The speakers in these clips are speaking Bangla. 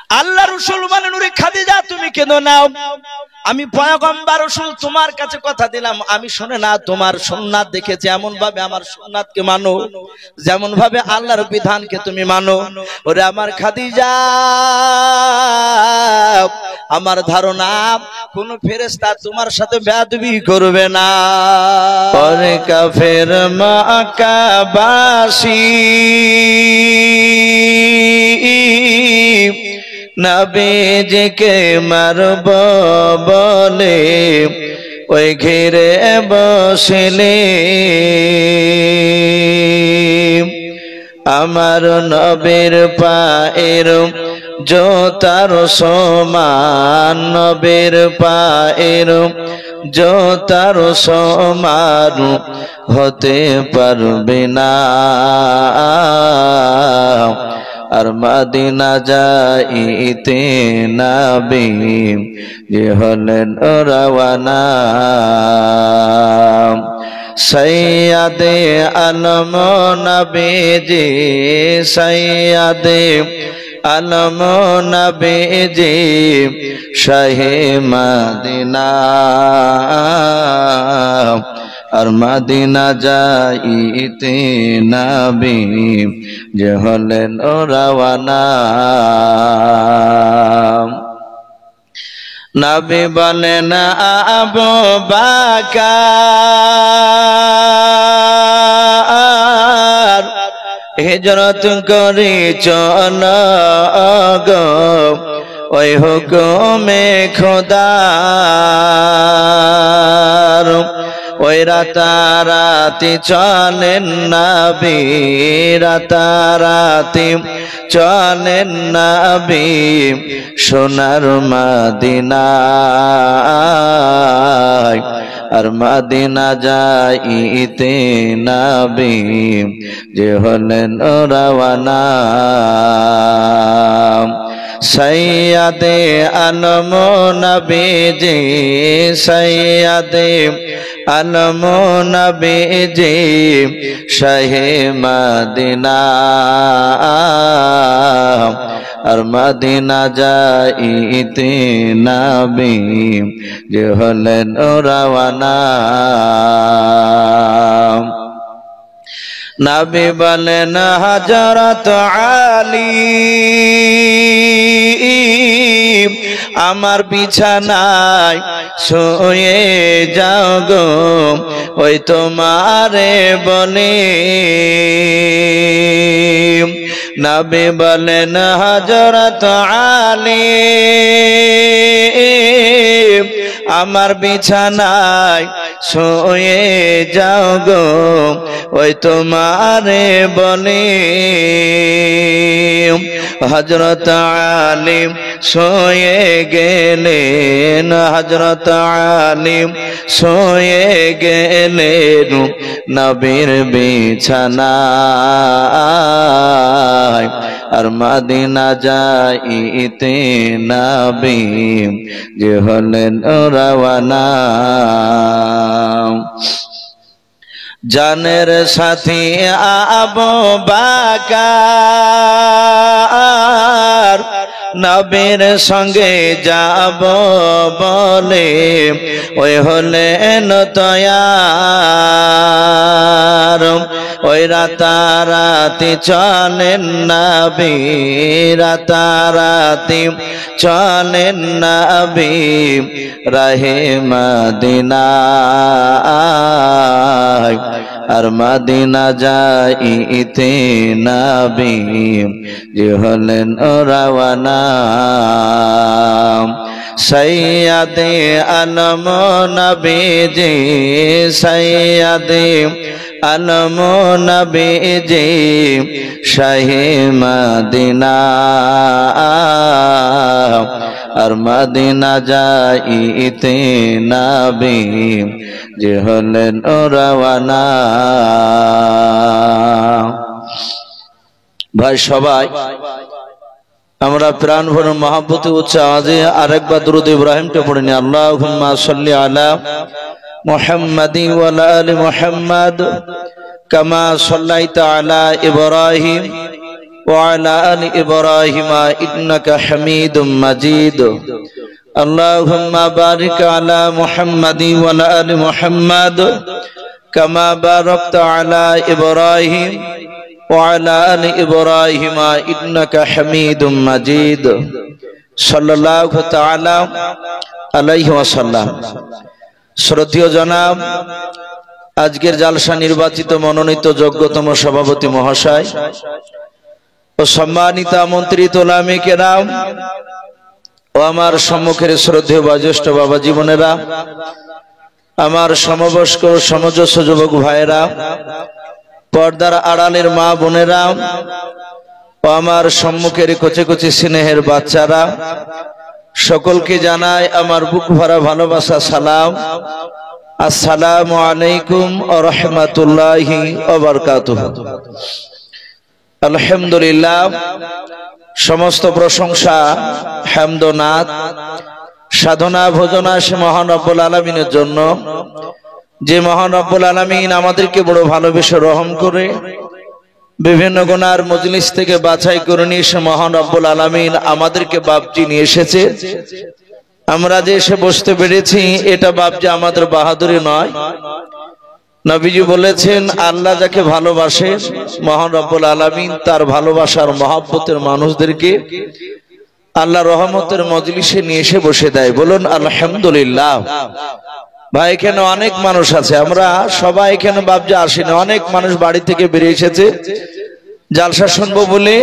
আল্লাহ রাসূল বলেন ওরে খাদিজা তুমি কেঁদো না, আমি পয়গম্বর রাসূল তোমার কাছে কথা দিলাম, আমি শুনে না তোমার সুন্নাত দেখে যেমন ভাবে আমার সুন্নাতকে মানো, যেমন ভাবে আল্লাহর বিধানকে তুমি মানো, ওরে আমার খাদিজা আমার ধারণা কোন ফেরেশতা তোমার সাথে বেয়াদবি করবে না। ওরে কাফের মক্কাবাসী নবীজিকে মারব বলে ওই ঘিরে বসলে, আমার নবীর পায়ের জোতার সমান, নবীর পায়ের জোতার সমান হতে পারবে না। আর মদিনা যাইতে নবী যে হলেন রওয়ানা। সৈয়দে আলম নবীজি, সৈয়দে আলম নবীজি শাহে মদিনা। আর মদিনা যাইতে নবী যে হলেন রওয়ানা। নবী বলেন আবু বকর হিজরত করে চল গো ওই হুকুমে খোদার, ওই রাতারাতি চলেন নবী, রাতারাতি চলেন নবী সোনার মদিনায়। আর মদিনা যাইতে নবী যে হলেন রওয়ানা। সৈয়দে আলম নবীজি, সৈয়দে আলম নবীজি শাহে মদিনা। আর মদিনা যাইতে নবী যে হলেন রওয়ানা। নবী বলেন হযরত আলী আমার বিছানায় শুয়ে যাও গো ওই তোমারে বলে। নবী বলেন হযরত আলী আমার বিছানায় শুয়ে যাও গো ওই তোমারে বলে। হযরত আলী শুয়ে গেলেন, হযরত আলী শুয়ে গেলেন নবীর বিছানায়। আর মদিনা যাইতে নবী যে হলেন রওয়ানা। জানের সাথী আবু বকর নবীর সঙ্গে যাব বলে ওই হলেন তয়ার। ওই রাতারাতি চলেন নবী, রাতারাতি চলেন নবী রাহে মদিনা। আর মদিনা যাইতে নবী যে হলেন রওয়ানা। সৈয়দে আলম নবীজি, সৈয়দে আলম নবীজি শাহে মদিনা। আর মদিনা যাইতে নবী যে হলেন রওয়ানা। ভাই সবাই আমরা প্রাণ ভরে মহব্বতে উচ্চ আওয়াজে আরেকবার দুরূদ ইব্রাহিমটা পড়ে নি। আল্লাহুম্মা সাল্লি আলা মুহাম্মাদি ওয়া আলা আলি মুহাম্মাদ কামা সাল্লাইতা আলা ইব্রাহিম وعلى آل إبراهيم إنك حميد مجيد اللهم بارك على محمد وعلى آل محمد كما باركت على إبراهيم وعلى آل إبراهيم إنك حميد مجيد صلى الله تعالى عليه وسلم। শ্রদ্ধেয় জনাব, আজকের জালসা নির্বাচিত মনোনীত যোগ্যতম সভাপতি মহাশয় ও সম্মানিত আমন্ত্রিত উলামে কেরাম ও আমার সম্মুখের শ্রদ্ধেয় বয়োজ্যেষ্ঠ বাবা জীবনেরা, আমার সমবয়স্ক সমজস্ব যুবক ভাইয়েরা, পর্দার আড়ালের মা বোনেরা ও আমার সম্মুখের কচি কচি স্নেহের বাচ্চারা, সকলকে জানাই আমার বুক ভরা ভালোবাসা সালাম। আসসালামু আলাইকুম ওয়া রাহমাতুল্লাহি ওয়া বারাকাতুহু। আলহামদুলিল্লাহ, সমস্ত প্রশংসা হামদ ও নাত সাধনা ভোজনা সে মহান রব্বুল আলামিনের জন্য, যে মহান রব্বুল আলামিন আমাদেরকে বড় ভালোবেসে রহম করে বিভিন্ন গুনার মজলিস থেকে বাছাই করে নিয়ে সে মহান রব্বুল আলামিন আমাদেরকে বাপজি নিয়ে এসেছে। আমরা যে এসে বসতে পেরেছি এটা বাপজি আমাদের বাহাদুরি নয়। নবীজি বলেছেন, আল্লাহ যাকে ভালোবাসে মহান রব্বুল আলামিন তার ভালোবাসার মহব্বতের মানুষদেরকে আল্লাহ রহমতের মজলিসে নিয়ে এসে বসে দেয়। বলুন আলহামদুলিল্লাহ। ভাই, এখানে অনেক মানুষ আছে, আমরা সবাই এখানে বাপজি আসিনি, অনেক মানুষ বাড়ি থেকে বেরিয়ে এসেছে জালসা শুনবো বলে।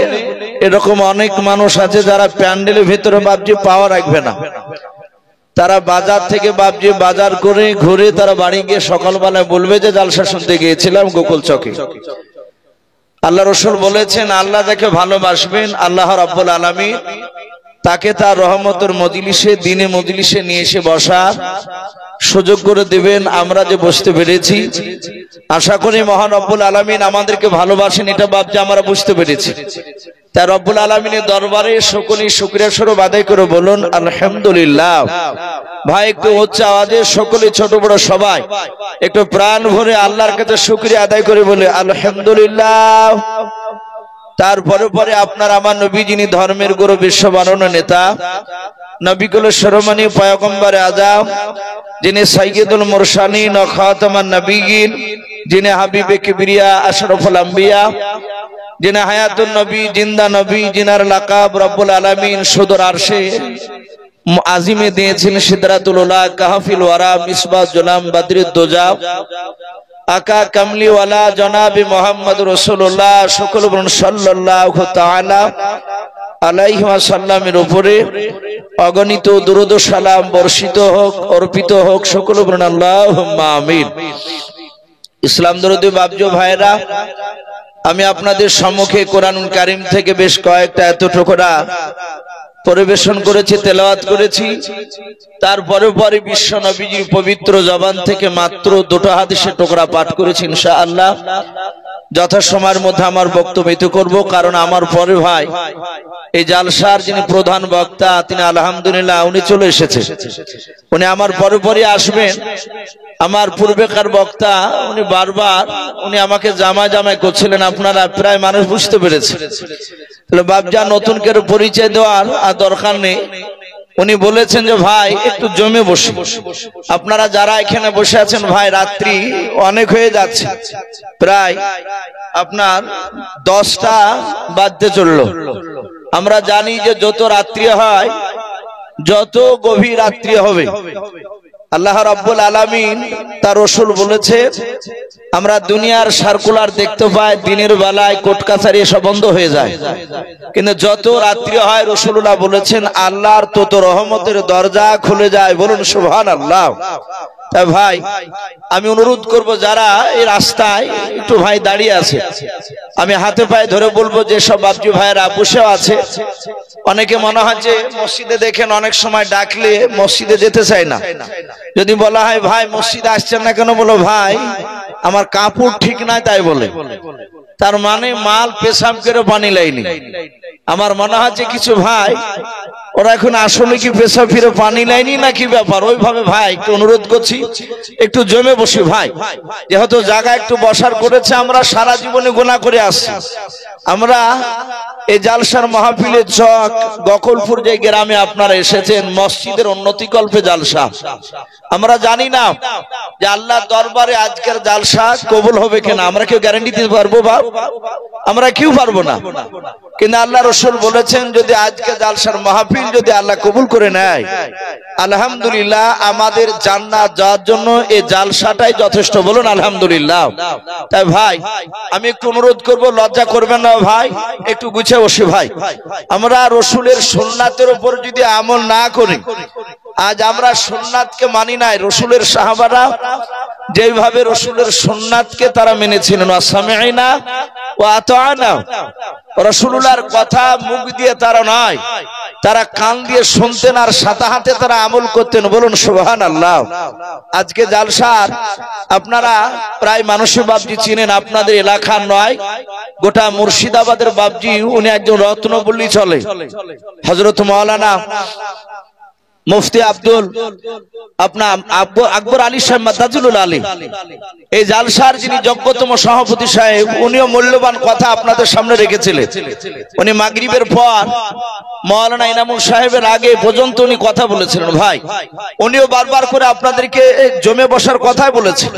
এরকম অনেক মানুষ আছে যারা প্যান্ডেলের ভিতরে বাপজি পাওয়া রাখবে না, তারা বাজার থেকে বাপজি বাজার করে ঘুরে তারা বাড়ি গিয়ে সকালবেলায় বলবে যে জালসা শুনতে গিয়েছিলাম গোকুল চকে। আল্লাহ রাসূল বলেছেন, আল্লাহ যাকে ভালোবাসবেন আল্লাহ রাব্বুল আলামিন তাকে তার রহমতের মজলিসে দিনে মজলিসে নিয়ে এসে বসার সুযোগ করে দিবেন। আমরা যে বসতে পেরেছি আশা করি মহান রব্বুল আলামিন আমাদেরকে ভালোবাসেন, এটা বাপজি আমরা বুঝতে পেরেছি। তাই রব্বুল আলামিনের দরবারে সকলেই শুকরিয়া স্বরূপ আদায় করে বলুন আলহামদুলিল্লাহ। ভাই, একটু উচ্চ আওয়াজে সকলে ছোট বড় সবাই একটু প্রাণ ভরে আল্লাহর কাছে শুকরিয়া আদায় করে বলে আলহামদুলিল্লাহ। তারপরে পরে আপনার আমার নবী, যিনি ধর্মের গুরু বিশ্ব মাননীয় নেতা, নবীকুলের শিরোমণি পয়গম্বরে আযম, যিনি সাইয়্যিদুল মুরসালিন ও খাতামান নবিয়্যিন, যিনি হাবিবে কিবরিয়া আশরাফুল আম্বিয়া, যিনি হায়াতুন নবী জিন্দা নবী, যিনার লাকাব রব্বুল আলামিন সুদূর আরশে আজিমে দিয়েছেন সিদরাতুল উলা, কাহফিল ওয়ারা, মিসবাহ জুলাম, বদরুদ দুজা, আকা কামলিওয়ালা জনাবে মোহাম্মদ রাসূলুল্লাহ সকল বলুন সাল্লাল্লাহু তাআলা আলাইহি ওয়াসাল্লামের উপরে অগণিত দুরূদ ও সালাম বর্ষিত হোক, অর্পিত হোক, সকল বলুন আল্লাহুম্মা আমিন। ইসলাম দরদি বাপজো ভাইরা, আমি আপনাদের সম্মুখে কোরআনুল কারীম থেকে বেশ কয়েকটা এতটুকুরা পরিবেশন করেছি, তেলাওয়াত করেছি। তারপরে পরে বিশ্ব নবীজির পবিত্র জবান থেকে মাত্র দুটো হাদিসের টুকরা পাঠ করেছি। ইনশাআল্লাহ যথাসময়ের মধ্যে আমার বক্তব্য করব, কারণ আমার পরে ভাই এই জালসার যিনি প্রধান বক্তা তিনি আলহামদুলিল্লাহ উনি চলে এসেছে, উনি আমার পরে পরে আসবেন। আমার পূর্বেকার বক্তা উনি বারবার উনি আমাকে জামাই করছিলেন, আপনারা প্রায় মানুষ বুঝতে পেরেছে। বাপজা নতুন করে পরিচয় দেওয়ার আর দরকার নেই। উনি বলেছেন যে ভাই একটু জমে বসে, আপনারা যারা এখানে বসে আছেন ভাই রাত্রি অনেক হয়ে যাচ্ছে, প্রায় আপনার 10টা বাজতে চললো। আমরা জানি যে যত রাত্রি হয় যত গভীর রাত্রি হবে আল্লাহ রাব্বুল আলামিন তার রাসূল বলেছে, আমরা দুনিয়ার সার্কুলার দেখতে পাই দিনের বেলায় কোর্ট কাছারি সব বন্ধ হয়ে যায়, কিন্তু যত রাত্রি হয় রাসূলুল্লাহ বলেছেন আল্লাহর তত রহমতের দরজা খুলে যায়। বলুন সুবহানাল্লাহ। তাই ভাই আমি অনুরোধ করব যারা এই রাস্তায় একটু ভাই দাঁড়িয়ে আছে, আমি হাতে পায়ে ধরে বলবো যে সব বাপজি ভাইয়েরা বসে আছে, অনেকে মনে হয় যে মসজিদে দেখেন অনেক সময় ডাকলে মসজিদে যেতে চায় না। যদি বলা হয় ভাই মসজিদে আসছেন না কেন, বলো ভাই আমার কাপড় ঠিক নাই তাই বলে, তার মানে মাল পেশাব করে পানি লাইনি। আমার মনে হয় যে কিছু ভাই ওরা এখন আসলে কি পেশা ফিরে পানি লাইনি না কি ব্যাপার? ওইভাবে ভাই একটু অনুরোধ করছি, একটু জমে বসি ভাই, যেহেতু জায়গা একটু বসার করেছে। আমরা সারা জীবনে গুনাহ করে আসছি। আমরা এই জালসার মাহফিলে চক গকলপুর যে গ্রামে আপনারা এসেছেন, মসজিদের উন্নতি কল্পে জালসা। আমরা জানি না যে আল্লাহর দরবারে আজকের জালসা কবুল হবে কিনা, আমরা কেউ গ্যারান্টি দিতে পারবো? আমরা কেউ পারবো না। কিন্তু আল্লাহ রাসূল বলেছেন যদি আজকে জালসার মাহফিল যদি আল্লাহ কবুল করে নেয়, আলহামদুলিল্লাহ, আমাদের জান্নাত যাওয়ার জন্য এই জালসাটাই যথেষ্ট। বলুন আলহামদুলিল্লাহ। তাই ভাই আমি একটু অনুরোধ করব, লজ্জা করবেন না ভাই, একটু গুছিয়ে বসে ভাই। আমরা রসুলের সুন্নাতের উপর যদি আমল না করি, আজ আমরা সুন্নাতকে মানি নাই। রসুলের সাহাবারা যেভাবে রসুলের সুন্নাতকে তারা মেনেছিলেন, সামি'না ওয়া আতা'না, রাসূলুল্লাহর কথা মুখ দিয়ে তারা নয়, তারা কান দিয়ে শুনতেন আর সাথে হাতে তারা আমল করতেন। বলুন সুবহানাল্লাহ। আজকে জালসার আপনারা প্রায় মানুষের বাবজি চিনেন, আপনাদের এলাকার নয়, গোটা মুর্শিদাবাদের বাবজি। উনি একজন রত্ন বললেই চলে, হযরত মাওলানা মুফতি আব্দুল আকবর আলী সাহেব মাদাজুল আলী, এই জালসার যিনি যোগ্যতম সভাপতি সাহেব, উনিও মূল্যবান কথা আপনাদের সামনে রেখেছিলেন। উনি মাগরিবের পর মাওলানা ইনামুল সাহেবের আগে পর্যন্ত উনি কথা বলেছিলেন। ভাই উনিও বারবার করে আপনাদেরকে জমে বসার কথাই বলেছেন।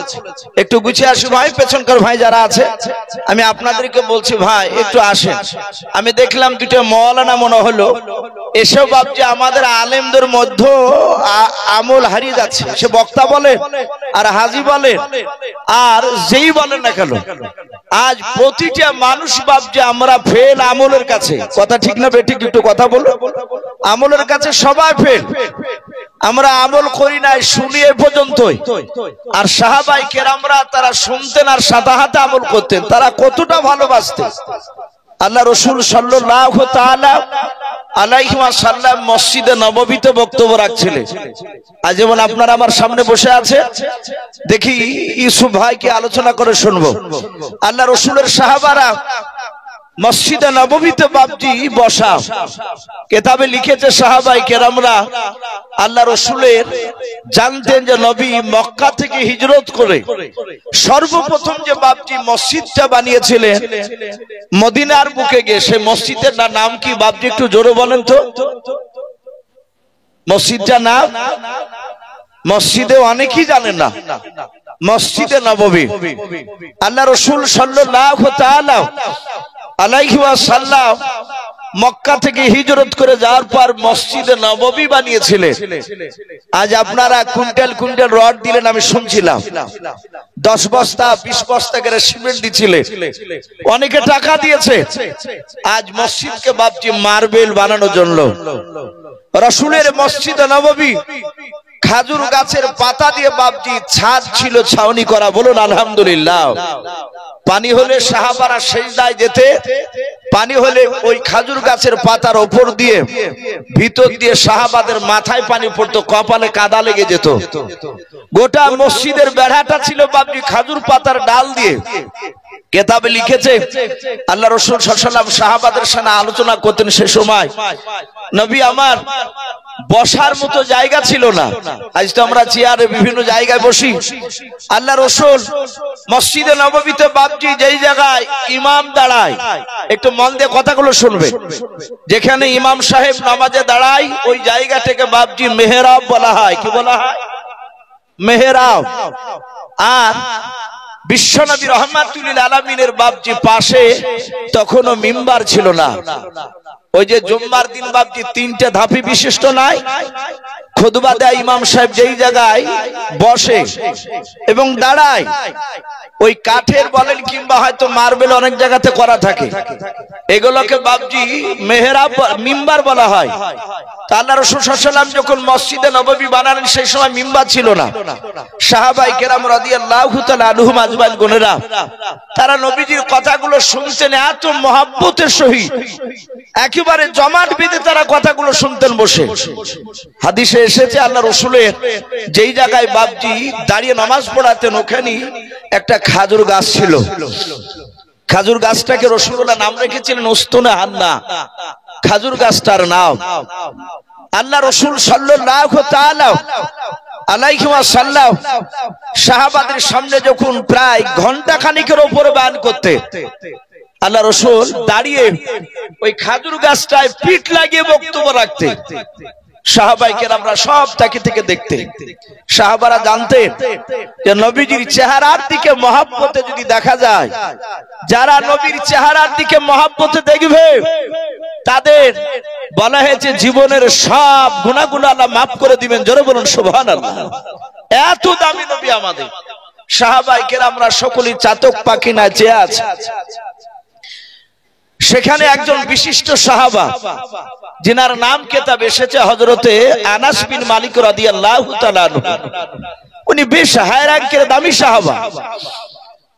একটু গুছিয়ে আসুন ভাই, পেছনকার ভাই যারা আছে, আমি আপনাদেরকে বলছি ভাই একটু আসেন। আমি দেখলাম দুটো মাওলানা মনে হলো, এসব বাবজি আমাদের আলেমদের মধ্যে আমল হারিয়ে যাচ্ছে। সে বক্তা বলে আর হাজি বলে আর যেই বলেন না কেন, আজ প্রতিটা মানুষ ভাবছে আমরা ফেল আমলের কাছে। কথা ঠিক না বেঠিক? একটু কথা বলো। আমলের কাছে সবাই ফেল, আমরা আমল করি নাই, শুনি এ পর্যন্তই। আর সাহাবায়ে কেরামরা তারা শুনতেন আর সাথে হাতে আমল করতেন। তারা কতটা ভালোবাসতেন। আল্লাহ রাসূল সাল্লাল্লাহু তাআলা আলাইহি ওয়াসাল্লাম মসজিদে নববীতে বক্তব্য রাখছিলেন। আজ যেমন আপনারা আমার সামনে বসে আছে, দেখি ইউসুফ ভাইকে আলোচনা করে শুনবো। আল্লাহ রাসূলের সাহাবারা মসজিদে নববীতে বাবজি বসা, কিতাবে লিখেছে সাহাবায়ে কেরামরা আল্লাহ রাসূলের জানতেন যে নবী মক্কা থেকে হিজরত করে সর্বপ্রথম যে বাবজি মসজিদটা বানিয়েছিলেন মদিনার বুকে গিয়ে, সেই মসজিদের নাম কি বাবজি একটু জোরে বলেন তো? মসজিদটার নাম, মসজিদে অনেকেই জানেন না, মসজিদে নববী। আল্লাহ রাসূল সাল্লাল্লাহু তাআলা আলাইহি ওয়াসাল্লাম মক্কা থেকে হিজরত করে যাওয়ার পর মসজিদে নববী বানিয়েছিলেন। আজ আপনারা কুইন্টাল কুইন্টাল রড দিলেন, আমি শুনছিলাম 10 বস্তা 20 বস্তা করে সিমেন্ট দিছিলেন, অনেকে টাকা দিয়েছে। আজ মসজিদকে ভাবছি মার্বেল বানানোর জন্য। রাসূলের মসজিদে নববী খাজুর গাছের পাতা দিয়ে বাবজি ছাদ ছিল ছাউনি করা। বলুন আলহামদুলিল্লাহ। পানি হলে সাহাবারা সিজদায় যেতে, পানি হলে ওই খাজুর গাছের পাতার উপর দিয়ে ভিতর দিয়ে সাহাবাদের মাথায় পানি পড়তো, কপালে কাদা লেগে যেত। গোটা মসজিদের বেড়াটা ছিল বাবজি খাজুর পাতার ডাল দিয়ে। কিতাবে লিখেছে আল্লাহ রাসূল সাল্লাল্লাহু আলাইহি ওয়াসাল্লাম সাহাবাদের সাথে আলোচনা করতেন। সে সময় নবী আমার বসার মতো জায়গা ছিল না। আজ তো আমরা চেয়ারে বিভিন্ন জায়গায় বসি। আল্লাহ রাসূল মসজিদে নববীতে বাবজি যেই জায়গায় ইমাম দাঁড়ায়, একটু মন দিয়ে কথাগুলো শুনবে, যেখানে ইমাম সাহেব নামাজে দাঁড়ায় ওই জায়গাটাকে বাবজি মেহরাব বলা হয়। কি বলা হয়? মেহরাব। আর বিশ্বনবী রাহমাতুল আলামিনের বাবজি পাশে তখনও মিম্বার ছিল না। ওই যে জুম্মার দিন বাবজি 3টে ধাপি বিশিষ্ট নাই, খুতবা দেয় ইমাম সাহেব যেই জায়গায় বসে এবং দাঁড়ায়, ওই কাঠের বলেন কিংবা হয়তো মার্বেল অনেক জায়গাতে করা থাকে, এগুলোকে বাবজি মেহরাব মিম্বার বলা হয়। আল্লাহ রাসূল সাল্লাল্লাহু আলাইহি ওয়াসাল্লাম যখন মসজিদে নববী বানালেন সেই সময় মিম্বার ছিল না। সাহাবায়ে কেরাম রাদিয়াল্লাহু তাআলা আনহুম আজমাইন গুনেরা তারা নবীজির কথাগুলো শুনতেন এত মহব্বতের সহিত, একেবারে জমাট বেঁধে তারা কথাগুলো শুনতেন বসে। হাদিসে এসেছে আল্লাহ রাসূলের যেই জায়গায় বাবজি দাঁড়িয়ে নামাজ পড়াতেন ওখানে একটা খাজুর গাছ ছিল। খাজুর গাছটাকে রাসূলুল্লাহ নাম রেখেছিলেন উস্তুনে হান্না, খাজুর গাছটার নাম। আল্লাহ রাসূল সাল্লাল্লাহু তাআলা আলাইহি ওয়াসাল্লাম সাহাবাদের সামনে যখন প্রায় ঘন্টা খানিকের উপরে বয়ান করতে, আল্লাহ রাসূল দাঁড়িয়ে ওই খেজুর গাছটায় পিঠ লাগিয়ে বক্তব্য রাখতে, সাহাবায়ে কেরামরা সব তাকে থেকে দেখতে। সাহাবারা জানতেন যে নবীজির চেহারার দিকে মহব্বতে যদি দেখা যায়, যারা নবীর চেহারার দিকে মহব্বতে দেখবে তাদের বলা হয়েছে জীবনের সব গুনাহগুলো আল্লাহ মাফ করে দিবেন। জোরে বলুন সুবহানাল্লাহ। এত দামি নবী আমাদের। সাহাবায়ে কেরামরা সকলেই চাতক পাখি না চেয়ে আছে। সেখানে একজন বিশিষ্ট সাহাবা যিনার নাম কিতাবে এসেছে হযরতে আনাস বিন মালিক রাদিয়াল্লাহু তাআলা আনহু। উনি বেশ হাই র‍্যাঙ্কের দামি সাহাবা।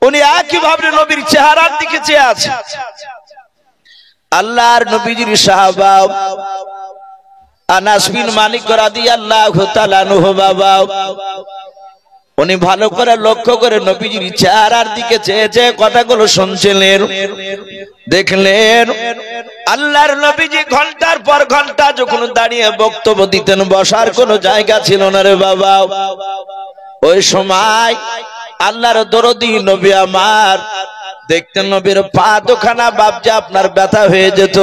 উনি একইভাবে নবীর চেহারার দিকে চেয়ে আছে। আল্লাহর নবীজির সাহাবা আনাস বিন মালিক রাদিয়াল্লাহু তাআলা আনহু বাবা, উনি ভালো করে লক্ষ্য করে নবীজির চেহারার দিকে চেয়ে চেয়ে কথাগুলো শুনছিলেন। দেখলেন আল্লাহর নবীজি ঘন্টার পর ঘন্টা যখন দাঁড়িয়ে বক্তব্য দিতেন, বসার কোনো জায়গা ছিল না রে বাবা। ওই সময় আল্লাহর দরদি নবী আমার দেখতেন নবীর পা দুখানা বাপজা আপনার ব্যথা হয়ে যেত।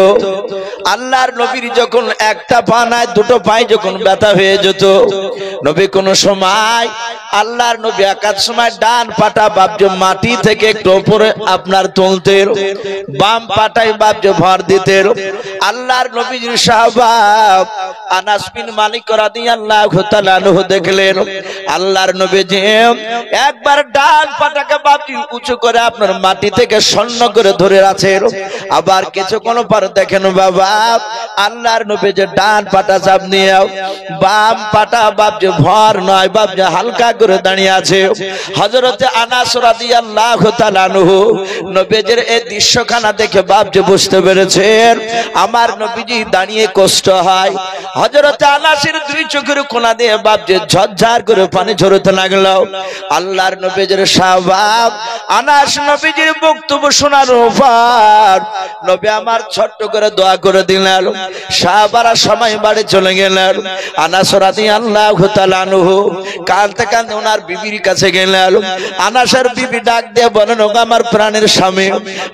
আল্লাহর নবীর যখন একটা পা নাই দুটো পায়ে যখন ব্যথা হয়ে যেত, নবী কোন সময় আল্লাহর নবী একাদ সময় ডান পাটা বাপজা মাটি থেকে একটু উপরে আপনার তুলতেন, বাম পাটায় বাপজা ভর দিতেন। আল্লাহর নবীর সাহাবা আনাস বিন মালিক রাদিয়াল্লাহু তাআলা আনহু দেখলেন আল্লাহর নবী যে একবার ডান পাটাকে বাপজি উঁচু করে আপনার মাটি থেকে স্বর্ণ করে ধরে আছেন, আবার কিছুক্ষণ পর দেখেন বাবা আল্লাহর নবী যে ডান পাটা চাপ নিয়ে বাম পাটা বাপজি ভর নয় বাপজি হালকা করে দাঁড়িয়ে আছে। হযরতে আনাস রাদিয়াল্লাহু তাআলা আনহু নবীজির এই দৃশ্যখানা দেখে বাপজি বুঝতে পেরেছেন আমার নবীজি দাঁড়িয়ে কষ্ট হয়। হযরতে আনাসের দুই চোখের কোণা দিয়ে বাপজি ঝরঝর করে পানি ঝরতে লাগলো। আল্লাহর নবীজির সাহাবা আনাস নবীজির বক্তব্য শোনার পর নবী আমার ছোট্ট করে দোয়া করে দিলেন। সাহাবারা সময় বাড়ি চলে গেলেন। আনাস রাদিয়াল্লাহু তাআলা আনহু কাঁদতে কাঁদতে ওনার বিবির কাছে গেলেন। আনাসের বিবি ডাক দিয়ে বলেন, ওগো আমার প্রাণের স্বামী,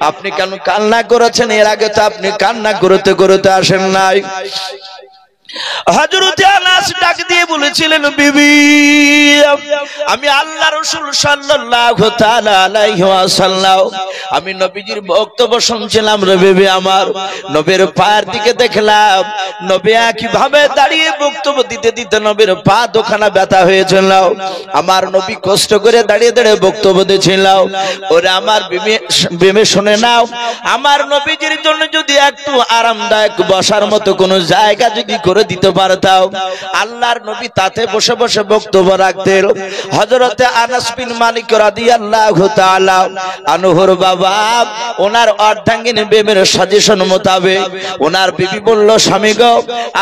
আপনি কেন কান্না করেছেন? এর আগে তো আপনি কান্না করতে করতে আসেন নাই। হযরতে আনাস ডাক দিয়ে বলেছিলেন, বিবি আমি আল্লাহ রাসূল সাল্লাল্লাহু তাআলা আলাইহি ওয়াসাল্লাম আমি নবীজির বক্তব্য শুনছিলাম রে বিবি আমার। নবীর পায়ের দিকে দেখলাম নবী কিভাবে দাঁড়িয়ে বক্তব্য দিতে দিতে নবীর পা দুখানা ব্যথা হয়েছিল। আমার নবী কষ্ট করে দাঁড়িয়ে দাঁড়িয়ে বক্তব্য দিয়েছিল। ওরে আমার বিবি শুনে নাও, আমার নবীজির জন্য যদি একটু আরামদায়ক বসার মতো কোনো জায়গা যদি করে দিতে পারতাম, আল্লাহর নবী তাতে বসে বসে বক্তব্য রাখতেন। হযরতে আনাস বিন মালিক রাদিয়াল্লাহু তাআলা আনহুর বাবা ওনার অর্ধাঙ্গিনী বেবির সাজেশন মোতাবেক ওনার বিবি বলল, স্বামী গো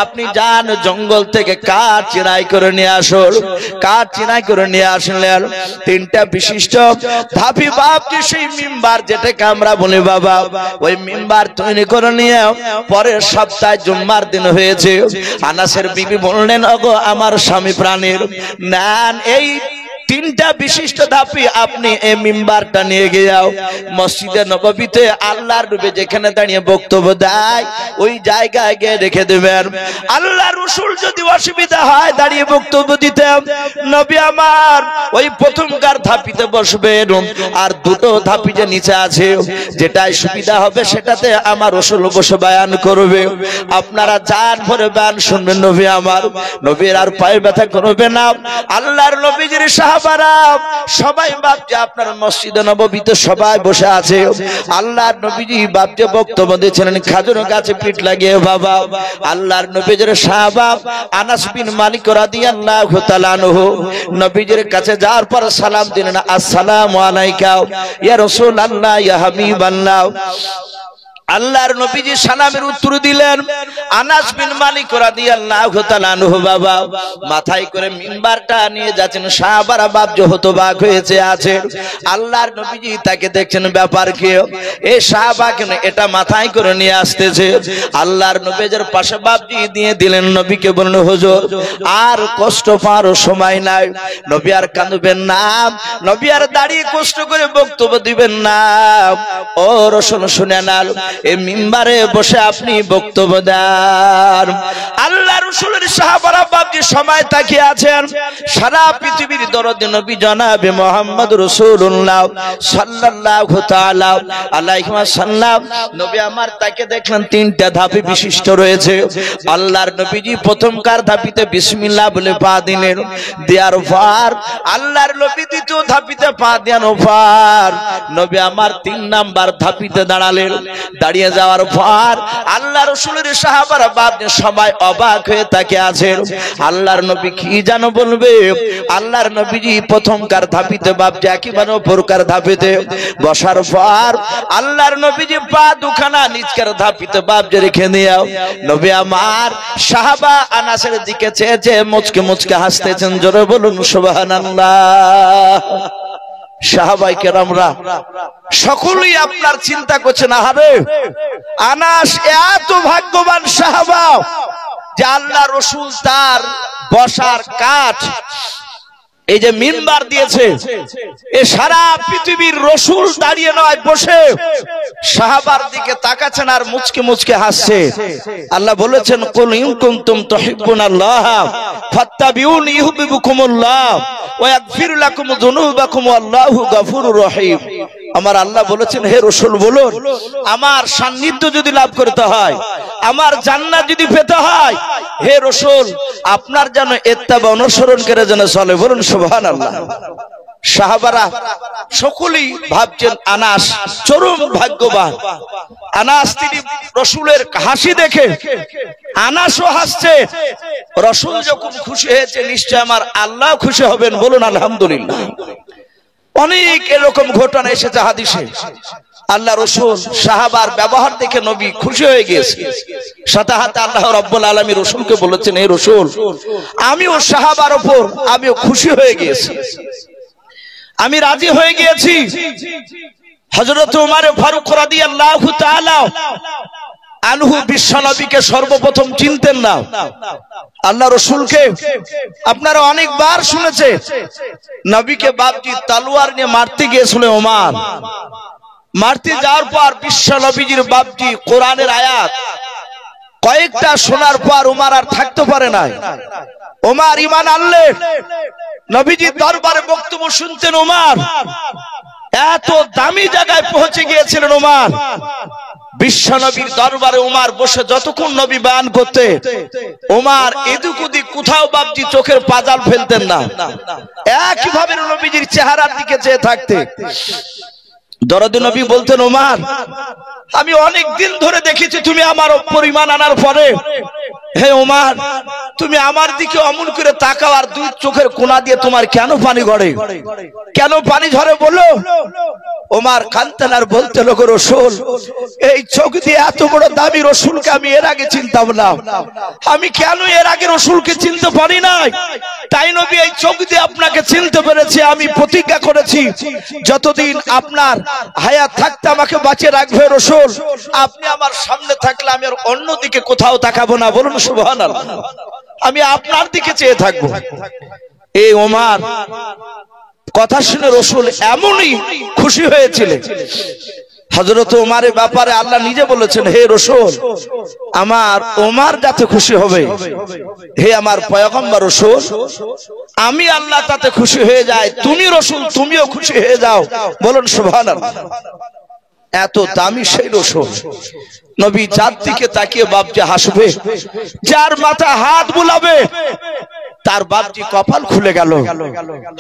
আপনি যান জঙ্গল থেকে কাঠ চিনাই করে নিয়ে আসুন। কাঠ চিনাই করে নিয়ে আসলেন। তিনটা বিশিষ্ট ধাপি বাপজি সেই মিম্বার যেটাকে আমরা বলি বাবা, ওই মিম্বার তৈরি করে নিয়ে পরের সপ্তাহে জুম্মার দিন হয়েছে। আনাসের বিবি বললেন, ওগো আমার স্বামী প্রাণের, নেন এই তিনটা বিশিষ্ট ধাপি আপনি এই মিম্বারটা নিয়ে গিয়ে মসজিদে নববীতে আল্লাহর নবী যেখানে দাঁড়িয়ে বক্তব্য দেয় ওই জায়গায় গিয়ে রেখে দেবেন। আল্লাহর রাসূল যদি অসুবিধা হয় দাঁড়িয়ে বক্তব্য দিতে, নবী আমার ওই প্রথমকার ধাপিতে বসবেন, আর দুটো ধাপি যে নিচে আছে যেটাই সুবিধা হবে সেটাতে আমার রাসূল বসে বয়ান করবে। আপনারা জান ভরে বয়ান শুনবেন নবী আমার। নবীর আর পায়ে ব্যথা করবে না। আল্লাহর নবীজির সাহাবারা সবাই ভাবছে আপনার মসজিদে নববীতে সবাই বসে আছে। আল্লাহর নবীজি ভাবছে বক্তব্য দিয়েছিলেন খাজুর গাছে পিঠ লাগিয়ে বাবা। আল্লাহর নবীজির সাহাবা আনাস বিন মালিক রাদিয়াল্লাহু তাআলা আনহু নবীজির কাছে যাওয়ার পর সালাম দিলেন, আসসালামু আলাইকা ইয়া রাসূলুল্লাহ ইয়া হাবিবাল্লাহ। আল্লাহর নবীজি সালামের উত্তর দিলেন। আনাস বিন মালিক রাদিয়াল্লাহু তাআলা আনহু বাবা মাথায় করে মিম্বারটা নিয়ে যাচ্ছেন, সাহাবারা বাপজি হতবাক হয়েছে আছে। আল্লাহর নবীজি তাকে দেখছেন, ব্যাপার কি? এই সাহাবা কেন এটা মাথায় করে নিয়ে আসতেছে? আল্লাহর নবীর পাশে বাপজি দিয়ে দিলেন। নবীকে বললেন, হুজুর আর কষ্ট পাওয়ার সময় নাই, নবী আর কাঁদবেন না, নবী আর দাঁড়িয়ে কষ্ট করে বক্তব্য দিবেন না। ও রাসূল শুনে নাও, এই মিম্বারে বসে আপনি বক্তব্য দেন। আল্লাহ রাসূলের সাহাবারা বাপজি সময় তাকিয়ে আছেন। সারা পৃথিবীর দরদি নবী জনাবে মুহাম্মদ রাসূলুল্লাহ সাল্লাল্লাহু তাআলা আলাইহি ওয়াসাল্লাম নবী আমার তাকে দেখলেন তিনটা ধাপে বিশিষ্ট রয়েছে। আল্লাহর নবীজি প্রথমকার ধাপিতে বিসমিল্লাহ বলে পা দিলেন, দেওয়ার পর আল্লাহর নবী দ্বিতীয় ধাপিতে পা দেন পর নবী আমার 3 নাম্বার ধাপিতে দাঁড়ালেন। দাঁড়িয়ে যাওয়ার পর আল্লাহ রাসূলের সাহাবারা বাপজি সবাই অবাক হয়ে তাকে আছেন। আল্লাহর নবী কি যেন বলবে। আল্লাহর নবীজি প্রথমকার ধাপিতে বাপজি একেবারে উপরকার ধাপিতে বসার পর আল্লাহর নবীজি পা দুখানা নিচকার ধাপিতে বাপজি রেখে দিও। নবী আমার সাহাবা আনাসের দিকে চেয়ে চেয়ে মুচকে মুচকে হাসতেছেন। জোরে বলুন সুবহানাল্লাহ। সাহাবায়ে কেরামরা সকলেই আপনার চিন্তা করছেন, আহারে আনাস এত ভাগ্যবান সাহাবা যে আল্লাহ রাসূল তার বসার কাঠ এই যে মিম্বার দিয়েছে, এ সারা পৃথিবীর রাসূল দাঁড়িয়ে নয় বসে সাহাবার দিকে তাকাচ্ছেন আর মুচকে মুচকে হাসছে। আল্লাহ বলেছেন, কুল ইন কুনতুম তুহিব্বুনাল্লাহ ফাত্তাবিউনি ইউহিব্বুকুমুল্লাহ ওয়া ইয়াগফির লাকুম যুনুবাকুম ওয়াল্লাহু গফুরুর রহিম। আমার আল্লাহ বলেছেন, হে রাসূল বলুন, আমার সান্নিধ্য যদি লাভ করতে হয়, আমার জান্নাত যদি পেতে হয়, হে রাসূল আপনার যেন ইত্তেবা অনুসরণ করে যেন চলে। বলুন সুবহানাল্লাহ। সাহাবারা সকলেই ভাবছেন আনাস চরম ভাগ্যবান। আনাস তিনি রাসূলের হাসি দেখে আনাসও হাসছে। রাসূল যখন খুশি হয়েছে নিশ্চয় আমার আল্লাহ খুশি হবেন। বলুন আলহামদুলিল্লাহ। অনেক এরকম ঘটনা এসেছে হাদিসে। আল্লাহ রাসূল সাহাবার ব্যবহার দেখে নবী খুশি হয়ে গিয়েছে। সাথে সাথে আল্লাহ রাব্বুল আলামিন রাসূলকে বলেছেন, হে রাসূল আমিও সাহাবার উপর আমিও খুশি হয়ে গিয়েছি, আমি রাজি হয়ে গিয়েছি। হযরত ওমর ফারুক রাদিয়াল্লাহু তাআলা আনহু বিশ্বনবীকে সর্বপ্রথম চিনতেন না। আল্লাহ রাসূলকে আপনারা অনেকবার শুনেছে, নবীকে বাপজি তলোয়ার নিয়ে মারতে গিয়েছিল ওমর। মারতে যাওয়ার পর বিশ্বনবীজির বাপজি কোরআনের আয়াত কয়েকটা শোনার পর ওমর আর থাকতে পারে নাই। ওমর ঈমান আনলেন, নবীজির দরবারে বক্তব্য শুনতেন। ওমর এত দামি জায়গায় পৌঁছে গিয়েছিলেন। ওমর বিশ্বনবীর দরবারে ওমর বসে যতক্ষণ নবী বয়ান করতে ওমর এদিক ওদিক কোথাও বাপজি চোখের পাজাল ফেলতেন না, একইভাবে নবীজির চেহারার দিকে চেয়ে থাকতে। দরদি নবী বলতেন, ওমর আমি অনেক দিন ধরে দেখেছি তুমি আমার পরিমাণ আনার পরে, হে ওমর তুমি আমার দিকে অমন করে তাকাও আর দুই চোখের কোণা দিয়ে তোমার কেন পানি গড়ে, কেন পানি ঝরে বলো। ওমর কাঁদতেন আর বলতেন, ওগো রাসূল এই চোখ দিয়ে এত বড় দামি রাসূলকে আমি এর আগে চিনতাম না, আমি কেন এর আগে রাসূলকে চিনতে পারি নাই। তাই নবী এই চোখ দিয়ে আপনাকে চিনতে পেরেছি। আমি প্রতিজ্ঞা করেছি যতদিন আপনার হায়াত থাকতে আমাকে বাঁচিয়ে রাখবে রাসূল, আপনি আমার সামনে থাকলে আমি আর অন্যদিকে কোথাও তাকাবো না। বলুন সুবহানাল্লাহ। আমি আপনার দিকে চেয়ে থাকবো। এই ওমর কথা শুনে রাসূল এমনই খুশি হয়েছিলেন। হযরত ওমরের ব্যাপারে আল্লাহ নিজে বলেছেন, হে রাসূল আমার ওমর যাতে খুশি হবে, হে আমার পয়গম্বর রাসূল আমি আল্লাহ তাতে খুশি হয়ে যাই, তুমি রাসূল তুমিও খুশি হয়ে যাও। বলুন সুবহানাল্লাহ। এত দামি সেই রাসূল নবী যার দিকে তাকিয়ে বাপজি হাসবে, যার মাথা হাত বুলাবে তার বাপজি কপাল খুলে গেল।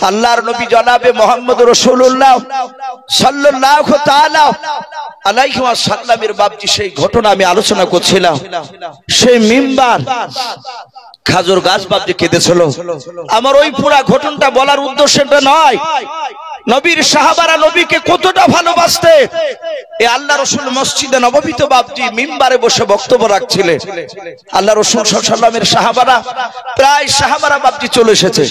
আল্লাহর নবী জনাবে মুহাম্মদ রাসূলুল্লাহ সাল্লাল্লাহু তাআলা আলাইহি ওয়াসাল্লামের বাপজি সেই ঘটনা আমি আলোচনা করছিলাম। সেই মিম্বার খাজুর গাছ বাপজি কেঁদেছিল। আমার ওই পুরা ঘটনাটা বলার উদ্দেশ্যটা নয়, নবীর সাহাবারা নবীকে কতটা ভালোবাসতে। এ আল্লাহ রাসূল মসজিদে নববীতে বাপজি মিম্বারে বসে বক্তব্য রাখছিলেন। আল্লাহ রাসূল সাল্লাল্লাহু আলাইহি ওয়াসাল্লামের সাহাবারা প্রায় সাহাবারা বাপজি চলে এসেছে।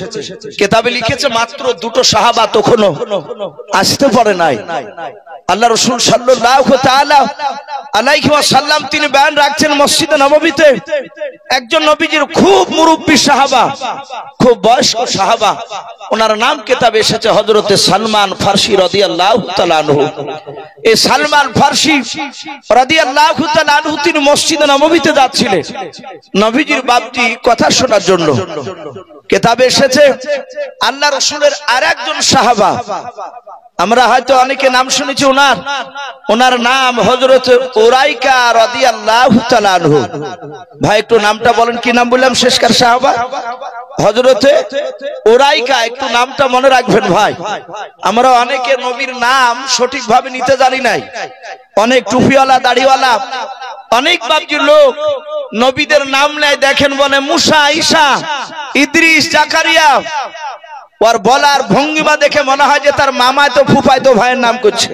কিতাবে লিখেছে মাত্র দুটো সাহাবা তখনও আসতে পারে নাই। আল্লাহ রাসূল সাল্লাল্লাহু তাআলা আলাইহি ওয়াসাল্লাম তিনি বয়ান রাখছেন মসজিদে নববীতে। একজন নবীজির খুব মুরব্বী সাহাবা, খুব বয়স্ক সাহাবা, ওনার নাম কিতাবে এসেছে হযরতে সালমান ফারসি রাদিয়াল্লাহু তাআলা আনহু। এই সালমান ফারসি রাদিয়াল্লাহু তাআলা আনহু তিনি মসজিদে নববীতে যাচ্ছিলেন নবীজির বাপজি কথা শোনার জন্য। কিতাবে এসেছে আল্লাহ রাসূলের আরেকজন সাহাবা, আমরা হয়তো অনেকে নাম শুনেছি ওনার নাম হযরত উরাইকা রাদিয়াল্লাহু তাআলা আনহু। ভাই একটু নামটা বলেন, কি নাম বললাম? শেষকার সাহাবা হযরত উরাইকা, একটু নামটা মনে রাখবেন ভাই। আমরা অনেকে নবীর নাম সঠিকভাবে নিতে জানি নাই। অনেক টুপিওয়ালা দাড়িওয়ালা অনেক বাপজি লোক নবীদের নাম নেয়, দেখেন বলে মুসা, ঈসা, ইদ্রিস, জাকারিয়া। ওর বলার ভঙ্গিমা দেখে মনে হয় যে তার মামায় তো ফুফায় তো ভাইয়ের নাম করছে।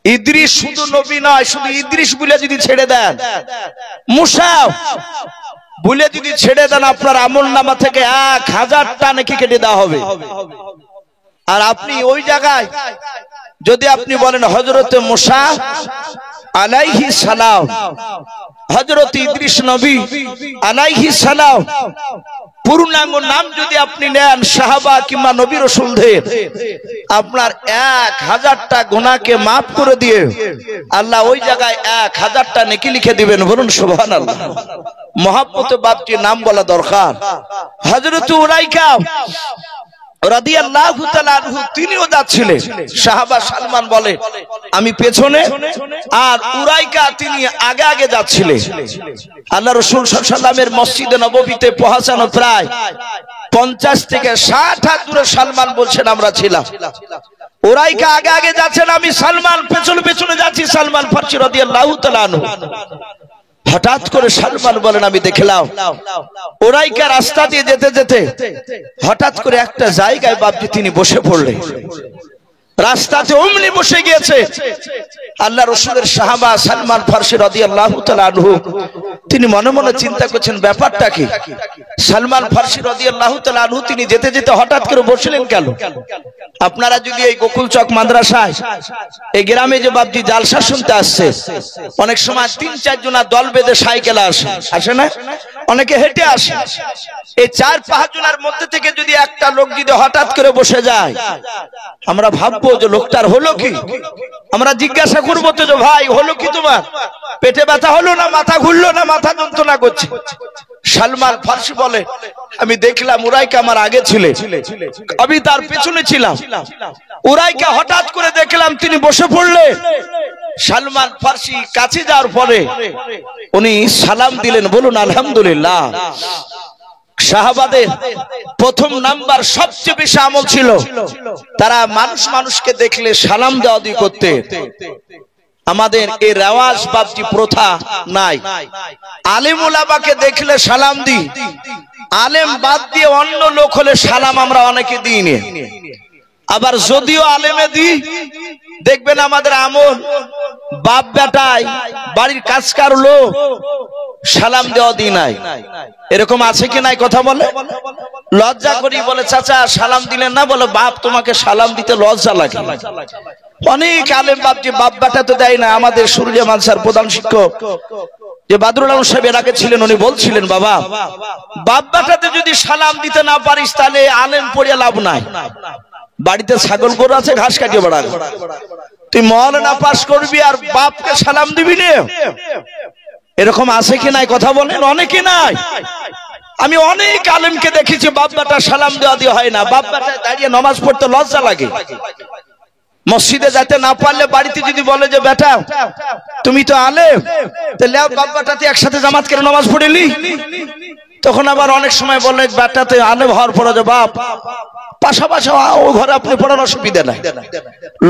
ইদ্রিস শুধু নবী নয়, শুধু ইদ্রিস বলে যদি ছেড়ে দেন, মুসা বলে যদি ছেড়ে দেন, আপনার আমলনামা থেকে 1000টা নেকি কেটে দেওয়া হবে। আর আপনি ওই জায়গায় যদি আপনি বলেন হযরতে মুসা আলাইহিস সালাম, হযরত ইদ্রিস নবী আলাইহিস সালাম, পূর্ণাঙ্গ নাম যদি আপনি নেন সাহাবা কিংবা নবী রাসূলদের, আপনার 1000টা গুনাহকে maaf করে দিয়ে আল্লাহ ওই জায়গায় 1000টা নেকি লিখে দিবেন। বলুন সুবহানাল্লাহ। মহব্বতে বাপটির নাম বলা দরকার। হযরত উরাইকা রাদিয়াল্লাহু তাআলা আনহু তিনিও যাচ্ছিলেন। সাহাবা সালমান বলে আমি পেছনে, আর উরাইকা তিনি আগে আগে যাচ্ছিলেন। আল্লাহ রাসূল সাল্লাল্লাহু আলাইহি ওয়াসাল্লামের মসজিদে নববীতে পৌঁছানো প্রায় 50 থেকে 60 হাত দূরে সালমান বলছেন আমরা ছিলাম। উরাইকা আগে আগে যাচ্ছেন, আমি সালমান পেছনে পেছনে যাচ্ছি। সালমান ফারসি রাদিয়াল্লাহু তাআলা আনহু হঠাৎ করে সালমান বলেন আমি দেখলাম উরাইকা রাস্তা দিয়ে যেতে যেতে হঠাৎ করে একটা জায়গায় বাপজি তিনি বসে পড়লেন। রাস্তাতে অমনি বসে গিয়েছে। আল্লাহ রাসূলের সাহাবা সালমান ফারসি রাদিয়াল্লাহু তাআলা আনহু তিনি মনে মনে চিন্তা করছেন ব্যাপারটা কি। সালমান ফারসি রাদিয়াল্লাহু তাআলা আনহু তিনি যেতে যেতে হঠাৎ করে বসলেন কেন? আপনারা যদি এই গোকুল চক মাদ্রাসায় এই গ্রামে যে বাপজি জালসা শুনতে আসছে, অনেক সময় 3-4 জনা দল বেঁধে সাইকেলে আসে না, অনেকে হেঁটে আসে। এই 4-5 জনের মধ্যে থেকে যদি একটা লোক যদি হঠাৎ করে বসে যায়, আমরা ভাববো যে লোকটার হলো কি। আমরা জিজ্ঞাসা করবো তো যে ভাই হলো কি, তোমার পেটে ব্যথা হলো না, মাথা ঘুরলো না, মাথা যন্ত্রণা করছে? সালমান ফারসি বলে আমি দেখলাম উরাইকা আমার আগে ছিল, আমি তার পেছনে ছিলাম। উরাইকা হঠাৎ করে দেখলাম তিনি বসে পড়লেন। সালমান ফারসি কাছে যাওয়ার পরে উনি সালাম দিলেন। বলুন আলহামদুলিল্লাহ। সাহাবাদের প্রথম নাম্বার সবচেয়ে বেশি আমল ছিল, তারা মানুষকে দেখলে সালাম দেওয়া দিয়ে করতে। আমাদের এই রেওয়াজ বাপজি প্রথা নাই। আলেম ওলামাকে দেখলে সালাম দিই, আলেম বাদ দিয়ে অন্য লোক হলে সালাম আমরা অনেকে দিই না। আবার যদিও আলেমে দিই, দেখবেন আমাদের আমল বাপ বেটায় বাড়ির কাজকার লোক সালাম দেওয়া দিই নাই। এরকম আছে কি নাই কথা বলে? লজ্জা করি বলে চাচা সালাম দিলেন না, বলে বাপ তোমাকে সালাম দিতে লজ্জা লাগে। অনেক আলেম বাপজি বাপ বেটা তো দেয় না। আমাদের সুরুলিয়া মাদ্রাসার প্রধান শিক্ষক যে বাদরুল আলম সাহেব এর আগে ছিলেন, উনি বলছিলেন বাবা বাপ বেটাতে যদি সালাম দিতে না পারিস তাহলে আলেম পড়িয়া লাভ নাই। বাড়িতে ছাগল গরু আছে, ঘাস কাটিয়ে বেড়াবে। তুই মওলানা পাস করবি আর বাপকে সালাম দিবি না? এরকম আছে কি নাই কথা বলেন? অনেকে নাই। আমি অনেক আলেমকে দেখেছি বাপ বেটা সালাম দেওয়া দিয়ে হয় না। বাপ বেটা দাঁড়িয়ে নামাজ পড়তে লজ্জা লাগে। মসজিদে যেতে না পারলে বাড়িতে যদি বলে যে বেটা তুমি তো আলেম, তাহলে বাপ বেটাতে একসাথে জামাত করে নামাজ পড়েলি। তখন আবার অনেক সময় বলে বেটাতে আলেম হওয়ার পরে যে বাপ পাশাপাশি ও ঘরে আপনি পড়ার অসুবিধা নাই,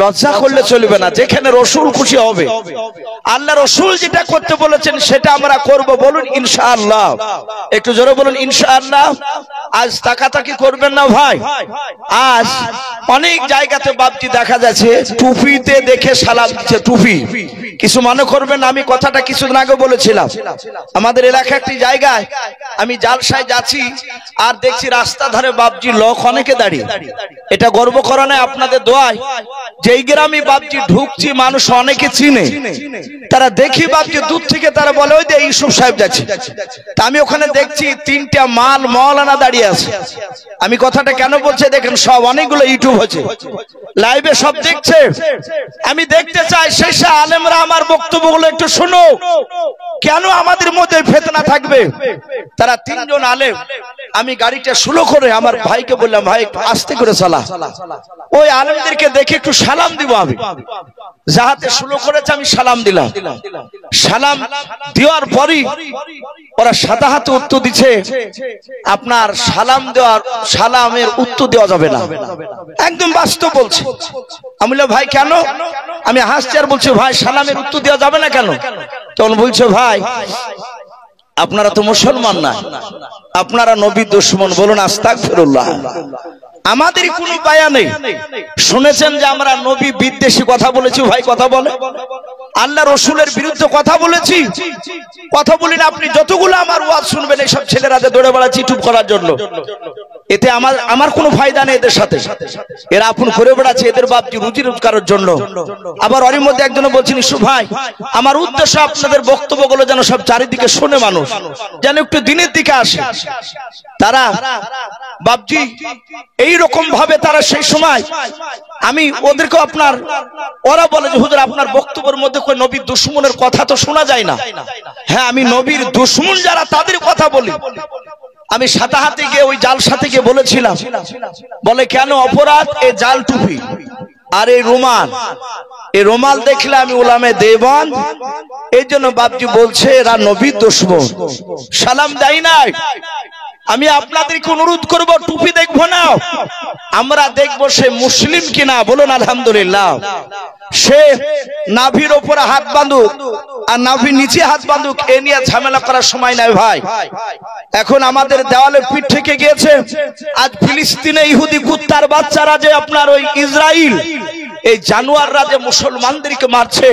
লজ্জা করলে চলবে না। যেখানে রসুল খুশি হবে, আল্লাহ রসুল যেটা করতে বলেছেন সেটা আমরা করব। বলুন ইনশাআল্লাহ, একটু জোরে বলুন ইনশাআল্লাহ। আজ তাকাতাকি করবেন না ভাই। আজ অনেক জায়গাতে বাপজি দেখা যাচ্ছে টুপিতে দেখে সালাম দিচ্ছে। টুপি কিছু মনে করবেন, আমি কথাটা কিছুদিন আগে বলেছিলাম। আমাদের এলাকা একটি জায়গায় আমি জালসায় যাচ্ছি, আর দেখছি রাস্তা ধারে বাপজি লোক অনেকে দাঁড়িয়ে। এটা গর্ব করা নয়, আপনাদের দোয়ায় যেই গ্রামে বাপজি ঢুকছি মানুষ অনেকে চিনে। তারা দেখি বাপজি দূর থেকে, তারা বলে ওই যে ইউসুফ সাহেব যাচ্ছে। তা আমি ওখানে দেখছি 3টা মাওলানা দাঁড়িয়ে আছে। আমি কথাটা কেন বলছি দেখেন, সব অনেকগুলো ইউটিউব হচ্ছে, লাইভে সব দেখছে। আমি দেখতে চাই শেষে আলেমরা আমার বক্তব্যগুলো একটু শুনো, কেন আমাদের মধ্যে ফিতনা থাকবে। তারা 3 জন আলেম। আমি গাড়িটা স্লো করে আমার ভাইকে বললাম, ভাই আস্তে করে চালা, ওই আলেমদেরকে দেখে একটু সালাম দিব। আমি যাহাতে স্লো করেছে আমি সালাম দিলাম। সালাম দেওয়ার পরই ওরা সাদা হাতে উত্তর দিচ্ছে, আপনার সালামের উত্তর দেওয়া যাবে না। একদম বাস্তব বলছে। আমি বললাম ভাই কেন? আমি হাসছি আর বলছি ভাই সালামের উত্তর দেওয়া যাবে না কেন? তখন বলছে ভাই আপনারা তো মুসলমান না, আপনারা নবী দুশমন। বলুন আস্তাগফিরুল্লাহ। আমাদের কোনো বায়া নেই। শুনেছেন যে আমরা নবী বিদ্বেষী কথা বলেছি? ভাই কথা বলে আল্লাহ রসুলের বিরুদ্ধে কথা বলেছি? কথা বলি না। আপনি যতগুলো আমার ওয়াজ শুনবেন, এইসব ছেলেরা দৌড়ে বেড়াচ্ছে ইউটিউব করার জন্য। এতে আমার কোনো ফায়দা নেই এদের সাথে। এরা আপন ঘুরে বেড়াচ্ছে এদের বাপজি রুজি রোজগারের জন্য। আবার ওর মধ্যে একজন বলছেন, ইসু ভাই আমার উদ্দেশ্য আপনাদের বক্তব্যগুলো যেন সব চারিদিকে শোনে মানুষ, যেন একটু দিনের দিকে আসে। তারা বাপজি এইরকম ভাবে তারা সেই সময় আমি ওদেরকে ওরা বলে যে হুজুর আপনার বক্তব্যের মধ্যে কোন নবীর দুশমনের কথা তো শোনা যায় না। হ্যাঁ, আমি নবীর দুশমন যারা তাদের কথা বলি। আমি সাতাহাতে গিয়ে ওই জালসাতে গিয়ে বলেছিলাম, বলে কেন অপরাধ? এই জাল টুপি আর এই রুমাল, এই রুমাল দেখলে আমি উলামে দেওয়ান। এই জন্য বাপজি বলছে এরা নবীর দুশমন, সালাম দেয় নাই। আমি আপনাদেরকে অনুরোধ করব, টুপি দেখবো না, আমরা দেখবো সে মুসলিম কিনা। বলুন আলহামদুলিল্লাহ। সে নাভির ওপরে হাত বাঁধুক আর নাভির নিচে হাত বাঁধুক, এ নিয়ে ঝামেলা করার সময় নাই ভাই। এখন আমাদের দেওয়ালে পিঠ থেকে গিয়েছে। আজ ফিলিস্তিনে ইহুদি কুত্তার বাচ্চারা যে আপনার ওই ইসরায়েল, এই জানোয়াররা যে মুসলমানদেরকে মারছে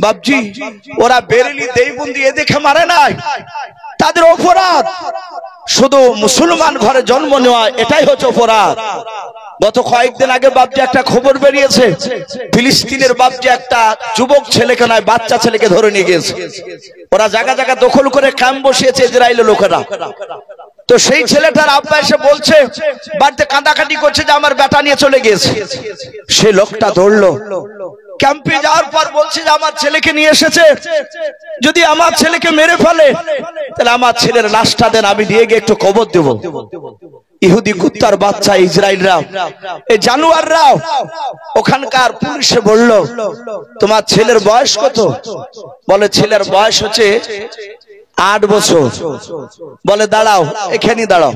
বাপজি, ওরা বেরেলি দেইবন্দি এ দেখে মারে নাই। তাদের অপরাধ শুধু মুসলমান ঘরে জন্ম নেওয়া, এটাই হচ্ছে অপরাধ। গত কয়েকদিন আগে বাপজি একটা খবর বেরিয়েছে, ফিলিস্তিনের বাপজি একটা যুবক ছেলেকে নয় বাচ্চা ছেলেকে ধরে নিয়ে গিয়েছে। ওরা জায়গা জায়গা দখল করে ক্যাম্প বসিয়েছে ইসরায়েলের লোকেরা। তো সেই ছেলেটার আব্বা এসে বলছে, বাড়িতে কাঁদাকাটি করছে যে আমার বেটা নিয়ে চলে গিয়েছে। সে লোকটা ধরলো, ক্যাম্পে যাওয়ার পর বলছে যে আমার ছেলেকে নিয়ে এসেছে, যদি আমার ছেলেকে মেরে ফেলে তাহলে আমার ছেলের লাশটা দেন, আমি নিয়ে গিয়ে একটু কবর দেব। ইহুদি কুত্তার বাচ্চা ইসরায়েলরাও, এই জানোয়াররাও। ওখানকার পুলিশে বলল, তোমার ছেলের বয়স কত? বলে ছেলের বয়স হচ্ছে 8 বছর। বলে দাঁড়াও, এখানেই দাঁড়াও।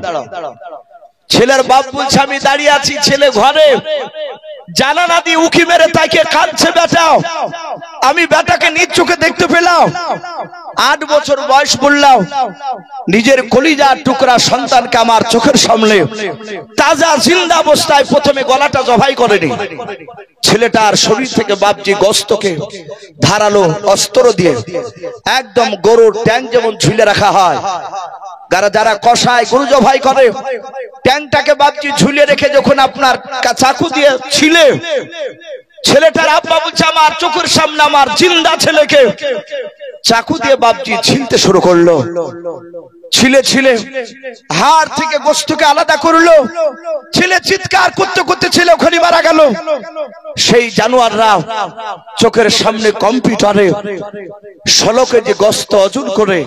ছেলের বাপ বলছে আমি দাঁড়িয়ে আছি, ছেলে ঘরে জানালা দিয়ে উকি মেরে তাকে কাঁদছে বেটাও। আমি বেটাকে নিজ চোখে দেখতে পেলাম। 8 বছর বয়স বললাম, নিজের কলিজার টুকরা সন্তানকে আমার চোখের সামনে তাজা জিন্দা অবস্থায় প্রথমে গলাটা জবাই করেনি। ছেলেটার শরীর থেকে বাপজি গোশতকে ধারালো অস্ত্র দিয়ে একদম গরুর ট্যাং যেমন ঝুলে রাখা হয়, যারা কষায় গরু জবাই করে, ট্যাংটাকে বাপজি ঝুলে রেখে যখন আপনার চাকু দিয়ে ছিলে, ছেলেটার আব্বা বলছে আমার চোখের সামনে আমার জিন্দা ছেলেকে চাকু দিয়ে বাপজি ছিলতে শুরু করলো। ছিলে ছিলে হাড় থেকে গোশতকে আলাদা করলো। ছেলে চিৎকার করতে করতে ছেলে ওখানে মারা গেল। সেই জানোয়াররা চোখের সামনে কম্পিউটারে 16 কেজি গোশত ওজন করে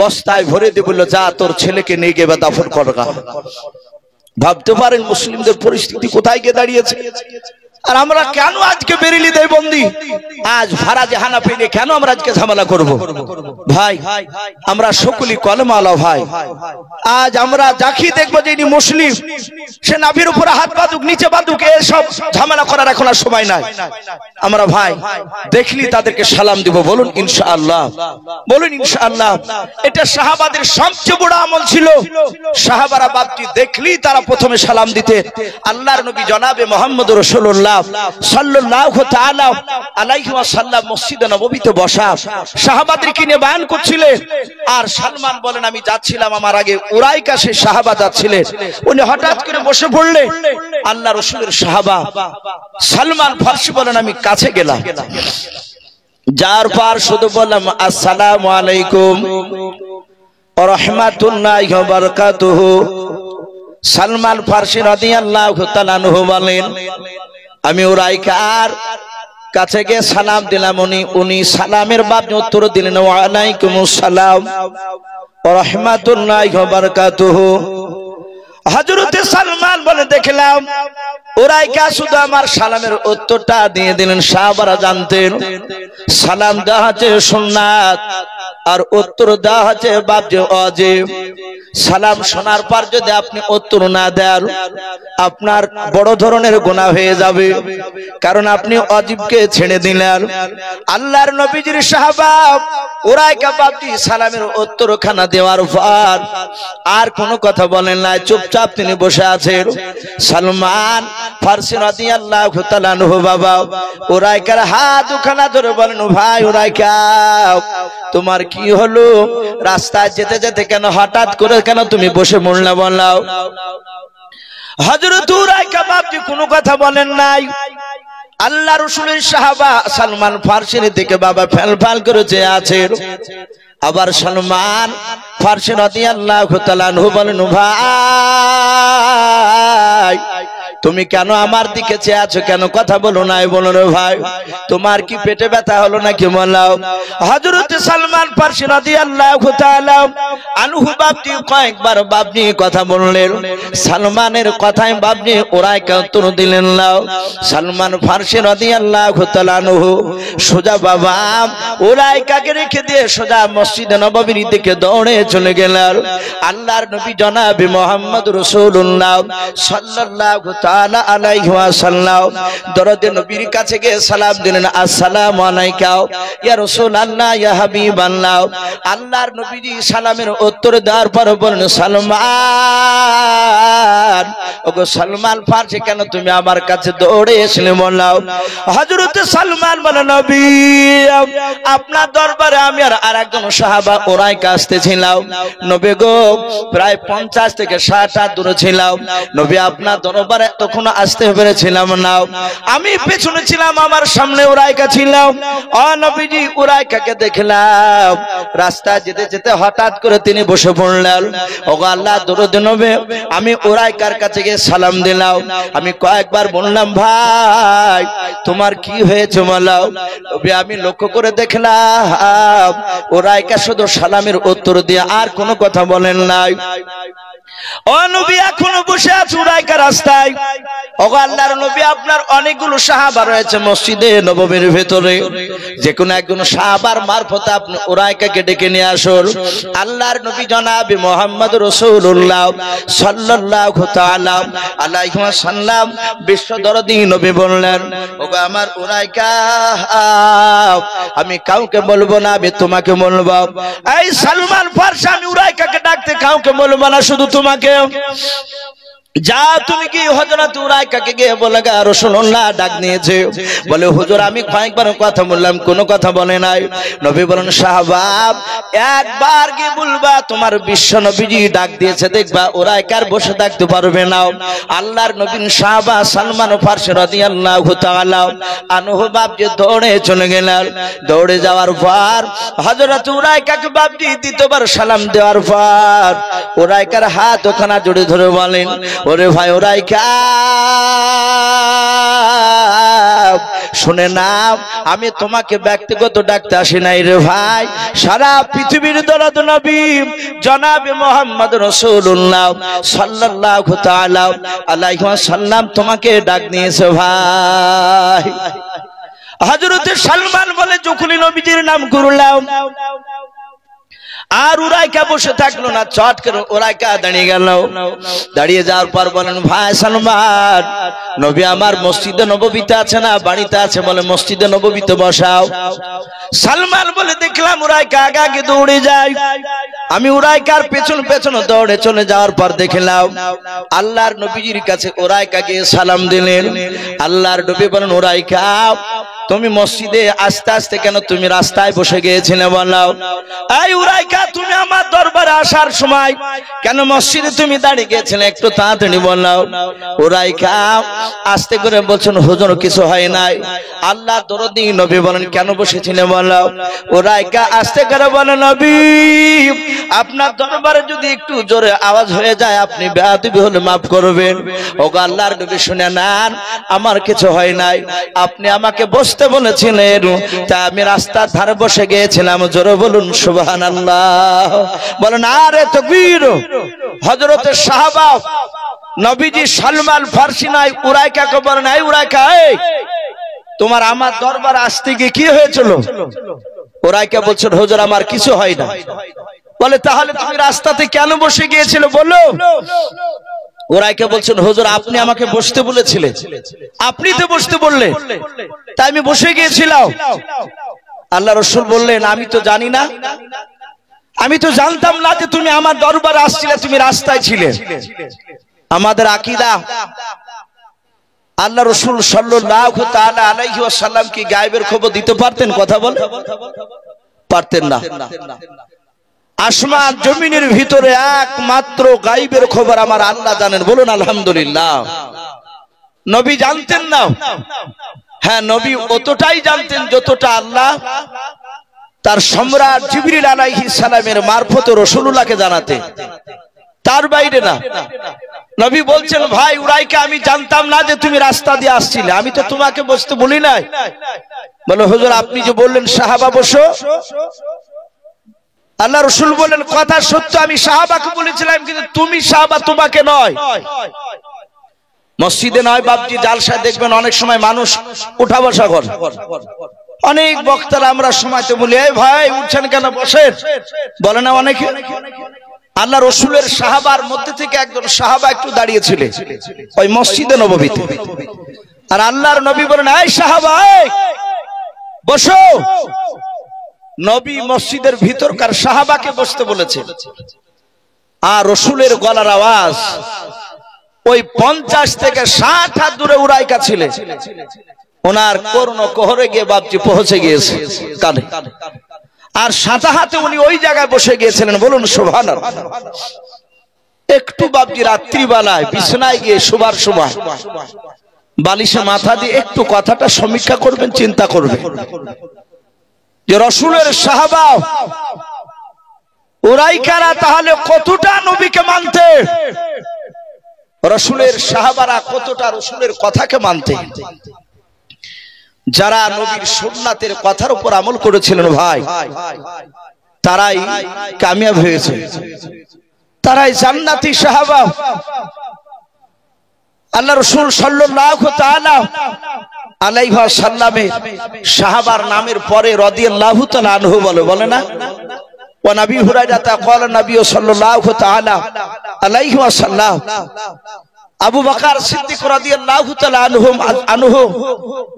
বস্তায় ভরে দিয়ে বলল, যা তোর ছেলেকে নিয়ে গিয়ে দাফন করগা। ভাবতে পারেন মুসলিমদের পরিস্থিতি কোথায় গিয়ে দাঁড়িয়েছে। আর আমরা কেন আজকে বেরিলি দেয় বন্দি? আজ ফারাজে হানাফি নিয়ে কেন আমরা আজকে ঝামেলা করব? ভাই আমরা সকলেই কলেমাওয়ালা ভাই। আজ আমরা যাকে দেখবো যে ইনি মুসলিম, সে নাভির উপরে হাত বাঁধুক, নিচে বাঁধুক, এসব ঝামেলা করার এখন আর সময় নাই। আমরা ভাই দেখলি তাদেরকে সালাম দিব, বলুন ইনশাআল্লাহ, বলুন ইনশাআল্লাহ। এটা সাহাবাদের সবচেয়ে বড় আমল ছিল। সাহাবারা বাপটি দেখলি তারা প্রথমে সালাম দিতে। আল্লাহর নবী জনাবে মুহাম্মদ রাসূলুল্লাহ সাল্লাল্লাহু তাআলা আলাইহি ওয়াসাল্লাম মসজিদে নববীতে বসা সাহাবাদেরকে নিয়ে বয়ান করছিলেন। আর সালমান বলেন আমি যাচ্ছিলাম, আমার আগে উরাইকা সে সাহাবা যাচ্ছিলেন, উনি হঠাৎ করে বসে পড়লেন। আল্লাহ রাসূলের সাহাবা সালমান ফারসি বলেন আমি কাছে গেলাম, যার পর শুধু বললাম আসসালামু আলাইকুম ওয়া রাহমাতুল্লাহি ওয়া বারাকাতুহু। সালমান ফারসি রাদিয়াল্লাহু তাআলা আনহু বলেন আমি উরাইকার কাছে গিয়ে সালাম দিলাম, উনি সালামের বাদে উত্তর দিলেন ওয়া আলাইকুমুস সালাম ওয়া রাহমাতুল্লাহি ওয়া বারাকাতুহু। হযরতে সালমান বলে দেখলাম উরাইকা শুধু আমার সালামের উত্তরটা দিয়ে দিলেন। সাহাবারা জানতেন সালাম দেওয়া হচ্ছে সুন্নাত আর উত্তর দেওয়া হচ্ছে ওয়াজিব। সালাম শোনার পর যদি আপনি উত্তর না দেন আপনার বড় ধরনের গুনাহ হয়ে যাবে, কারণ আপনি ওয়াজিবকে ছেড়ে দিলেন। আল্লাহর নবীজির সাহাবা উরাইকা বাপটি সালামের উত্তরখানা দেওয়ার পর আর কোনো কথা বলেন না, চুপচাপ তিনি বসে আছেন। সালমান ফারসি রাদিয়াল্লাহু তাআলা আনহু বাবা উরাইকার হাত দুখানা ধরে বলেন ভাই উরাইকা তোমার কি হলো? রাস্তায় যেতে যেতে কেন হঠাৎ করে কেন তুমি বসে মরলা বললাও? হযরত উরাইকা বাপজি কোনো কথা বলেন নাই। আল্লাহ রাসূলের সাহাবা সালমান ফারসির দিকে বাবা ফেলফাল করে চেয়ে আছেন। আবার সালমান ফারসি রাদিয়াল্লাহু তাআলা আনহু বলেন ভাই তুমি কেন আমার দিকে চেয়ে আছো, কেন কথা বলো নাই? বলো রে ভাই তোমার কি পেটে ব্যথা হলো নাকি বলাও? হযরত সালমান ফারসি রাদিয়াল্লাহু তাআলা আনহু বাপজি কয়েকবার বাপজি কথা বললেন। সালমানের কথায় বাপজি উরাইকা উত্তর দিলেন না। সালমান ফারসি রাদিয়াল্লাহু তাআলা আনহু সোজা বাবা উরাইকাকে রেখে দিয়ে সোজা মসজিদে নববীর দিকে দৌড়ে চলে গেলেন। আল্লাহর নবী জনাবে মুহাম্মদ রাসূলুল্লাহ সাল্লাল্লাহু তাআলা আলাইহি ওয়াসাল্লাম দরদে নবীর কাছে গিয়ে সালাম দিলেন আসসালামু আলাইকা ইয়া রাসূলুল্লাহ ইয়া হাবিবাল্লাহ। আল্লাহর নবীজি সালামের উত্তর দেওয়ার পর বলেন সালমান ওগো সালমান ফারসি কেন তুমি আমার কাছে দৌড়ে এসেলে বললাও? হযরত সালমান বলেন নবী আপনার দরবারে আমি আর আরেকজন সাহাবা উরাইকা আসতেছিলাম। নবী গো প্রায় 50 থেকে 60 হাত দূরে ছিলাম। নবী আপনার দরবারে তখন আসতে পেরেছিলাম না, আমি পেছনে ছিলাম, আমার সামনে উরাইকা ছিল। ও নবীজি উরাইকাকে দেখলাম রাস্তা যেতে যেতে হঠাৎ করে তিনি বসে পড়লেন। ওগো আল্লাহ দরুদ নবী আমি উরাইকার কাছে গিয়ে সালাম দিলাম। আমি কয়েকবার বললাম ভাই তোমার কি হয়েছে বলো? নবী আমি লক্ষ্য করে দেখলাম উরাইকা শুধু সালামের উত্তর দিয়ে আর কোনো কথা বলেন নাই। ও নবী এখনো বসে আছে উরাইকা রাস্তায়। ওগো আল্লাহর নবী আপনার অনেকগুলো সাহাবা রয়েছে মসজিদে নববীর ভেতরে, যে কোনো একজন সাহাবার মারফতে আপনি উরাইকাকে ডেকে নিয়ে আসুন। আল্লাহর নবী জনাবে মুহাম্মদ রাসূলুল্লাহ সাল্লাল্লাহু তাআলা আলাইহি ওয়াসাল্লাম বিশ্ব দরদি নবী বললেন ওগো আমার উরাইকা আমি কাউকে বলবো না, আমি তোমাকে বলবো। এই সালমান ফারসি আমি উরাইকাকে ডাকতে কাউকে বলবো না, শুধু তোমাকে। যা তুমি কি হযরত উরাইকাকে গিয়ে বলে গা রাসূলুল্লাহ ডাক নিয়েছে। বলে হুজুর আমি কয়েকবার কথা বললাম কোনো কথা বলে নাই। নবী বলেন সাহাবা একবার গিয়ে বলবা তোমার বিশ্ব নবীজি ডাক দিয়েছে, দেখবা উরাইকার বসে থাকতে পারবে না। আল্লাহর নবীর সাহাবা সালমান ফারসি রাদিয়াল্লাহু তাআলা আনহু বাপজি দৌড়ে চলে গেলেন। দৌড়ে যাওয়ার পর হযরত উরাইকাকে বাপজি দ্বিতীয়বার সালাম দেওয়ার পর উরাইকার হাত ওখানে জড়িয়ে ধরে বলেন ওরে ভাই উরাইকা শুনে নাও, আমি তোমাকে ব্যক্তিগত ডাকতে আসি নাই রে ভাই, সারা পৃথিবীর দরদ নবী জনাবে মুহাম্মদ রাসূলুল্লাহ সাল্লাল্লাহু তাআলা আলাইহি ওয়াসাল্লাম তোমাকে ডাক নিয়েছে ভাই। হযরত সালমান বলে যখনই নবীজির নাম করলাম আর উরাইকা বসে থাকলো না, চট করে উরাইকা দাঁড়িয়ে গেল। দাঁড়িয়ে যাওয়ার পর বলেন ভাই সালমান, নবী আমার মসজিদে নববীতে আছে না বাড়িতে আছে? বলে মসজিদে নববীতে বসাও। সালমান বলে দেখলাম উরাইকা আগে আগে দৌড়ে যায়, আমি উরাইকার পেছন পেছন দৌড়ে চলে যাওয়ার পর দেখলাম আল্লাহর নবীজির কাছে উরাইকা গিয়ে সালাম দিলেন। আল্লাহর নবী বলেন উরাইকা তুমি মসজিদে আস্তে আস্তে কেন, তুমি রাস্তায় বসে গিয়েছিলে বলো? এই উরাইকা তুমি আমার দরবারে আসার সময় কেন মসজিদে তুমি দাঁড়িয়ে গিয়েছিলে, একটু তাড়াতাড়ি বলো। উরাইকা আস্তে করে বলছেন হুজুর কিছু হয় নাই। আল্লাহ দরদি নবী বলেন কেন বসেছিলে বলো? উরাইকা আস্তে করে বলে নবী আপনার দরবারে যদি একটু জোরে আওয়াজ হয়ে যায় আপনি বেয়াদবি হলে মাফ করবেন। ওগো আল্লাহর নবী শুনে নেন, আমার কিছু হয় নাই, আপনি আমাকে বসতে বলেছিলেন তা আমি রাস্তার ধারে বসে গিয়েছিলাম। জোরে বলুন সুবহানাল্লাহ। বলেন আরে তাকবীর। হযরত সাহাবা নবীজি সালমান ফারসি নাই উরাইকাকে বলেন এই উরাইকা, এই তোমার আমার দরবারে আসতে গিয়ে কি হয়েছিল? উরাইকা বলছেন হুজুর আমার কিছু হয় না। বলে তাহলে তুমি রাস্তাতে কেন বসে গিয়েছিলে বলো? উরাইকা বলছেন হুজুর আপনি আমাকে বসতে বলেছিলেন, আপনি তো বসতে বললেন, তাই আমি বসে গিয়েছিলাম। আল্লাহ রাসূল বললেন আমি তো জানি না, আমি তো জানতাম না যে তুমি আমার দরবারে আসছিলে, তুমি রাস্তায় ছিলে। আমাদের আকীদা আল্লাহ রাসূল সাল্লাল্লাহু তাআলা আলাইহি ওয়াসাল্লাম কি গায়েবের খবর দিতে পারতেন? কথা বল, পারতেন না। আসমান জমিনের ভিতরে একমাত্র গায়েবের খবর আমার আল্লাহ জানেন। বলুন আলহামদুলিল্লাহ। নবী জানতেন না? হ্যাঁ নবী অতটাই জানতেন যতটা আল্লাহ তার সম্রাট জিবরিল আলাইহিস সালামের মারফতে রাসূলুল্লাহকে জানাতে, তার বাইরে না। নবী বলছেন ভাই উরাইকা আমি জানতাম না যে তুমি রাস্তা দিয়ে আসছিলে, আমি তো তোমাকে বসতে বলি নাই। বলে হুজুর আপনি যে বললেন সাহাবা বসো, আল্লাহ রাসূল বললেন কথা সত্য, আমি সাহাবাকে বলেছিলাম কিন্তু তুমি সাহাবা, তোমাকে নয়। মসজিদে নয় বাপজি, জালসায় দেখবেন অনেক সময় মানুষ উঠা বসা করে। অনেক বক্তারা আমরা সময়তে বলি এই ভাই উঠছেন কেন, বসেন, বলে না অনেকে। আল্লাহ রাসূলের সাহাবার মধ্যে থেকে একজন সাহাবা একটু দাঁড়িয়েছিলেন ওই মসজিদে নববীতে, আর আল্লাহর নবী বলেন এই সাহাবা এই বসো। নবী মসজিদের ভিতরকার সাহাবাকে বসতে বলেছে, আর রাসূলের গলার আওয়াজ ওই 50 থেকে 60 হাত দূরে উরাইকা ছিলেন, ওনার করুণ কোহরে গিয়ে বাপজি পৌঁছে গিয়েছে কানে, আর সাথে হাতে উনি ওই জায়গায় বসে গিয়েছিলেন। বলুন সুবহানাল্লাহ। একটু বাপজি রাত্রিবেলায় বিছানায় গিয়ে শোবার সময় বালিশে মাথা দিয়ে একটু কথাটা সমীক্ষা করবেন, চিন্তা করবেন যে রাসূলের সাহাবা উরাইকারা তাহলে কতটা নবীকে মানতে, রাসূলের সাহাবারা কতটা রাসূলের কথাকে মানতে। যারা নবীর সুন্নাতের কথার উপর আমল করেছিলেন ভাই তারাই কামিয়াব হয়েছে, তারাই জান্নাতি সাহাবা। আল্লাহ রাসূল সাল্লাল্লাহু তাআলা আলাইহি ওয়াসাল্লামের সাহাবার নামের পরে রাদিয়াল্লাহু তাআলা আনহু বলে না। ওয়া নবী হুরায়রা তা قال নবী সাল্লাল্লাহু তাআলা আলাইহি ওয়াসাল্লাম আবু বকর সিদ্দিক রাদিয়াল্লাহু তাআলা আনহু,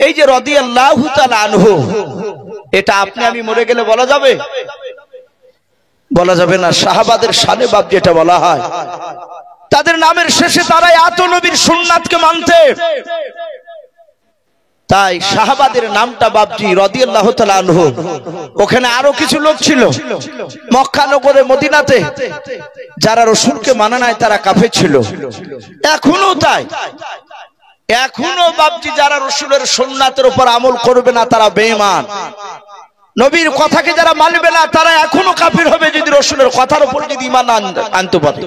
এই যে রাদিয়াল্লাহু তাআলা আনহু, এটা আপনি আমি মরে গেলে বলা যাবে? বলা যাবে না। সাহাবাদের শানে বাপ যেটা বলা হয়, তাদের নামের শেষে তারাই এত নবীর সুন্নাতকে মানতে, তাই সাহাবাদের নামটা বাপজি রাদিয়াল্লাহু তাআলা আনহু। ওখানে আরো কিছু লোক ছিল মক্কা নগরে মদিনাতে যারা রাসূলকে মানে নাই, তারা কাফের ছিল, এখনো তাই। এখনো বাপজি যারা রাসূলের সুন্নাতের উপর আমল করবে না তারা বেঈমান, নবীর কথাকে যারা মানবে না তারা এখনো কাফির হবে যদি রাসূলের কথার উপর যদি ঈমান আনতে পারে।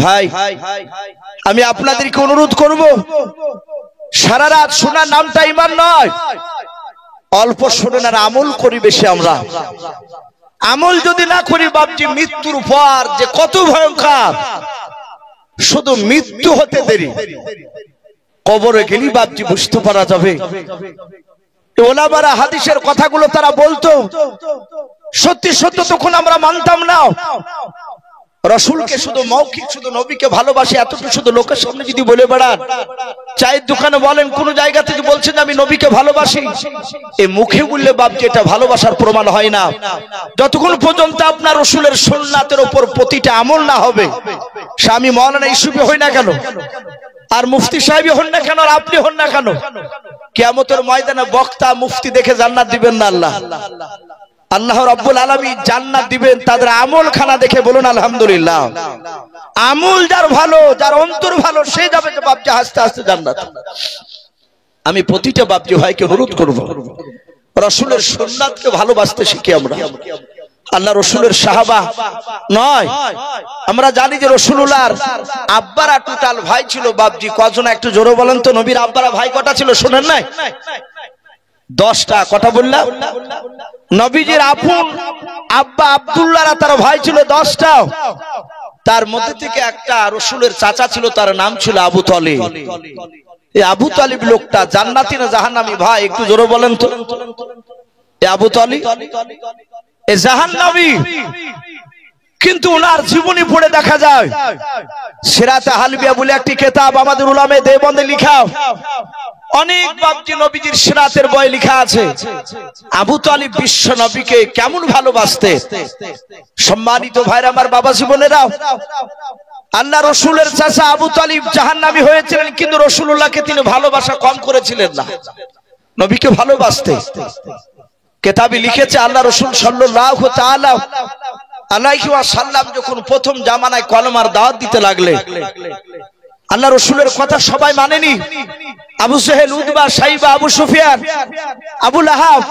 ভাই আমি আপনাদেরকে অনুরোধ করব, সারা রাত শোনার নামটা ঈমান নয়, অল্প শুনুন আর আমল করি বেশি। আমরা আমল যদি না করি বাপজি, মৃত্যুর পর যে কত ভয়ঙ্কর, শুধু মৃত্যু হতে দেরি, কবরে গেলি বাপজি বুঝতে পারা যাবে। ওলামারা হাদিসের কথাগুলো তারা বলতো, সত্যি সত্য তখন আমরা মানতাম না। রসুলকে শুধু মৌখিক, শুধু নবীকে ভালোবাসি এতটুকু শুধু লোকের সামনে যদি বলে বেড়ান, চায়ের দোকানে বলেন, কোন জায়গা থেকে বলছেন আমি নবীকে ভালোবাসি, এই মুখে বললে বাপজি এটা ভালোবাসার প্রমাণ হয় না। যতক্ষণ পর্যন্ত আপনার রসুলের সুন্নাতের উপর প্রতিটা আমল না হবে, স্বামী মাওলানা ইউসুফি হই না কেন, আর মুফতি সাহেবই হন না কেন, আর আপনি হন না কেন, কিয়ামতের ময়দানে বক্তা মুফতি দেখে জান্নাত দিবেন না আল্লাহ। আল্লাহ রাব্বুল আলামিন জান্নাত দিবেন তাদের আমল খানা দেখে। বলুন আলহামদুলিল্লাহ। আমল যার ভালো, যার অন্তর ভালো, সে যাবে যে বাপজি হাসতে হাসতে জান্নাত। আমি প্রতিটা বাপজি ভাইকে অনুরোধ করব, রাসূলের সুন্নাতকে ভালোবাসতে শিখি আমরা। আল্লাহ রসুলের সাহাবা নয়, আমরা জানি যে রসুলুল্লাহর আব্বারা টোটাল ভাই ছিল বাপজি কজন, একটু জোরে বলেন তো। নবীর আব্বারা ভাই কটা ছিল শোনেন নাই? 10টা। কথা বললাম, নবীজির আপন আব্বা আব্দুল্লাহরা তার ভাই ছিল 10টা। তার মধ্যে থেকে একটা রসুলের চাচা ছিল, তার নাম ছিল আবু তালিব। এই আবু তালিব লোকটা জান্নাতি না জাহান্নামী ভাই একটু জোরে বলেন তো। এই আবু তালিব জাহান্নামী, কিন্তু ওনার জীবনী পড়ে দেখা যায়, সিরাতে হালবিয়া বলে একটি কিতাব আমাদের উলামায়ে দেওবন্দে লেখা, অনেক বাপজি নবীজির সিরাতের বই লেখা আছে। আবু তালিব বিশ্ব নবীকে কেমন ভালোবাসতে। সম্মানিত ভাইরা আমার, বাবা জীবনেরা, আল্লাহ রসুলের চাচা আবু তালিব জাহান্নামী হয়েছিলেন, কিন্তু রসুলুল্লাহকে তিনি ভালোবাসা কম করেছিলেন না, নবীকে ভালোবাসতে। কিতাবে লিখেছে আল্লাহ রাসূল সাল্লাল্লাহু তাআলা আলাইহি ওয়াসাল্লাম যখন প্রথম জামানায় কলমার দাওয়াত দিতে লাগলেন, আল্লাহ রাসূলের কথা সবাই মানেনি। আবু জাহেল, উতবা, সাইবা, আবু সুফিয়ান, আবু লাহাব,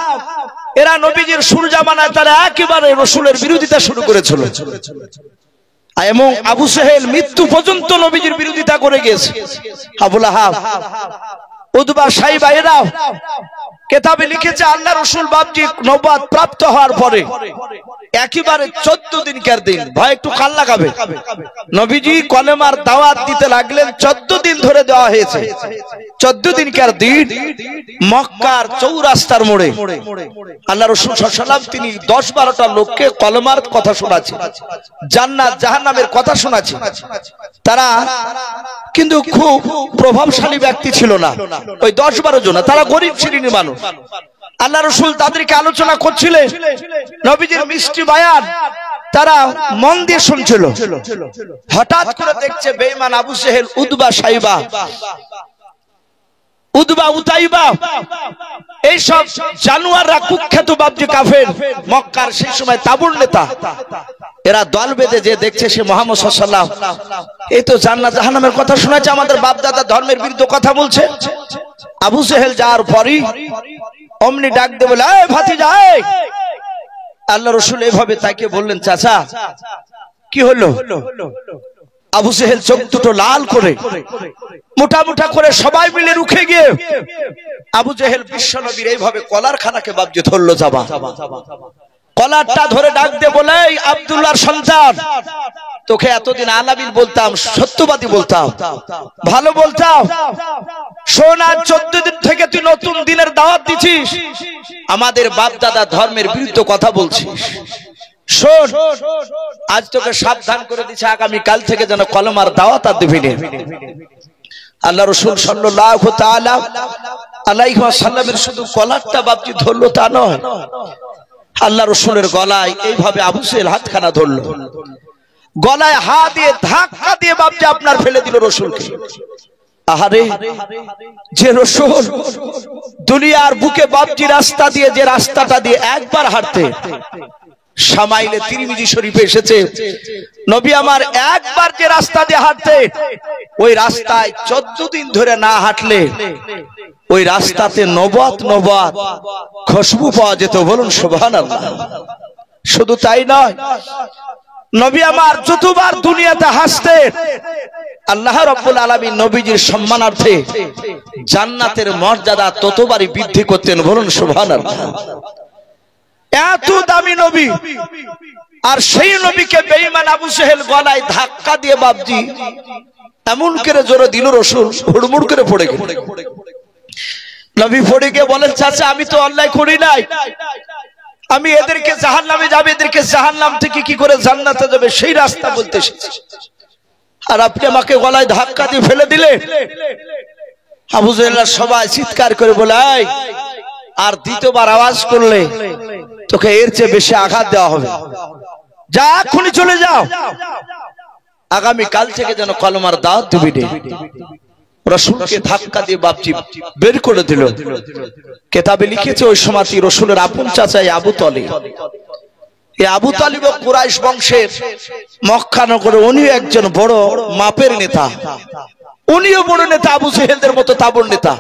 এরা নবীজির শুরু জামানায় তারা একেবারে রাসূলের বিরোধিতা শুরু করেছিল। এবং আবু জাহেল মৃত্যু পর্যন্ত নবীজির বিরোধিতা করে গেছে। আবু লাহাব, উতবা, সাইবা এরা কিতাবে লিখেছে আল্লাহ রাসূল বাপজি নবুয়ত প্রাপ্ত হওয়ার পরে একেবারে 14 দিনকার দিন, ভাই একটু কান লাগাবে, নবীজি কলেমার দাওয়াত দিতে লাগলেন। 14 দিন ধরে দেওয়া হয়েছে। 14 দিনকার দিন মক্কার চৌরাস্তার মোড়ে আল্লাহ রাসূল সাল্লাল্লাহু আলাইহি ওয়াসাল্লাম তিনি 10-12টা লোককে কলেমার কথা শোনাচ্ছেন, জান্নাত জাহান্নামের কথা শোনাচ্ছেন। তারা কিন্তু খুব প্রভাবশালী ব্যক্তি ছিল না, ওই 10-12 জন, তারা গরীব শ্রেণীর মানুষ। আল্লাহ রাসূল তাদেরকে আলোচনা করছিলেন, নবীজির মিষ্টি বয়ান তারা মন দিয়ে শুনছিল। হঠাৎ করে দেখছে বেঈমান আবু জাহেল, উতবা, সাইবা, উতবা, উতাইবা, এই সব জানোয়াররা, কুখ্যাত বাপজি কাফের, মক্কার সেই সময় তাবুর নেতা, এরা দল বেঁধে যে দেখছে সে মুহাম্মদ সাল্লাল্লাহু আলাইহি ওয়াসাল্লাম এই তো জান্নাত জাহান্নামের কথা শোনাচ্ছে, আমাদের বাপ দাদা ধর্মের বিরুদ্ধে কথা বলছে। আবু জাহেল যাওয়ার পরই অমনি ডাক দিয়ে বলে, এই ভাতিজা, এই। আল্লাহ রাসূল এইভাবে তাকে বললেন, চাচা কি হলো? আবু জাহেল চোখ দুটো লাল করে মোটা মোটা করে সবাই মিলে রুখে গিয়ে আবু জাহেল বিশ্বনবীর এইভাবে কলার খানাকে বাপজি ধরলো, যাবা কলারটা ধরে ডাক দিয়ে বলে, আব্দুল্লাহর সন্তান, তোকে এতদিন আলামিন বলতাম, সত্যবাদী বলতাম, ভালো বলতাম, শোন আজ 14 দিন থেকে তুই নতুন দিনের দাওয়াত দিছিস, আমাদের বাপ দাদা ধর্মের বিরুদ্ধে কথা বলছিস। শোন, আজ তোকে সাবধান করে দিচ্ছে, আগামী কাল থেকে যেন কলমার দাওয়াত আর দিবি না। আল্লাহ রাসূল সাল্লাল্লাহু তাআলা আলাইহি ওয়াসাল্লামের শুধু কলারটা বাপজি ধরলো তা নয়, আল্লাহ রাসূলের গলায় এইভাবে আবু জাহেল হাতখানা ধরলো, গলায় হাত দিয়ে ধাক্কা দিয়ে বাপজি আপনার ফেলে দিল রাসূলকে। আহারে, যে রাসূল দুনিয়ার বুকে বাপজি রাস্তা দিয়ে, যে রাস্তাটা দিয়ে একবার হাঁটতে, শামাইলে তিরমিজি শরীফে এসেছে, নবী আমার একবার যে রাস্তা দিয়ে হাঁটতে, ওই রাস্তায় 14 দিন ধরে না হাঁটলে ওই রাস্তাতে নবত খুশবু পাওয়া যেত। বলুন সুবহানাল্লাহ। শুধু তাই নয়, নবী আমার যতবার দুনিয়াতে হাসতেন আল্লাহ রাব্বুল আলামিন নবীজির সম্মানার্থে জান্নাতের মর্যাদা ততবারই বৃদ্ধি করতেন। বলুন সুবহানাল্লাহ। এত দামি নবী, আর সেই নবীকে বেঈমান আবু জেহেল গলায় ধাক্কা দিয়ে বাপজি এমন করে জোরে দিল, রাসূল হুড়মুড় করে পড়ে গেল। নবী পড়ে গিয়ে বলেন, চাচা আমি তো অন্যায় করি নাই, আমি এদেরকে জাহান্নামে যাবে, এদেরকে জাহান্নাম থেকে কি করে জান্নাতে যাবে সেই রাস্তা বলতে এসেছি, আর আপনি আমাকে গলায় ধাক্কা দিয়ে ফেলে দিলেন। আবু জেহেল সবাই চিৎকার করে বলে, আর দ্বিতীয়বার আওয়াজ করলে তোকে এর চেয়ে বেশি আঘাত দেওয়া হবে, যা এক্ষুনি চলে যাও, আগামী কাল থেকে যেন কলমার দাওয়াত দিবি না। রাসূলকে ধাক্কা দিয়ে বাপজি বের করে দিল। কিতাবে লিখেছে ওই সময় রাসূলের আপন চাচা আবু তালিব, এই আবু তালিব কুরাইশ বংশের মক্কা নগরে উনিও একজন বড় মাপের নেতা, উনিও বড় নেতা, আবু জেহেলদের মতো তাবড় নেতা।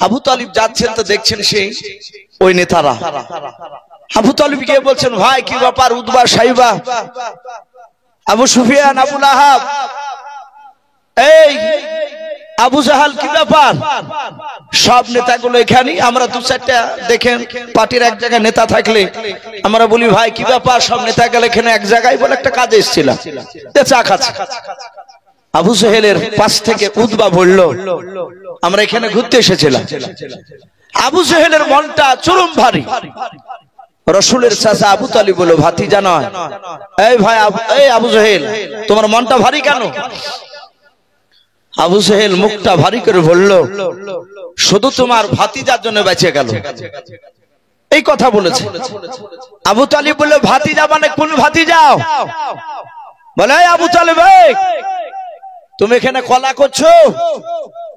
আবু তালিব যাচ্ছেন তো দেখছেন সেই ওই নেতারা। আবু তালিব গিয়ে বলছেন, ভাই কি ব্যাপার, উতবা সাইবা, আবু সুফিয়ান, আবু লাহাব, এই আবু জাহাল কি ব্যাপার? সব নেতাগুলো এখানে, আমরা দু চারটা দেখেন পার্টির এক জায়গায় নেতা থাকলে আমরা বলি ভাই কি ব্যাপার, সব নেতা গেলে এখানে এক জায়গায় বলে একটা কাজে এসেছিলাম, চা খাচ্ছে। আবু জেহেলের পাশ থেকে উতবা বলল, আমরা এখানে ঘুরতে এসেছিলাম। আবু জেহেলের মনটা চরম ভারী। রাসূলের চাচা আবু তালিব বলল, ভাতিজা নয়, এই ভাই, এই আবু জেহেল তোমার মনটা ভারী কেন? আবু জেহেল মুখটা ভারী করে বলল, শুধু তোমার ভাতিজার জন্য বেঁচে গেল, এই কথা বলেছে। আবু তালিব বলল, ভাতিজা মানে কোন ভাতিজা? বলে, আবু তালিব তুমি এখানে কলা করছো,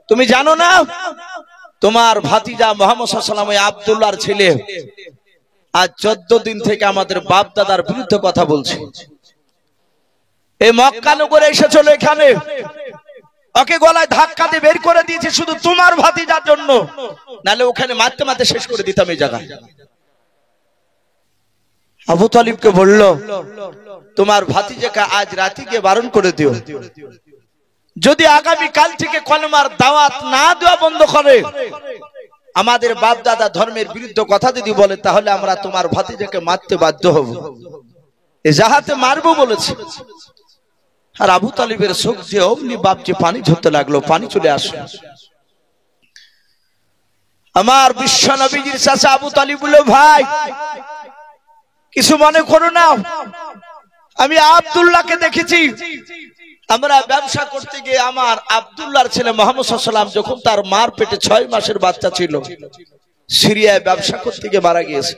তুমি জানো না তোমার ভাতিজা মুহাম্মদ সাল্লাল্লাহু আলাইহি ওয়াসাল্লাম আব্দুল্লাহর ছেলে আজ 14 দিন থেকে আমাদের বাপ দাদার বিরুদ্ধে কথা বলছে, এই মক্কা নগরে এসেছিল এখানে, ওকে গলায় ধাক্কা দিয়ে বের করে দিয়েছে শুধু তোমার ভাতিজার জন্য, নালে ওখানে মারতে মারতে শেষ করে দিতাম এই জায়গায়। আবু তালিবকে বলল, তোমার ভাতিজাকে আজ রাতে গিয়ে বারণ করে দিও, যদি আগামী কাল থেকে কলমার দাওয়াত না দেওয়া বন্ধ করে, আমাদের বাপ দাদা ধর্মের বিরুদ্ধে কথা যদি বলে, তাহলে আমরা তোমার ভাতিজাকে মারতে বাধ্য হব, এ জাহাতে মারবো বলেছে। আর আবু তালিবের চোখ দিয়ে অমনি বাপজি পানি ঝরতে লাগলো, পানি চলে আসে। আমার বিশ্ব নবীজির চাচা আবু তালিব বলল, ভাই কিছু মনে করো না, আমি আব্দুল্লাহকে দেখেছি, আমরা ব্যবসা করতে গিয়ে আমার আব্দুল্লাহর ছেলে মুহাম্মদ সাল্লাল্লাহু আলাইহি ওয়াসাল্লাম যখন তার মার পেটে 6 মাসের বাচ্চা ছিল, সিরিয়ায় ব্যবসা করতে গিয়ে মারা গিয়েছে।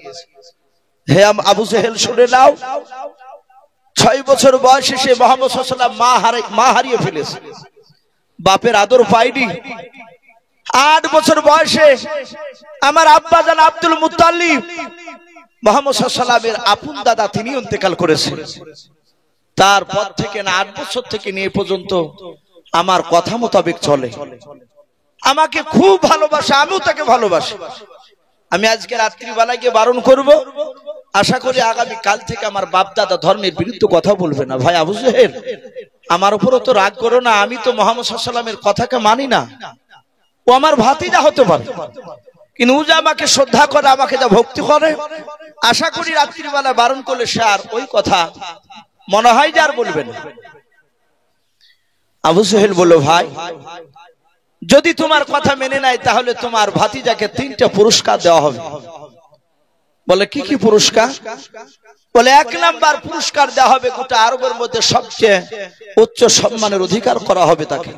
হে আবু জেহেল শুনে নাও, 6 বছর বয়সে সে মুহাম্মদ সাল্লাল্লাহু আলাইহি ওয়াসাল্লাম মা হারিয়ে ফেলেছে, বাপের আদর পায়নি। 8 বছর বয়সে আমার আব্বা জান আব্দুল মুত্তালিব মুহাম্মদ সাল্লাল্লাহু আলাইহি ওয়াসাল্লামের আপন দাদা তিনি ইন্তেকাল করেছেন। তারপর থেকে না 8 বছর থেকে নিয়ে পর্যন্ত আমার কথা মোতাবেক চলে, আমাকে খুব ভালোবাসে, আমিও তাকে ভালোবাসি। আমি আজকে রাত্রি বেলায় গিয়ে বারণ করব, আশা করি আগামী কাল থেকে আমার বাপ দাদা ধর্মের বিরুদ্ধে কথা বলবে না। ভাই আবু জেহেল আমার উপরও তো রাগ করো না, আমি তো মুহাম্মদ সাল্লাল্লাহু আলাইহি ওয়াসাল্লামের কথাকে মানি না, ও আমার ভাতিজা হতে পারে, কিন্তু ও যে আমাকে শ্রদ্ধা করে, আমাকে যা ভক্তি করে, আশা করি রাত্রি বেলায় বারণ করলে সে আর ওই কথা মনে হয় যে আর বলবেন না। আবু জেহেল বলল, ভাই যদি তোমার কথা মেনে নেয় তাহলে তোমার ভাতিজাকে 3টা পুরস্কার দেওয়া হবে। বলে কি কি পুরস্কার? বলে 1 নাম্বার পুরস্কার দেওয়া হবে, গোটা আরবের মধ্যে সবচেয়ে উচ্চ সম্মানের অধিকার করা হবে তাকে।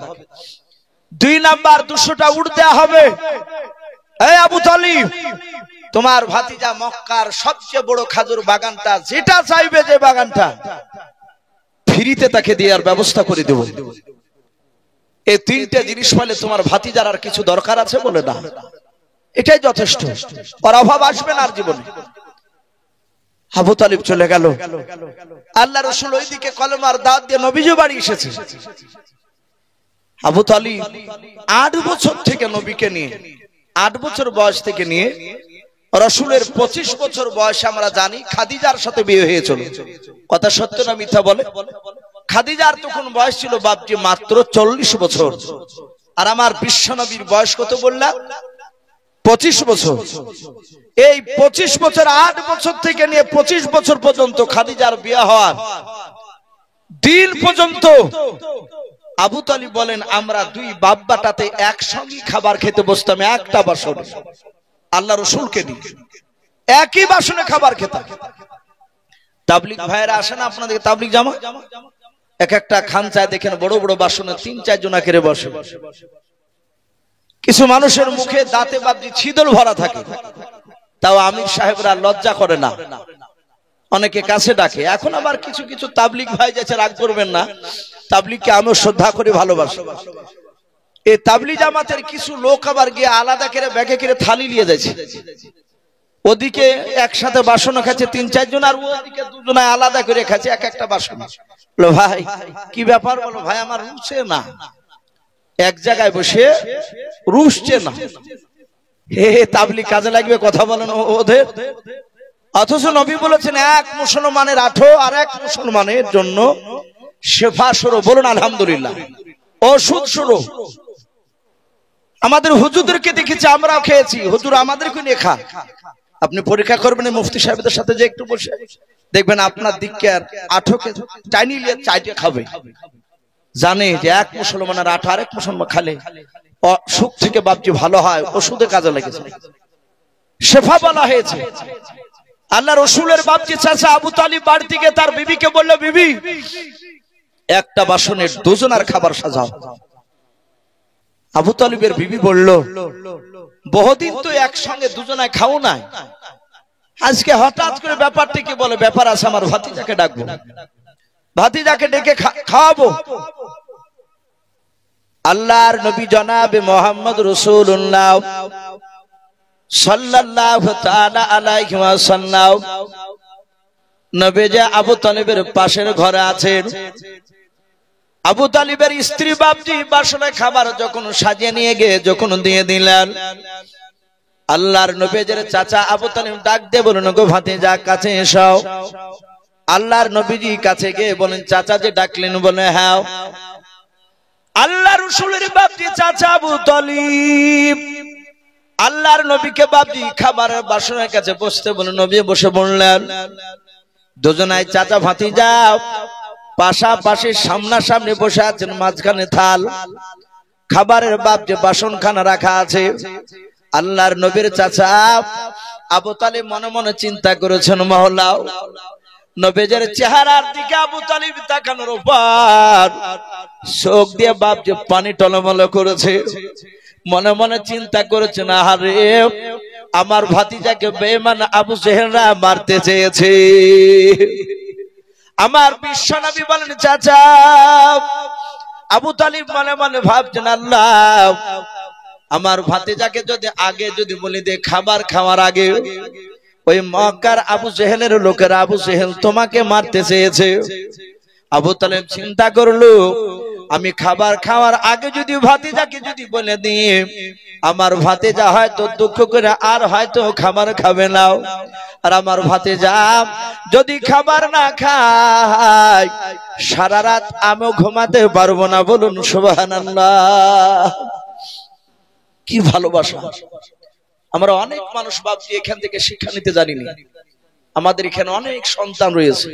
2 নাম্বার 200টা উট দেওয়া হবে। এই আবু তালিব তোমার ভাতিজা মক্কার সবচেয়ে বড় খাজুর বাগানটা, যেটা চাইবে যে বাগানটা ফ্রিতে তাকে দেওয়ার ব্যবস্থা করে দেব। এই 3টা জিনিস পেলে তোমার ভাতিজার আর কিছু দরকার আছে? বলে না, এটাই যথেষ্ট, আর অভাব আসবে না আর জীবনে। আবু তালিব চলে গেল। আল্লাহ রাসূল ওইদিকে কলমার দাওয়াত দিয়ে নবীজি বাড়ি এসেছে। আবু তালিব 8 বছর থেকে নবীকে নিয়ে, 8 বছর বয়স থেকে নিয়ে রাসূলের 25 বছর বয়সে আমরা জানি খাদিজার সাথে বিয়ে হয়েছিল। কথা সত্য না মিথ্যা বলে? খাদিজার তখন বয়স ছিল বাপজি মাত্র 40 বছর। আর আমার বিশ্বনবীর বয়স কত বললাম? 25 বছর। এই 25 বছর 8 বছর থেকে নিয়ে 25 বছর পর্যন্ত খাদিজার বিয়ে হওয়ার দিন পর্যন্ত আবু তালিব বলেন আমরা দুই বাব্বাটাতে একসঙ্গে খাবার খেতে বসতাম, একটা বাসনে। আল্লাহ রাসূলকে নিয়ে একই বাসনে খাবার খেতাম। তাবলীগ ভাইরা আসে না আপনাদের তাবলীগ জামা? এক একটা খানচায় দেখেন বড় বড় বাসনে 3-4 জন করে বসে। কিছু মানুষের মুখে দাঁতে বাবজি ছিদল ভরা থাকে, তাও আমির সাহেবরা লজ্জা করে না, অনেকে কাছে ডাকে। এখন আবার কিছু কিছু তাবলীগ ভাই যাচ্ছে, রাগ করবেন না, তাবলীগকে আমিও শ্রদ্ধা করে ভালোবাসি। এই তাবলীগ জামাতের কিছু লোক আবার গিয়ে আলাদা করে ব্যাগে করে থালি নিয়ে যাচ্ছে, ওদিকে একসাথে বাসন খাচ্ছে 3-4 জন, আর ওদিকে দুজনে আলাদা করে খাচ্ছে এক একটা বাসন। বলো ভাই কি ব্যাপার? বলো ভাই আমার রুচে না, এক জায়গায় বসে রুচছে না। হে তাবলীগ কাজে লাগবে, কথা বলেন ওদের। অথচ নবী বলেছেন এক মুসলমানের আঠো আর এক মুসলমানের জন্য শেফা শুরু। বলুন আলহামদুলিল্লাহ। ওষুধ শুরু। আমাদের হুজুরদেরকে দেখেছি, আমরাও খেয়েছি, হুজুর আমাদেরকে নিয়ে খা। আপনি পরীক্ষা করবেন মুফতি সাহেবদের সাথে যে একটু বসে দেখবেন আপনার দিককে আর আঠোকে টাইনি নিয়ে চাইতে খাবে। জানে যে এক মুসলমানের আঠা আরেক মুসলমান খালে সুখ থেকে বাপজি ভালো হয়, ওষুধে কাজে লেগেছে, শেফা বলা হয়েছে। আল্লাহ রাসূলের বাপজি চাচা আবু তালিব বাড়ি থেকে তার বিবিকে বলল, বিবি একটা বাসনের দুজনের খাবার সাজাও। আবু তালিবের বিবি বলল, বহুদিন তো একসঙ্গে দুজনে খাও নাই, আজকে হঠাৎ করে ব্যাপারটি কি? বলে ব্যাপার আছে, আমার ভাতিজাকে ডাকবো, ভাতিজাকে ডেকে খাওয়াবো। আল্লাহর নবী জনাবে মুহাম্মদ রাসূলুল্লাহ সাল্লাল্লাহু তাআলা আলাইহি ওয়াসাল্লাম নবীজি আবু তালিবের পাশের ঘরে আছেন। আবু তালিবের স্ত্রী বাপজি বাসনে খাবার যখন সাজিয়ে নিয়ে গিয়ে যখন দিয়ে দিলেন, আল্লাহর নবীজির চাচা আবু তালিব ডাক দিয়ে বলেন, গো ভাতিজা কাছে এসো। আল্লাহর নবীজি কাছে গিয়ে বলেন, চাচা যে ডাকলেন? বলে হ্যাঁ। আল্লাহ রাসূলের বাপজি চাচা আবু তালিব আল্লাহর নবীকে বাপজি খাবারের বাসনের কাছে বসতে বলে, নবী বসে বললেন। দুজনাই চাচা ভাতিজা পাশাপাশি সামনাসামনি বসে আছেন, মাঝখানে থাল, খাবারের বাপজি বাসনখানা রাখা আছে। আল্লাহর নবীর চাচা আবু তালিব মনে মনে চিন্তা করেছেন, মহল্লা নবীজের চেহারার দিকে আবু তালিব তাকানোর পর চোখ দিয়ে বাপজি পানি টলমল করেছে। মনে মনে চিন্তা করেছেন, আরে আমার ভাতিজাকে বেঈমান আবু জেহেলরা মারতে চেয়েছে। আমার বিশ্বনবী বলেন, চাচা আবু তালিব মনে মনে ভাবছেন, আল্লাহ আমার ভাতিজাকে যদি আগে যদি বলি দে খাবার খাওয়ার আগে ওই মক্কার আবু জেহেলের লোকেরা আবু জেহেল তোমাকে মারতে চেয়েছে। আবু তালিব চিন্তা করলো, আমি খাবার খাওয়ার আগে যদি ভাতিজাকে যদি বলে দিয়ে আমার ভাতিজা হয়তো দুঃখ করে আর হয়তো খাবার খাবে না, আর আমার ভাতিজা যদি খাবার না খায় সারা রাত আমিও ঘুমাতে পারবো না। বলুন সুবহানাল্লাহ। কি ভালোবাসা! আমরা অনেক মানুষ ভাবছি এখান থেকে শিক্ষা নিতে জানিনি। আমাদের এখানে অনেক সন্তান রয়েছে,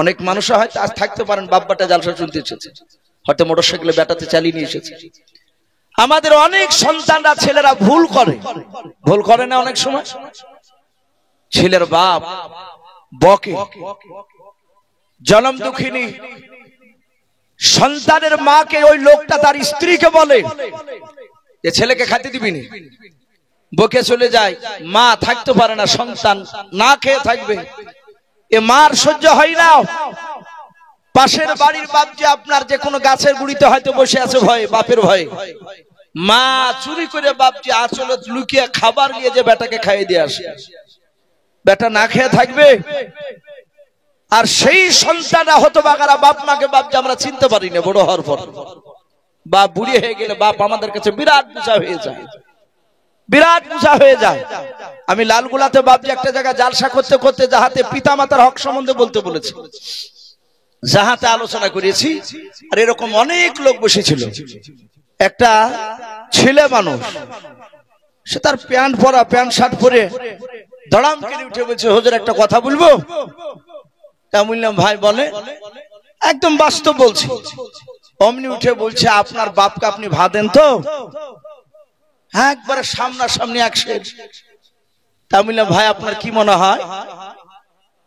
অনেক মানুষ হয়তো আজ থাকতে পারেন বাব্বাটা জালসা শুনতে এসেছে, হয়তো মোটরসাইকেলে বেটাতে চালিয়ে নিয়ে এসেছে। আমাদের অনেক সন্তানরা ছেলেরা ভুল করে না, অনেক সময় ছেলের বাপ বকে, জনম দুঃখিনী সন্তানের মাকে ওই লোকটা তার স্ত্রীকে বলে যে ছেলেকে খাইতে দিবি না, বকে চলে যায়। মা থাকতে পারে না, সন্তান না খেয়ে থাকবে, এ মার সহ্য হয় না। পাশের বাড়ির বাপ যে আপনার যে কোনো গাছের গুড়িতে হয়তো বসে আছে ভয়ে, বাপের ভয়ে, মা চুরি করে বাপ যে আঁচলে লুকিয়ে খাবার নিয়ে যে বেটাকে খাইয়ে দিয়ে আসে, বেটা না খেয়ে থাকবে। আর সেই সন্তানরা হতভাগারা বাপ মাকে বাপ যে আমরা চিনতে পারি না, বড় হওয়ার পর বাপ বুড়ি হয়ে গেলে বাপ আমাদের কাছে বিরাট বোঝা হয়ে যায়। বিরাট বোঝা হয়ে যায়। আমি লালগুলাতে বাপজি একটা জায়গায় জালসা করতে করতে যাহাতে পিতা মাতার হক সম্বন্ধে বলতে বলেছি, যাহাতে আলোচনা করেছি, আর এরকম অনেক লোক বসেছিল। একটা ছেলে মানুষ, সে তার প্যান্ট পরা, প্যান্ট শার্ট পরে ধড়াম করে উঠে বলছে, হুজুর একটা কথা বলবো। তা বললাম, ভাই বলে। একদম বাস্তব বলছি। অমনি উঠে বলছে, আপনার বাপকে আপনি ভাদেন তো? হ্যাঁ, একবারে সামনাসামনি একসে। তা বললাম, ভাই আপনার কি মনে হয়?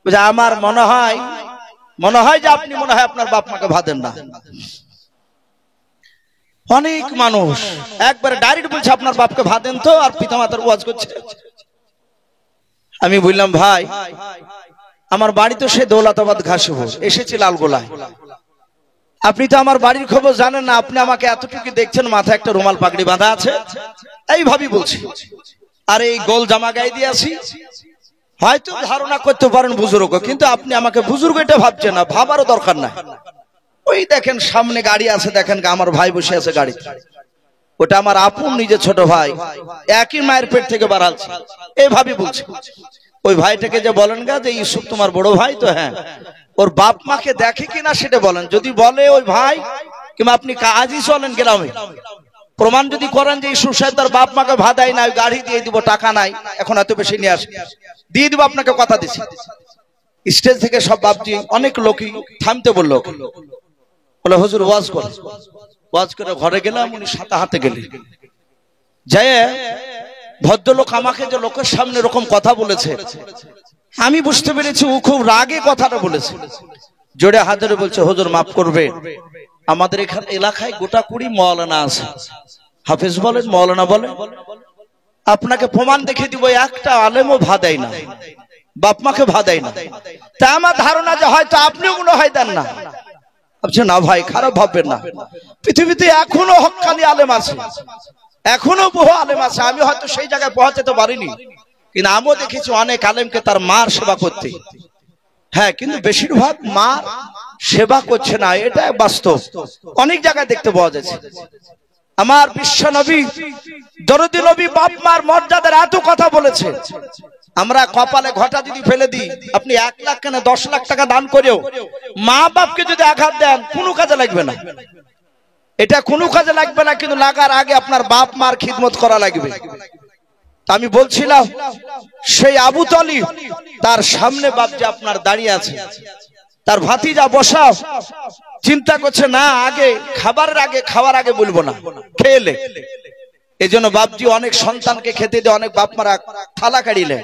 বলছে, আমার মনে হয় যে আপনি মনে হয় আপনার বাপ মাকে ভাদেন না। অনেক মানুষ একবারে ডাইরেক্ট বলছে, আপনার বাপকে ভাদেন তো, আর পিতামাতার ওয়াজ করছে। আমি বললাম, ভাই আমার বাড়ি তো সে দৌলতাবাদ ঘাসপুর, এসেছি লালগোলায়। আপনি তো আমার বাড়ির খবর জানেন না, আপনি আমাকে এতটুকু দেখছেন, মাথায় একটা রুমাল পাগড়ি বাঁধা আছে, এইভাবেই বলছি, আর এই গোল জামা গায়ে দিয়ে আছি। হয়তো ধারণা করতে পারেন বুজুর্গ, কিন্তু আপনি আমাকে বুজুর্গ এটা ভাবছেন না, ভাবারও দরকার নাই। ওই দেখেন সামনে গাড়ি আছে, দেখেন আমার ভাই বসে আছে গাড়িতে, ওটা আমার আপন নিজের ছোট ভাই, একই মায়ের পেট থেকে বাড়ালছে, এইভাবে বলছে। ওই ভাইটাকে যে বলেন গা যে ইউসুফ তোমার বড় ভাই তো, হ্যাঁ, ওর বাপ মাকে দেখে কিনা সেটা বলেন। যদি বলে ওই ভাই, কিংবা আপনি কাজই চলেন গ্রামে, প্রমাণ যদি করেন যে ইউসুফ সাহেব তার বাপ মাকে ভাদাই নাই, গাড়ি দিয়ে দিব, টাকা নাই, এখন এত বেশি নিয়ে আসে, দিয়ে দিব, আপনাকে কথা দিচ্ছি। স্টেজ থেকে সব বাপজি অনেক লোকই থামতে বললো, বলে হুজুর ওয়াজ করে। ওয়াজ করে ঘরে গেলাম, উনি সাথে হাতে গেলে যায়। ভদ্রলোক আমাকে যে লোকের সামনে এরকম কথা বলেছে, আমি বুঝতে পেরেছি ও খুব রাগে কথাটা বলেছে। জোরে হাত ধরে বলছে, হুজুর মাফ করবে, আমাদের এখানে এলাকায় গোটা 20 মাওলানা আছে। হাফেজ বলেন, মাওলানা বলেন, আপনাকে প্রমাণ দেখে দিব, একটা আলেমও ভাদাই না, বাপ মাকে ভাদাই না। তা আমার ধারণা যে হয়তো আপনিও মনে হয় দেন না। না ভাই, খারাপ ভাববেন না, পৃথিবীতে এখনো হক্কানি আলেম আছে, এখনো বহু আলেম আছে। আমি হয়তো সেই জায়গায় পৌঁছাতে পারিনি, কিন্তু আমিও দেখেছি অনেক আলেমকে তার মার সেবা করতে। হ্যাঁ, কিন্তু বেশিরভাগ মা সেবা করছে না, এটা বাস্তব, অনেক জায়গায় দেখতে পাওয়া যাচ্ছে। আমার বিশ্ব নবী দরদি নবী বাপ মার মর্যাদার এত কথা বলেছে। আমরা কপালে ঘটা যদি ফেলে দিই, আপনি 1 লাখ কেন 10 লাখ টাকা দান করেও মা বাপকে যদি আঘাত দেন, কোনো কাজে লাগবে না, এটা কোনো কাজে লাগবে না। কিন্তু লাগার আগে আপনার বাপ মার খিদমত করা লাগবে। আমি বলছিলাম, সেই আবু তালিব, তার সামনে বাপ যে আপনার দাঁড়িয়ে আছে, তার ভাতিজা বসা, চিন্তা করছে না আগে খাওয়ার আগে বলবো না, খেলে। এই জন্য বাপজি অনেক সন্তানকে খেতে দেয়, অনেক বাপ মারা থালা কাড়িলে,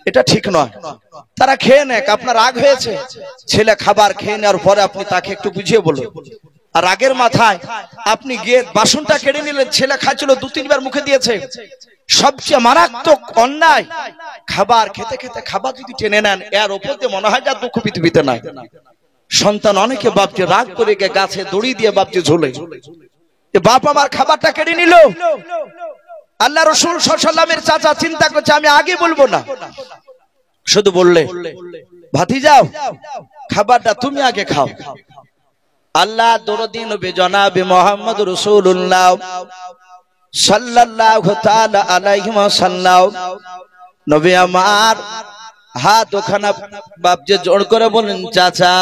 এটা ঠিক নয়। তারা খেয়ে নেক, আপনার রাগ হয়েছে, ছেলে খাবার খেয়ে নেওয়ার পরে আপনি তাকে একটু বুঝিয়ে বলুন। আর রাগের মাথায় আপনি গিয়ে বাসনটা কেড়ে নিলেন, ছেলে খাচ্ছিল, 2-3 বার মুখে দিয়েছে। সবচেয়ে মারাত্মক অন্যায়, খাবার খেতে খেতে খাবার যদি টেনে নেন, এর ওপর দিয়ে মনে হয় যা দুঃখ পৃথিবীতে নাই। সন্তান অনেকে বাপজি রাগ করে গিয়ে গাছে দড়ি দিয়ে বাপজি ঝোলে, বাপ আমার খাবারটা কেড়ে নিল। আল্লাহ রাসূল সাল্লাল্লাহু আলাইহি ওয়াসাল্লামের চাচা চিন্তা করছে আমি আগে বলবো না, শুধু বললে, ভাতিজা খাবারটা তুমি আগে খাও। আল্লাহ দরদি নবী জনাবে মুহাম্মদ রাসূলুল্লাহ সাল্লাল্লাহু তাআলা আলাইহি ওয়াসাল্লাম, নবী আমার হাত ওখানে বাপজি জোর করে বলেন, চাচা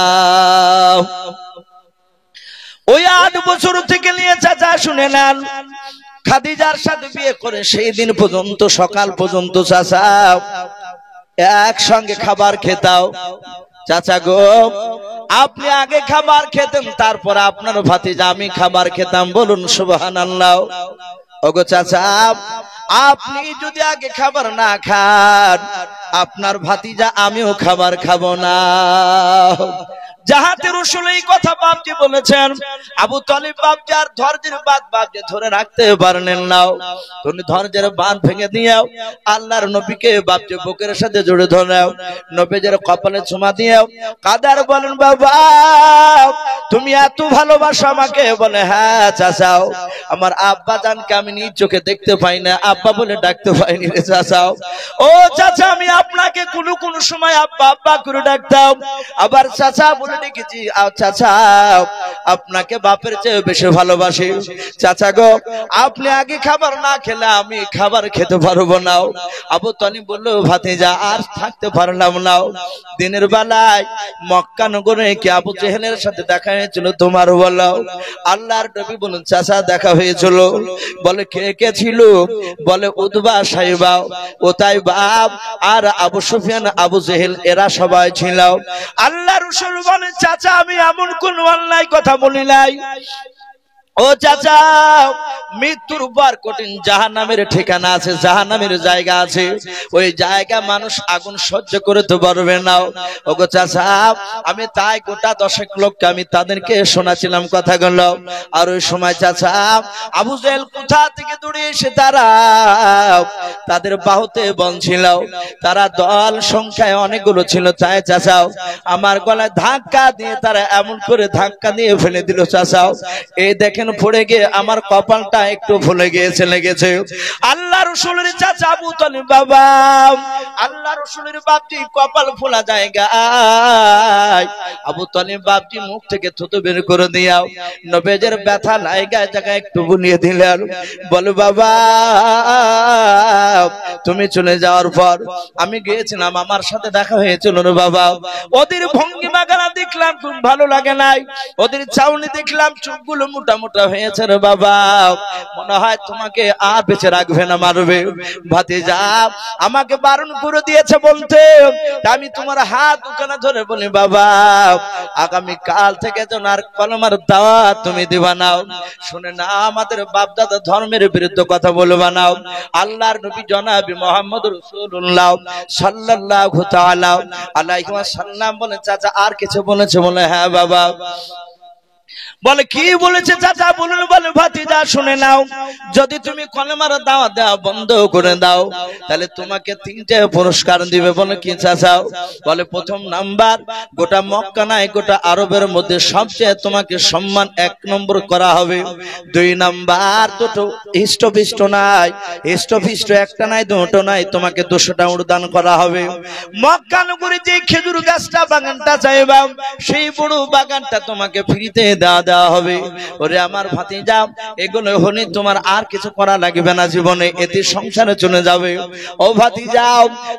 ওই 8 বছর থেকে নিয়ে চাচা শুনে নেন, খাদিজার সাথে বিয়ে করে সেই দিন পর্যন্ত সকাল পর্যন্ত চাচা একসঙ্গে খাবার খেতাও। চাচা গো, আপনি আগে খাবার খেতেন, তারপর আপনার ভাতিজা আমি খাবার খেতাম, বলুন সুবহানাল্লাহ। ওগো চাচা, আপনি যদি আগে খাবার না খান, আপনার ভাতিজা আমিও খাবার খাবো না। যাহাতে রাসূল এই কথা বাপজি বলেছেন, আবু তালিব বাপজি আর ধৈর্যের বাঁধ বাপজি ধরে রাখতে পারলেন না। তুমি ধৈর্যের বাঁধ ভেঙে দিও, আল্লাহর নবীকে বাপজি বুকের সাথে জড়িয়ে ধরো, নবীর কপালে চুমা দিও, কাদার বলেন বাবা তুমি এত ভালোবাসো আমাকে? বলে হ্যাঁ চাচাও, আমার আব্বা জানকে আমি নিজ চোখে দেখতে পাই না, আব্বা বলে ডাকতে পাইনি রে চাচাও। ও চাচা, আমি আপনাকে কোন সময় আব্বা আব্বা করে ডাকতাম, আবার চাচা বলে করে ডেকেছি, চাচা আপনাকে বাপের চেয়ে বেশি ভালোবাসি, চাচা গো আপনি আগে খাবার না খেলে আমি খাবার খেতে পারবো না। আবু তালিব বলল, ভাতিজা আর থাকতে পারলাম না। দিনের বেলায় মক্কা নগরে কি আবু জেহেলের সাথে দেখা হয়েছিল তোমার? বলো। আল্লাহর নবী বলুন, চাচা দেখা হয়েছিল। বলে কে কে ছিল? বলে উতবা, সাইবা, ওতাইবা আর আবু সুফিয়ান, আবু জেহেল, এরা সবাই ছিল। আল্লাহ রাসূল বলে, চাচা আমি এমন কোন অন্যায় কথা বলি নাই। ও চাচা, মৃত্যুর পর কঠিন জাহান্নামের ঠিকানা আছে, জাহান্নামের জায়গা আছে, ওই জায়গা মানুষ আগুন সহ্য করতে পারবে না। ওগো চাচা, আমি তাই গোটা 10 লোককে আমি তাদেরকে শোনাছিলাম কথাগুলো। আর ওই সময় চাচা আবু জেহেল কোথা থেকে দৌড়ে এসে তারা তাদের বাহুতে বল ছিল, তারা দল সংখ্যায় অনেকগুলো ছিল। তাই চাচা আমার গলায় ধাক্কা দিয়ে তারা এমন করে ধাক্কা দিয়ে ফেলে দিল। চাচা এই দেখেন পড়ে গিয়ে আমার কপালটা একটু ভুলে গিয়েছে, লেগেছে। আল্লাহ রাসূলের চাচা আবু তালিব বাবা, আল্লাহ রাসূলের বাপজি কপাল ফোলা জায়গা, আবু তালিব বাপজি মুখ থেকে থুতু বের করে দিয়াও নবীজের ব্যথা লাইগা জায়গা একটু বুনিয়ে দিলেন। বলে বাবা তুমি চলে যাওয়ার পর আমি গিয়েছিলাম, আমার সাথে দেখা হয়েছিল রে বাবা। ওদের ভঙ্গিমা গানা দেখলাম, খুব ভালো লাগে নাই। ওদের চাউনি দেখলাম, চোখগুলো মোটা মোটা হয়েছে রে বাবা। মনে হয় তোমাকে আর বেঁচে রাখবে না, মারবে। ভাতিজা আমাকে বারণ করে দিয়েছে বলতে, আমি তোমার হাত দুখানা ধরে বলি বাবা আগামী কাল থেকে যেন আর কলমার দাওয়াত তুমি দিবা না। শুনে না, আমাদের বাপ দাদা ধর্মের বিরুদ্ধে কথা বলবা না। আল্লাহর নবী জনাবি মুহাম্মদ রাসূলুল্লাহ সাল্লাল্লাহু তাআলা আলাইহি ওয়াসাল্লাম বলে, চাচা আর কিছু বলেছে? বলে হ্যাঁ বাবা। বলে কি বলেছে চাচা বলুন। বলে ভাতিজা শুনে নাও, যদি তুমি কলেমার দাওয়াত দেওয়া বন্ধ করে দাও তাহলে তোমাকে 3টে পুরস্কার দিবে। বলে কি চাচা? বলে প্রথম নাম্বার, গোটা মক্কা নাই গোটা আরবের মধ্যে সবচেয়ে তোমাকে সম্মান 1 নম্বর করা হবে। 2 নাম্বার, দুটো হিষ্টপিষ্ট নাই, হিষ্টপিষ্ট একটা নাই দুটো নাই, তোমাকে 200টা উড়দান করা হবে। মক্কা নগরে যে খেজুর গাছটা বাগানটা চাইবা সেই বড় বাগানটা তোমাকে ফ্রিতে দেওয়া হবে। ওরে আমার ভাতিজা, এগুলো হলে তোমার আর কিছু করা লাগবে না জীবনে, এতে সংসারে চলে যাবে। ও ভাতিজা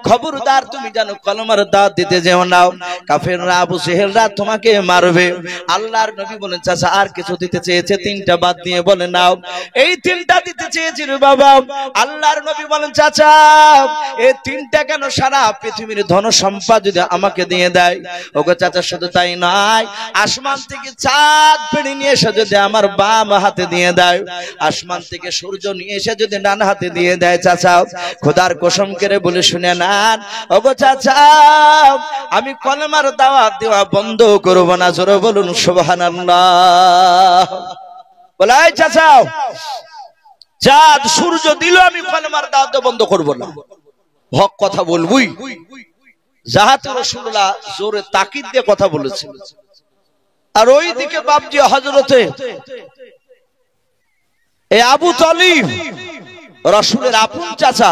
খবরদার তুমি জানো কলমার দাওয়াত দিতে যেও না, কাফেররা আবু জেহেলরা তোমাকে মারবে। আল্লাহর নবী বলেন, চাচা আর কিছু দিতে চেয়েছে, 3টা বাদ দিয়ে বলে নাও। এই 3টা দিতে চেয়েছিল বাবা। আল্লাহর নবী বলেন, চাচা এই 3টা কেন, সারা পৃথিবীর ধন সম্পদ যদি আমাকে দিয়ে দেয়। ওগো চাচা শুধু তাই নয়, আসমান থেকে চাঁদ পেড়ে নিয়ে এসে যদি আমার বাম হাতে দিয়ে দেয়, আসমান থেকে সূর্য নিয়ে এসে যদি ডান হাতে দিয়ে দেয়, চাচা খোদার কসম করে বলে শুনে নেন, ওগো চাচা আমি কলেমার দাওয়াত দেওয়া বন্ধ করব না। জোরে বলুন সুবহানাল্লাহ। বলে এই চাচা, চাঁদ সূর্য দিল, আমি কলেমার দাওয়াত বন্ধ করব না, হক কথা বলবই। জাহাতে রাসূলুল্লাহ জোরে তাকিদ দিয়ে কথা বলেছে। আর ওই দিকে বাপজি হযরতে আবু তালিব রাসূলের আপন চাচা,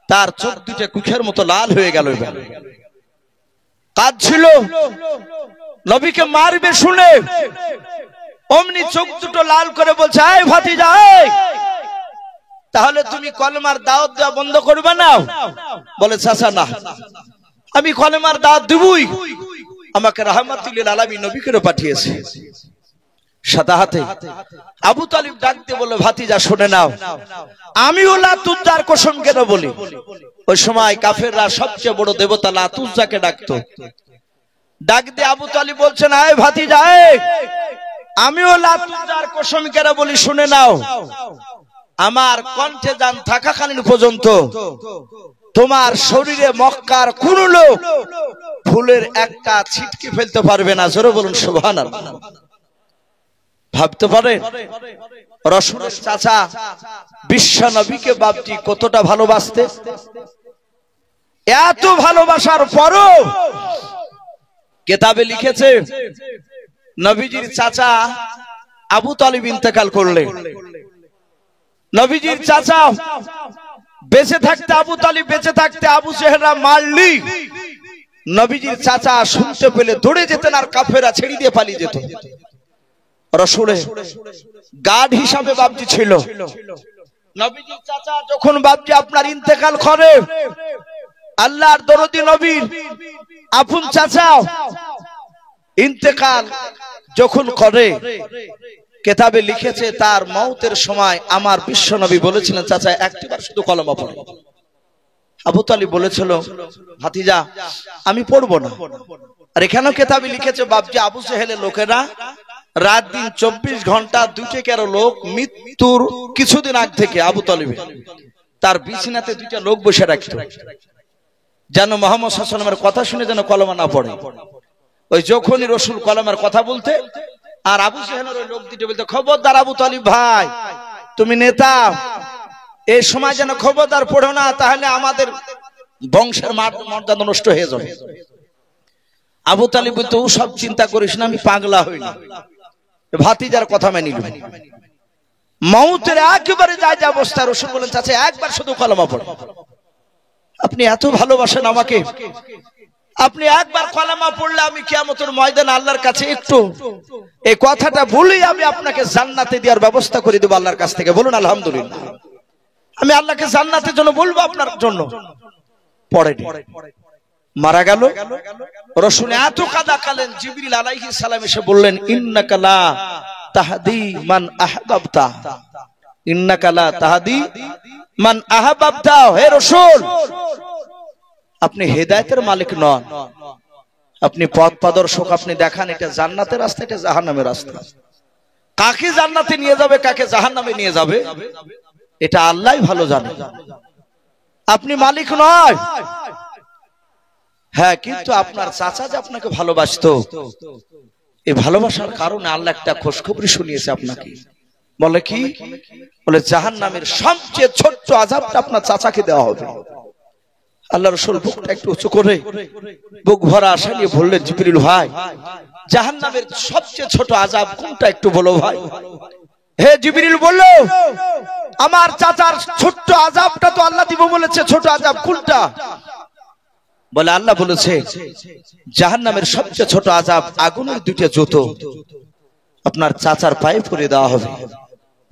তার চোখ দুটো কুখের মতো লাল হয়ে গেল। কাঁদছিল, নবীকে মারবে শুনে অমনি চোখ দুটো লাল করে বলছে, এই ভাতিজা তাহলে তুমি কলেমার দাওয়াত দেওয়া বন্ধ করবে না? বলে চাচা না, আমি কলেমার দাওয়াত দেবই, আমাকে রাহমাতুল আলামিন নবী করে পাঠিয়েছে। সাদা হাতে আবু তালিব ডাকতে বলে, ভাতিজা শুনে নাও, আমি লাত উজ্জার কসম কেন বলি। ওই সময় কাফেররা সবচেয়ে বড় দেবতা লাত উজ্জাকে ডাকতো। ডাক দিয়ে আবু তালিব বলছেন, এই ভাতিজা আমিও লাত উজ্জার কসম কেন বলি, শুনে নাও, আমার কণ্ঠে জান থাকাকালীন পর্যন্ত তোমার শরীরে মক্কার কোন লোক ফুলের একটা ছিটকে ফেলতে পারবে না। জোরে বলুন সুবহানাল্লাহ। ভাবতে পারেন রাসূলের চাচা বিশ্ব নবীকে বাপজি কতটা ভালোবাসতে। এত ভালোবাসার পরও কিতাবে লিখেছে নবীজির চাচা আবু তালিব ইন্তেকাল করলেন। নবীজির চাচা বেঁচে থাকতে, আবু তালিব বেঁচে থাকতে আবু জেহেলরা মারলি নবীজির চাচা শুনতে পেলে দৌড়ে যেতেন আর কাফেরা ছেড়ে দিয়ে পালিয়ে যেত। রাসূলের গার্ড হিসাবে বাপজি ছিল। নবীজির চাচা যখন বাপজি আপনার ইন্তেকাল করে, আল্লাহর দরদি নবীর আপন চাচা ইন্তেকাল যখন করে, কিতাবে লিখেছে তার মওতের সময় আমার বিশ্ব নবী বলেছিলেন, চাচা একটিবার শুধু কলমা পড়ো। আবু তালিব বলেছিল, ভাতিজা আমি পড়বো না। আর এখানেও কিতাবে লিখেছে বাপজি আবু জেহেলের লোকেরা রাত দিন 24 ঘন্টা 2 লোক মৃত্যুর কিছুদিন আগ থেকে আবু তালিবের তার বিছানাতে 2টা লোক বসে রাখত, যেন মুহাম্মদ সাল্লাল্লাহু আলাইহি ওয়াসাল্লামের কথা শুনে যেন কলমা না পড়ে। ওই যখনই রাসূল কলমার কথা বলতে, আর আবু জেহেলের ওই লোক দুটো বলতে, খবরদার আবু তালিব ভাই, তুমি নেতা, এই সময় যেন খবরদার পড়ো না, তাহলে আমাদের বংশের মর্যাদা নষ্ট হয়ে যাবে। আবু তালিব বলতো, ও সব চিন্তা করিস না, আমি পাগলা হই না। ভাতিজার কথা মেনে নিল। মওতের একেবারে যায় যে অবস্থা, রাসূল বলেন, চাচা একবার শুধু কলমা পড়ো। আপনি এত ভালোবাসেন আমাকে, আপনি একবার কলমা পড়লে আমি কিয়ামতের ময়দানে আল্লাহর কাছে একটু এই কথাটা বলেই আমি আপনাকে জান্নাতে দেওয়ার ব্যবস্থা করে দেব আল্লাহর কাছ থেকে। বলুন আলহামদুলিল্লাহ। আমি আল্লাহকে জান্নাতের জন্য বলবো আপনার জন্য। পড়েনি, মারা গেল। রাসূল এত কাঁদা কালেন, জিবরিল আলাইহিস সালাম এসে বললেন, ইন্নাকা লা তাহদি মান আহবাবতা, ইন্নাকা লা তাহদি মান আহবাবতা। হে রাসূল, আপনি হেদায়েতের মালিক নন, আপনি পথ প্রদর্শক, আপনি দেখান এটা জান্নাতের রাস্তা, এটা জাহান্নামের রাস্তা। কাকে জান্নাতে নিয়ে যাবে, কাকে জাহান্নামে নিয়ে যাবে, এটা আল্লাহই ভালো জানে, আপনি মালিক নয়। হ্যাঁ, কিন্তু আপনার চাচা যে আপনাকে ভালোবাসতো, এই ভালোবাসার কারণে আল্লাহ একটা খুশখবরি শুনিয়েছে আপনাকে। বলে কি? বলে জাহান্নামের সবচেয়ে ছোট্ট আযাবটা আপনার চাচাকে দেওয়া হবে। আল্লাহ রাসূল বুকটা একটু উঁচু করে বুক ভরা আশা নিয়ে বললেন, জিবরিল ভাই, জাহান্নামের সবচেয়ে ছোট আযাব কোনটা একটু বলো ভাই। হে জিবরিল বলল, আমার চাচার ছোট্ট আযাবটা তো আল্লাহ দিব বলেছে, ছোট আযাব কোনটা? বলে আল্লাহ বলেছে জাহান্নামের সবচেয়ে ছোট আযাব আগুনের 2টা জুতো আপনার চাচার পায়ে পরিয়ে দেওয়া হবে।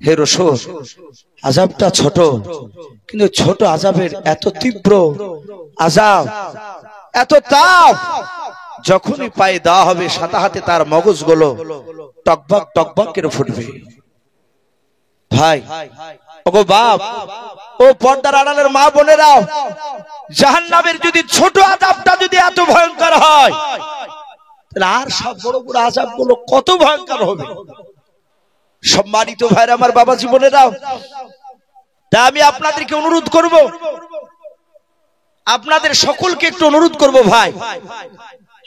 হে রাসূল, আযাবটা ছোট, কিন্তু ছোট আযাবের এত তীব্র আযাব, এত তাপ, যখনই পায়ে দেওয়া হবে সাথে সাথে তার মগজগুলো টকবক টকবক করে ফুটবে। ভাই, ওগো বাপ, ও পর্দার আড়ালের মা বোনেরা, জাহান্নামের যদি ছোট আযাবটা যদি এত ভয়ঙ্কর হয়, তাহলে আর সব বড় বড় আযাবগুলো কত ভয়ঙ্কর হবে। সম্মানিত ভাইরা আমার, বাবা জীবনেরা, তা আমি আপনাদেরকে অনুরোধ করব, আপনাদের সকলকে একটু অনুরোধ করব, ভাই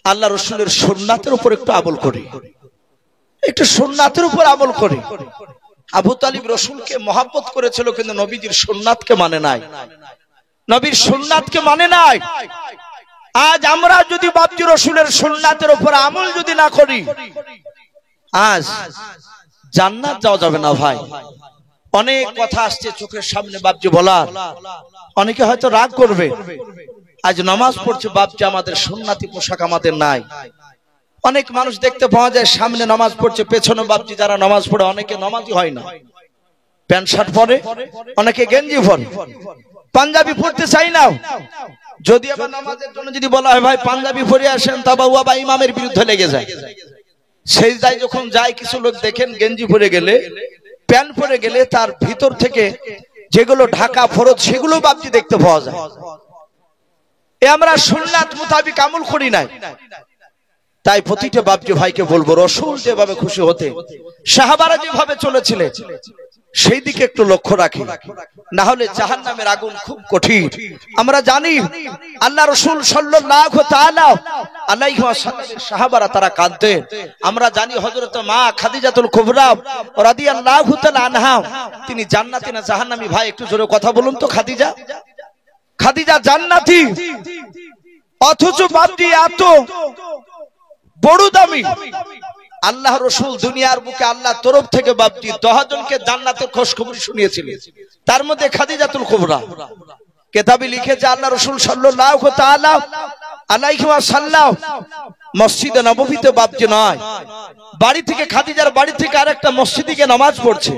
আল্লাহ রাসূলের সুন্নাতের উপর একটু আমল করি, একটু সুন্নাতের উপর আমল করি। আবু তালিব রাসূলকে মহব্বত করেছিল, কিন্তু নবীজির সুন্নাতকে মানে নাই, নবীর সুন্নাতকে মানে নাই। আজ আমরা যদি বাপজি রাসূলের সুন্নাতের উপর আমল যদি না করি, আজ জান্নাত যাওয়া যাবে না ভাই। অনেক কথা আসছে চোখের সামনে বাপজি বলার, অনেকে হয়তো রাগ করবে। আজ নামাজ পড়ছে বাপজি, আমাদের সুন্নাতি পোশাক আমাদের নাই। অনেক মানুষ দেখতে পাওয়া যায় সামনে নামাজ পড়ছে, পেছনে বাপজি যারা নামাজ পড়ে অনেকে নামাজই হয় না, প্যান্ট শার্ট পরে, অনেকে গেঞ্জি পরে, পাঞ্জাবি পড়তে চাই না। যদি আবার নামাজের জন্য যদি বলা হয় ভাই পাঞ্জাবি পরে আসেন, তা বাবা ইমামের বিরুদ্ধে লেগে যায়। সেজদায় যখন যায় কিছু লোক দেখেন গেঞ্জি পরে গেলে, প্যান্ট পরে গেলে তার ভিতর থেকে যেগুলো ঢাকা ফরজ সেগুলো বাপজি দেখতে পাওয়া যায়। আমরা সুন্নাত মোতাবেক আমল করি নাই। তাই প্রতিটা বাপজি ভাইকে বলবো, রাসূল যেভাবে খুশি হতে, সাহাবারা যেভাবে চলেছিলেন, সেই দিকে একটু লক্ষ্য রাখি, না হলে জাহান্নামের আগুন খুব কঠিন। আমরা জানি আল্লাহ রাসূল সাল্লাল্লাহু তাআলা আলাইহি ওয়াসাল্লামের সাহাবারা তারা কাঁদতেন। আমরা জানি হযরত মা খাদিজাতুল কুবরা রাদিয়াল্লাহু তাআলা আনহা, তিনি জান্নাতি না জাহান্নামী? ভাই একটু জোরে কথা বলুন তো। খাদিজা জান্নাতি, অথচ বাপজি এত বড় দামি আল্লাহ রাসূল দুনিয়ার বুকে আল্লাহর তরফ থেকে বাপজি 10 জনকে জান্নাতের খুশখবরি শুনিয়েছিলেন। তার মধ্যে খাদিজাতুল কুবরা। কিতাবে লিখেছে আল্লাহ রাসূল সাল্লাল্লাহু তাআলা আলাইহি ওয়াসাল্লাম মসজিদে নববীতে বাপজি নয়, বাড়ি থেকে খাদিজার বাড়ি থেকে আরেকটা মসজিদে গিয়ে নামাজ পড়ছে।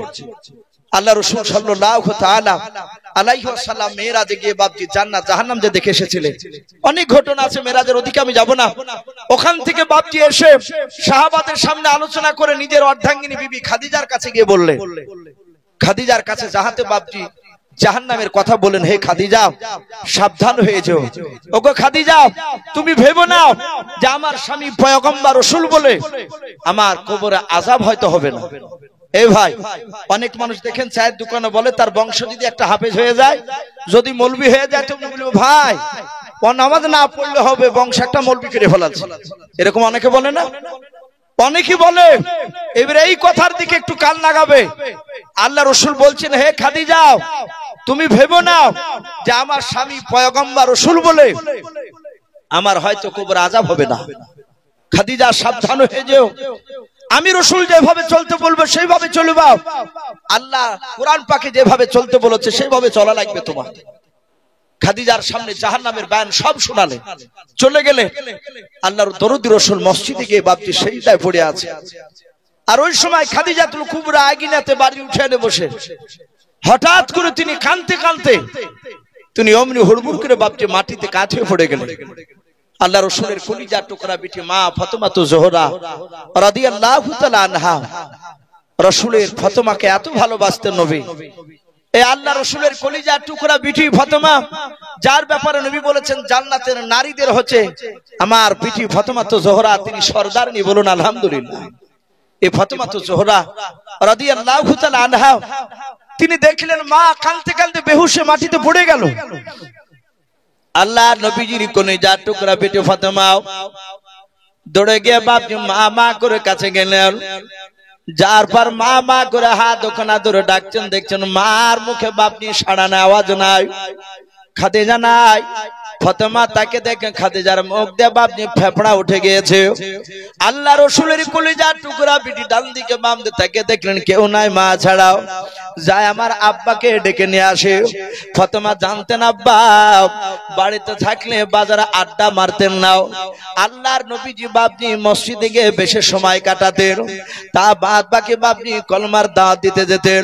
আল্লাহ রাসূল সাল্লাল্লাহু তাআলা আলাইহি ওয়াসাল্লাম মেরাজে গিয়ে বাপজি জান্নাত জাহান্নাম যে দেখে এসেছিলেন। অনেক ঘটনা আছে মেরাজের, ওদিকে আমি যাব না। ওখান থেকে বাপজি এসে সাহাবাদের সামনে আলোচনা করে নিজের অর্ধাঙ্গিনী বিবি খাদিজার কাছে গিয়ে বললেন, খাদিজার কাছে যাহাতে বাপজি জাহান্নামের কথা বলেন, হে খাদিজা সাবধান হয়ে যাও, ওগো খাদিজা তুমি ভেবো না যে আমার স্বামী পয়গম্বর রাসূল বলে আমার কবরে আযাব হয়তো হবে না। এই ভাই, অনেক মানুষ দেখেন চায়ের দোকানে বলে তার বংশ যদি একটা হাফেজ হয়ে যায়, যদি মৌলবি হয়ে যায়, তো বলবে ভাই ও নামাজ না পড়লে হবে, বংশ একটা মৌলবি করে ফেলাচ্ছে। এরকম অনেকে বলে না, অনেকে বলে। এবারে এই কথার দিকে একটু কান লাগাবে। আল্লাহ রাসূল বলছেন, হে খাদিজা তুমি ভেবো না যে আমার স্বামী পয়গম্বর রাসূল বলে আমার হয়তো কবরে আযাব হবে না। খাদিজা সাবধান হয়ে যেও, আমি রাসূল যেভাবে চলতে বলবো সেইভাবে চলবা। আল্লাহ কোরআন পাকে যেভাবে চলতে বলেছে সেইভাবে চলা লাগবে তোমার। খাদিজার সামনে জাহান্নামের বয়ান সব শোনালে চলে গেলে। আল্লাহর দরদি রাসূল মসজিদে গিয়ে বাপজি সেজদায় পড়ে আছে। আর ওই সময় খাদিজাতুল কুবরা আগিনাতে বাড়ি উঠে এনে বসে, হঠাৎ করে তিনি কাঁদতে কাঁদতে তিনি অমনি হুড়মুড় করে বাপজি মাটিতে কাঠ হয়ে পড়ে গেলেন। আল্লাহ রাসূলের কলিজার টুকরা বিটি মা ফাতেমাতুজ জোহরা রাদিয়াল্লাহু তাআলা আনহা, রাসূলের ফাতেমাকে এত ভালোবাসতেন নবী। এই আল্লাহ রাসূলের কলিজার টুকরা বিটি ফাতেমা, যার ব্যাপারে নবী বলেছেন জান্নাতের নারীদের হচ্ছে আমার বিটি ফাতেমাতুজ জোহরা, তিনি সরদারনি, বলুন আলহামদুলিল্লাহ। এই ফাতেমাতুজ জোহরা রাদিয়াল্লাহু তাআলা আনহা, তিনি দেখলেন মা কাঁদতে কাঁদতে বেহুশে মাটিতে পড়ে গেল। আল্লাহ নবীজির কলিজার টুকরা বিটি ফাতেমা দৌড়ে গিয়ে বাপজি মা মা করে কাছে গেলেন। যার পর মা মা করে হাত ওখানা ধরে ডাকছেন, দেখছেন মার মুখে বাপজি সাড়া নাই, আওয়াজ নাই, খাদিজা নাই। ফাতেমা তাকে দেখে খাদিজার মুখ দিয়ে বাপজি ফেফড়া উঠে গিয়েছে। আল্লাহ রাসূলের কলিজার টুকরা বিটি ডান দিকে বাম দিকে তাকে দেখলেন কেউ নাই মা ছাড়াও। যায় আমার আব্বাকে ডেকে নিয়ে আসে। ফাতেমা জানতেন আব্বা বাড়িতে থাকলে বাজারে আড্ডা মারতেন না। আল্লাহর নবীজি বাপজি মসজিদে গিয়ে বেশি সময় কাটাতেন, তা বাদ বাকি বাপজি কলমার দাওয়াত দিতে যেতেন।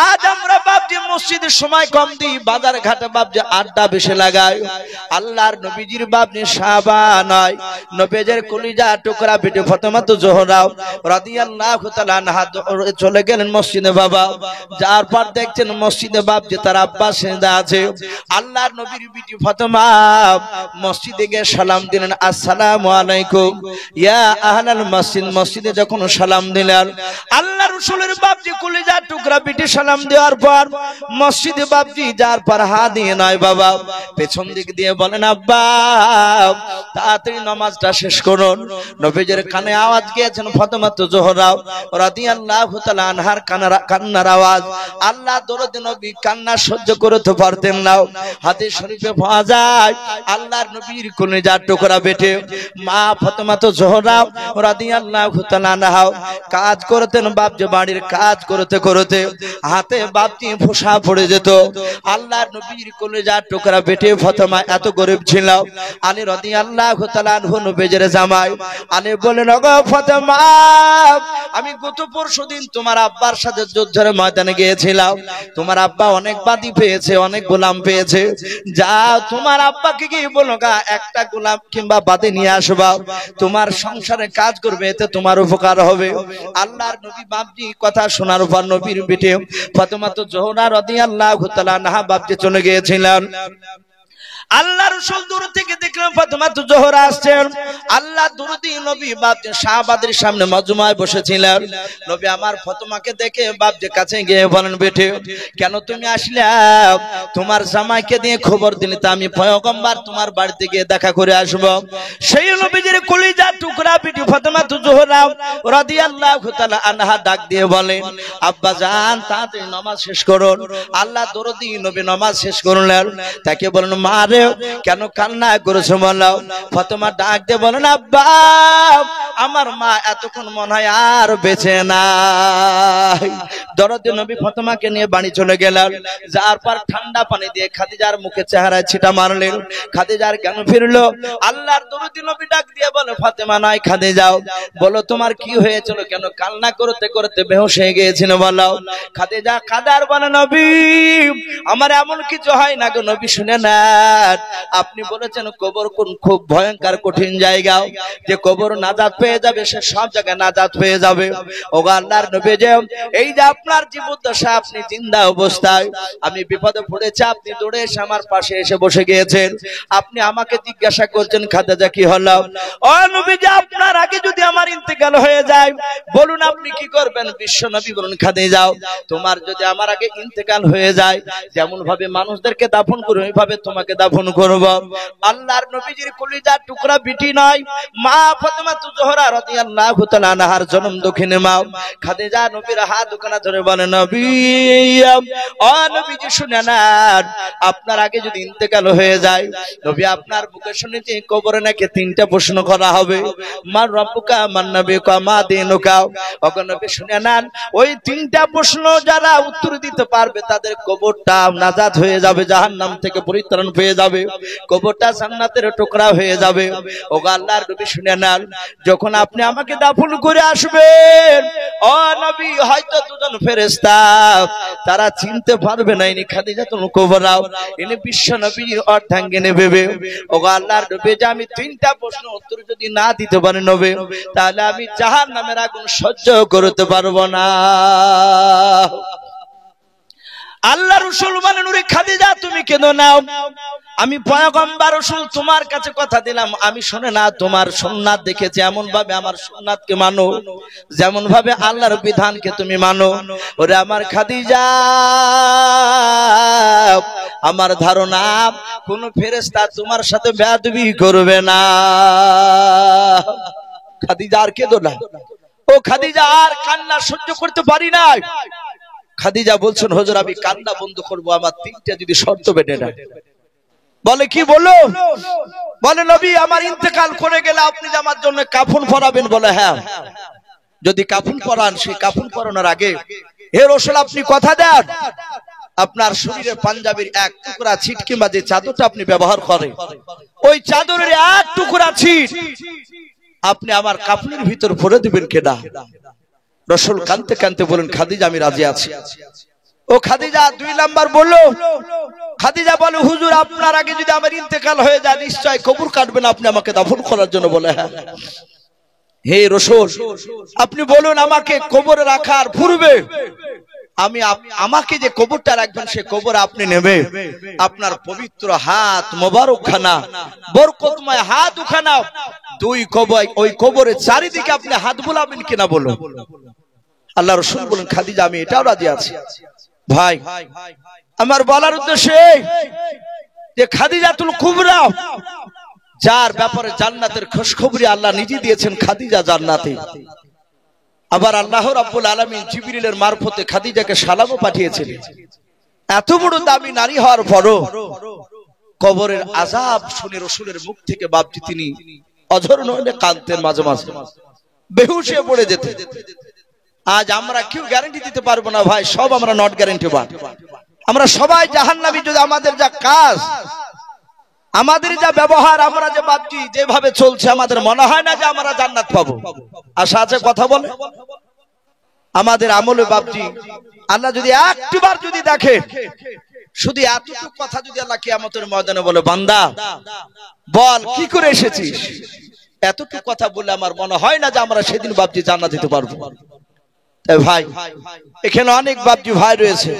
আজ আমরা বাপজি মসজিদে সময় কম দিই, বাজার ঘাটে বাপজি আড্ডা বেশি লাগাই। আল্লাহর নবীজির বাপজি সাহাবা নয়, নবীজির কলিজার টুকরা বিটি ফাতেমাতুজ জোহরা রাদিয়াল্লাহু তাআলা আনহা চলে গেলেন মসজিদে। বাবা যার পর দেখছেন মসজিদে বাপজি তার আব্বা সেজদা আছে। আল্লাহর নবীর বিটি ফাতেমা মসজিদে গিয়ে সালাম দিলেন, আসসালামু আলাইকুম ইয়া আহলাল মসজিদ। মসজিদে যখন সালাম দিলেন, আল্লাহ রাসূলের বাপজি কলিজার টুকরা বিটি সালাম দেওয়ার পর মসজিদে বাপজি যার পর হাত দিয়ে নয় বাবা পেছন দিক দিয়ে বলেন, আব্বা তাড়াতাড়ি নামাজটা শেষ করুন। নবীজির কানে আওয়াজ গিয়েছেন ফাতেমাতুজ জোহরা রাদিয়াল্লাহু তাআলা আনহার কান্নার আওয়াজ। আল্লাহ দরদি নবী কান্না সহ্য করতে পারতেন না। হাদিস শরীফে পাওয়া যায় আল্লাহর নবীর কলিজার টুকরা বেটে মা ফাতেমাতুজ জোহরা রাদিয়াল্লাহু তাআলা আনহা কাজ করতেন বাপজি, বাড়ির কাজ করতে করতে হাতে বাপজি ফোঁসা পড়ে যেত। আল্লাহর নবীর কলিজার টুকরা বেটে ফাতেমা এত গরিব ছিল। আলী রাদিয়াল্লাহু তাআলা আনহু নবীজির জামাই। আলী বলেন, ওগো ফাতেমা আমি গত পরশুদিন তোমার আব্বার সাথে যুদ্ধের ময়দানে গিয়েছিলাম। তোমার আব্বা অনেক বাদী পেয়েছে, অনেক গোলাম পেয়েছে। যা তোমার আব্বাকে গিয়ে বলো গা একটা গোলাম কিংবা বাদী নিয়ে আসবা, তোমার সংসারে কাজ করবে, এতে তোমার উপকার হবে। আল্লাহর নবী বাপজি কথা শোনার পর নবীর বিটি ফাতেমাতুজ জোহরা রাদিয়াল্লাহু তাআলা আনহা বাপজি চলে গিয়েছিলেন। আল্লাহ রাসূল দূর থেকে দেখলেন ফাতেমাতুজ জোহরা আসছেন। আল্লাহ দরদি নবী বাপজি সাহাবাদের সামনে মজমায় বসেছিলেন। নবী আমার ফাতেমাকে দেখে বাপজি কাছে গিয়ে বলেন, বেটে কেন তুমি আসলে? তোমার জামাইকে দিয়ে খবর দিলে তো আমি পয়গম্বর তোমার বাড়িতে গিয়ে দেখা করে আসব। সেই নবীজির কলিজার টুকরা বিটি ফাতেমাতুজ জোহরা রাদিয়াল্লাহু তাআলা আনহা ডাক দিয়ে বলেন, আব্বা জান তাড়াতাড়ি নামাজ শেষ করুন। আল্লাহ দরদি নবী নামাজ শেষ করলেন। তাকে বলেন, মা রে কেন কান্না করেছো বলো? ফাতেমা ডাক দিয়ে বলেন, আব্বা আমার মা এতক্ষণ মনে হয় আর বেঁচে নাই। দরদি নবী ফাতেমাকে নিয়ে বাড়ি চলে গেলেন। যার পর ঠান্ডা পানি দিয়ে খাদিজার মুখে চেহারায় ছিটা মারলেন। খাদিজার জ্ঞান ফিরলো। আল্লাহর দরদি নবী ডাক দিয়ে বলে, ফাতেমা নয় খাদিজাও, বলো তোমার কি হয়েছিল, কেন কান্না করতে করতে বেহুশ হয়ে গিয়েছিল বলো। খাদিজা কাদার বলে, নবী আমার এমন কিছু হয় না গো নবী, শুনে নেন, আপনি বলেছেন কবর কোন খুব ভয়ঙ্কর কঠিন জায়গা, যে কবর নাজাত পেয়ে যাবে সে সব জায়গায় নাজাত পেয়ে যাবে। ওগো আল্লাহর নবী, যে এই যে আপনার জীবদ্দশা, আপনি জিন্দা অবস্থায় আমি বিপদে পড়েছি, আপনি দৌড়ে এসে আমার পাশে এসে বসে গিয়েছেন, আপনি আমাকে জিজ্ঞাসা করছেন খাদিজা কি হলো। ও নবী, যে আপনার আগে যদি আমার ইন্তেকাল হয়ে যায় বলুন আপনি কি করবেন। বিশ্ব নবী বলুন, খাদিজা তোমার যদি আমার আগে ইন্তেকাল হয়ে যায়, যেমন ভাবে মানুষদেরকে দাফন করো ওইভাবে তোমাকে দাফন করব। আল্লাহর নবীজির কলিজার টুকরা বিটি নয়, মা ফাতেমা জোহরা রাদিয়াল্লাহু তাআলা আনহার জন্ম দক্ষিণে মা খাদিজা নবীর হাত দুখানা ধরে বলে, নবী ও নবীজি শুনে নেন, আপনার আগে যদি ইন্তেকাল হয়ে যায় নবী আপনার মুখে শুনেছি কবরে নাকি তিনটা প্রশ্ন করা হবে, মান রব্বুকা মান নবিয়ুকা মা দীনুকা। ওগো নবী শুনে নেন, ওই তিনটা প্রশ্ন যারা উত্তর দিতে পারবে তাদের কবরটা নাজাত হয়ে যাবে, জাহান্নাম থেকে পরিত্রাণ পেয়ে যাবে, কবরটা জান্নাতের টুকরা হয়ে যাবে। ওগো আল্লাহর নবী শুনে নেন, যখন আপনি আমাকে দাফন করে আসবেন ও নবী, হয়তো দুজন ফেরেশতা তারা চিনতে পারবে না ইনি খাদিজাতুল কুবরা, ইনি বিশ্ব নবী অর্ধাঙ্গিনী ভেবে। ওগো আল্লাহর নবী, যে আমি তিনটা প্রশ্ন উত্তর যদি না দিতে পারি নবী, তাহলে আমি জাহান্নামের আগুন সহ্য করতে পারবো না। আল্লাহ রাসূল বলে, নূরে খাদিজা তুমি কেন নাও, আমি পয়গম্বর রাসূল তোমার কাছে কথা দিলাম, আমি শুনে না তোমার সুন্নাত দেখেছি, এমন ভাবে আমার সুন্নাতকে মানো, যেমন ভাবে আল্লাহর বিধানকে তুমি মানো। ওরে আমার খাদিজা, আমার ধারণা কোন ফেরেশতা তোমার সাথে বেয়াদবি করবে না। খাদিজা আর কেঁদো না, ও খাদিজা আর কান্না সহ্য করতে পারি না। খাদিজা বলছেন, হুজুর আমি কান্না বন্ধ করব, আমার তিনটা যদি শর্ত বেঁধে না। বলে কি বলো, বলে নবী আমার ইন্তেকাল করে গেলে আপনি যে আমার জন্য কাফন পরাবেন। বলে হ্যাঁ, যদি কাফন পরান সেই কাফন পরানোর আগে হে রাসূল আপনি কথা দেন আপনার শরীরে পাঞ্জাবির এক টুকরা ছিট কিংবা যে চাদরটা আপনি ব্যবহার করেন ওই চাদরের এক টুকরা ছিট আপনি আমার কাফনের ভিতর ভরে দিবেন কেডা। রাসূল কাঁদতে কাঁদতে বলেন, খাদিজা আমি রাজি আছি। ও খাদিজা দুই নাম্বার বলল, খাদিজা বলে হুজুর আপনার আগে যদি আমার ইন্তেকাল হয়ে যায় নিশ্চয় কবর কাটবেন, আপনি আমাকে দাফন করার জন্য। বলে হ্যাঁ। হে রাসূল আপনি বলুন আমাকে কবরে রাখার পূর্বে আমি আমাকে যে কবরটা রাখবেন সে কবর আপনি নেবে আপনার পবিত্র হাত মোবারকখানা বরকতময় হাত উখানা দুই কবর, ওই কবরের চারিদিকে আপনি হাত বুলাবেন কিনা বলো। আল্লাহ রাসূল বলেন, খাদিজা আমি এটাও রাজি আছি। ভাই আমার বলার উদ্দেশ্য যে খাদিজাতুল কুবরা যার ব্যাপারে জান্নাতের খুশখবরি আল্লাহ নিজে দিয়েছেন, খাদিজা জান্নাতে। আবার আল্লাহ রাব্বুল আলামিন জিবরিলের মারফতে খাদিজাকে সালামও পাঠিয়েছেন। এত বড় দামি নারী হওয়ার পরও কবরের আযাব শুনে রাসূলের মুখ থেকে বাপজি তিনি অঝর নয়নে কাঁদতেন, মাঝে মাঝে বেহুশ হয়ে পড়ে যেতেন। আজ আমরা কেউ গ্যারান্টি দিতে পারবো না ভাই, সব আমরা নট গ্যারান্টি বা আমরা সবাই জাহান্নামী। যদি আমাদের যা কাজ আমাদের যা ব্যবহার আমরা যে বাপজি যেভাবে চলছে আমাদের মনে হয় না যে আমরা জান্নাত পাবো। আশা আছে কথা বলে আমাদের আমলে বাপজি আল্লাহ যদি একটিবার যদি দেখে শুধু এতটুকু কথা যদি আল্লাহ কিয়ামতের ময়দানে বলে, বান্দা বল কি করে এসেছিস, এতটুকু কথা বলে আমার মনে হয় না যে আমরা সেদিন বাপজি জান্নাত দিতে পারবো। ভাই এখানে অনেক বাপজি ভাই রয়েছে,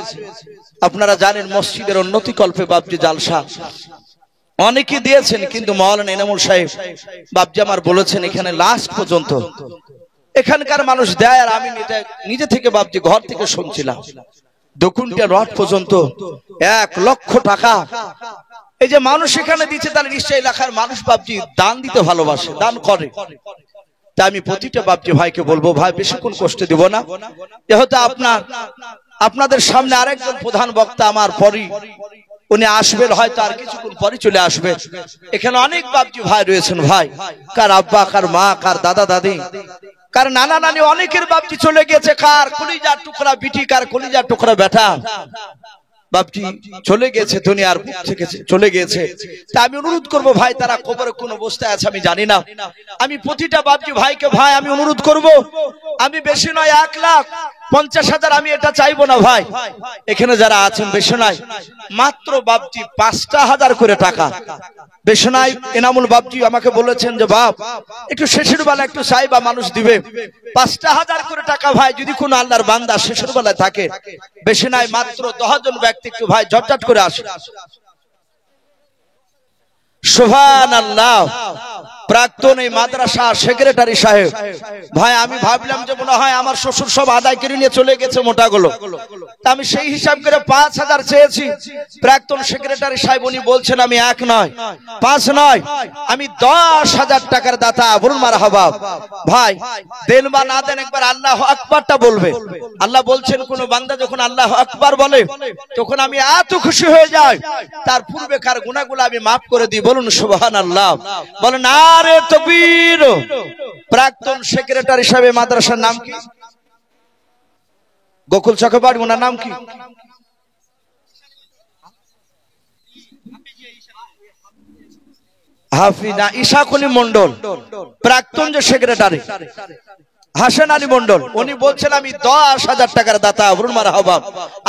আপনারা জানেন মসজিদের উন্নতি কল্পে বাপজি জালসা অনেকে দিয়েছেন, কিন্তু মাওলানা ইনামুল সাহেব বাপজি আমার বলেছেন এখানে লাস্ট পর্যন্ত এখানকার মানুষ দেয়, আর আমি নিজে থেকে বাপজি ঘর থেকে শুনছিলাম 2 কুইন্টাল রড পর্যন্ত 1 লক্ষ টাকা এই যে মানুষ এখানে দিচ্ছে, তাহলে নিশ্চয়ই এলাকার মানুষ বাপজি দান দিতে ভালোবাসে, দান করে। তাই আমি প্রতিটা বাপজি ভাইকে বলবো, ভাই বেশিক্ষণ কষ্ট দিব না, যেহেতু আপনাদের সামনে আরেকজন প্রধান বক্তা আমার পরই উনি আসবেন, হয়তো আর কিছুক্ষণ পরে চলে আসবেন। এখানে অনেক বাপজি ভাই রয়েছেন, ভাই কার আব্বা কার মা কার দাদা দাদি কারণ নানা নানি অনেকের বাপজি চলে গেছে, কার কলিজার টুকরা বিটি, কার কলিজার টুকরা বেটা বাপজি চলে গেছে, দুনিয়ার বুক থেকে চলে গেছে। তা আমি অনুরোধ করব ভাই, তারা কবরে কোন অবস্থায় আছে আমি জানি না, আমি প্রতিটা বাপজি ভাইকে ভাই আমি অনুরোধ করব, আমি বেশি নয় 1,50,000 আমি এটা চাইবো না ভাই, এখানে যারা আছেন বেশি নয়, মাত্র বাপজি 5,000 করে টাকা, বেশি নয়। এনামুল বাপজি আমাকে বলেছেন যে বাপ একটু শেষের বেলা একটু চাইবা, মানুষ দিবে 5,000 করে টাকা ভাই, যদি কোন আল্লাহর বান্দা শেষের বেলায় থাকে, বেশি নয় মাত্র 10 জন ব্যক্তি একটু ভাই ঝটঝট করে আসে। সুবহানাল্লাহ। প্রাক্তন এই মাদ্রাসা সেক্রেটারি সাহেব ভাই, আমি ভাবলাম যে মনে হয় আমার শ্বশুর সব আদায় করে নিয়ে চলে গেছে মোটাগুলো, তা আমি সেই হিসাব করে 5,000 চেয়েছি। প্রাক্তন সেক্রেটারি সাহেব উনি বলছেন আমি 1 নয় 5 নয়, আমি 10,000 টাকার দাতা। বলুন মারহাবা। ভাই দেন বা না দেন একবার আল্লাহ আকবারটা বলবে। আল্লাহ বলছেন কোন বান্দা যখন আল্লাহ আকবার বলে তখন আমি এত খুশি হয়ে যাই, তার পূর্বেকার গুনাহগুলো আমি মাফ করে দিই। বলুন সুবহানাল্লাহ। বলেন নারে তাকবীর। প্রাক্তন সেক্রেটারি সাহেব মাদ্রাসার নাম কি? গোকুল চকবাড়ি, ওনার নাম কি? হাফিজা ইশাকুল মন্ডল। প্রাক্তন যে সেক্রেটারি হাসান আলী মন্ডল, উনি বলছেন আমি 10,000 টাকার দাতা। বলুন মারহাবা।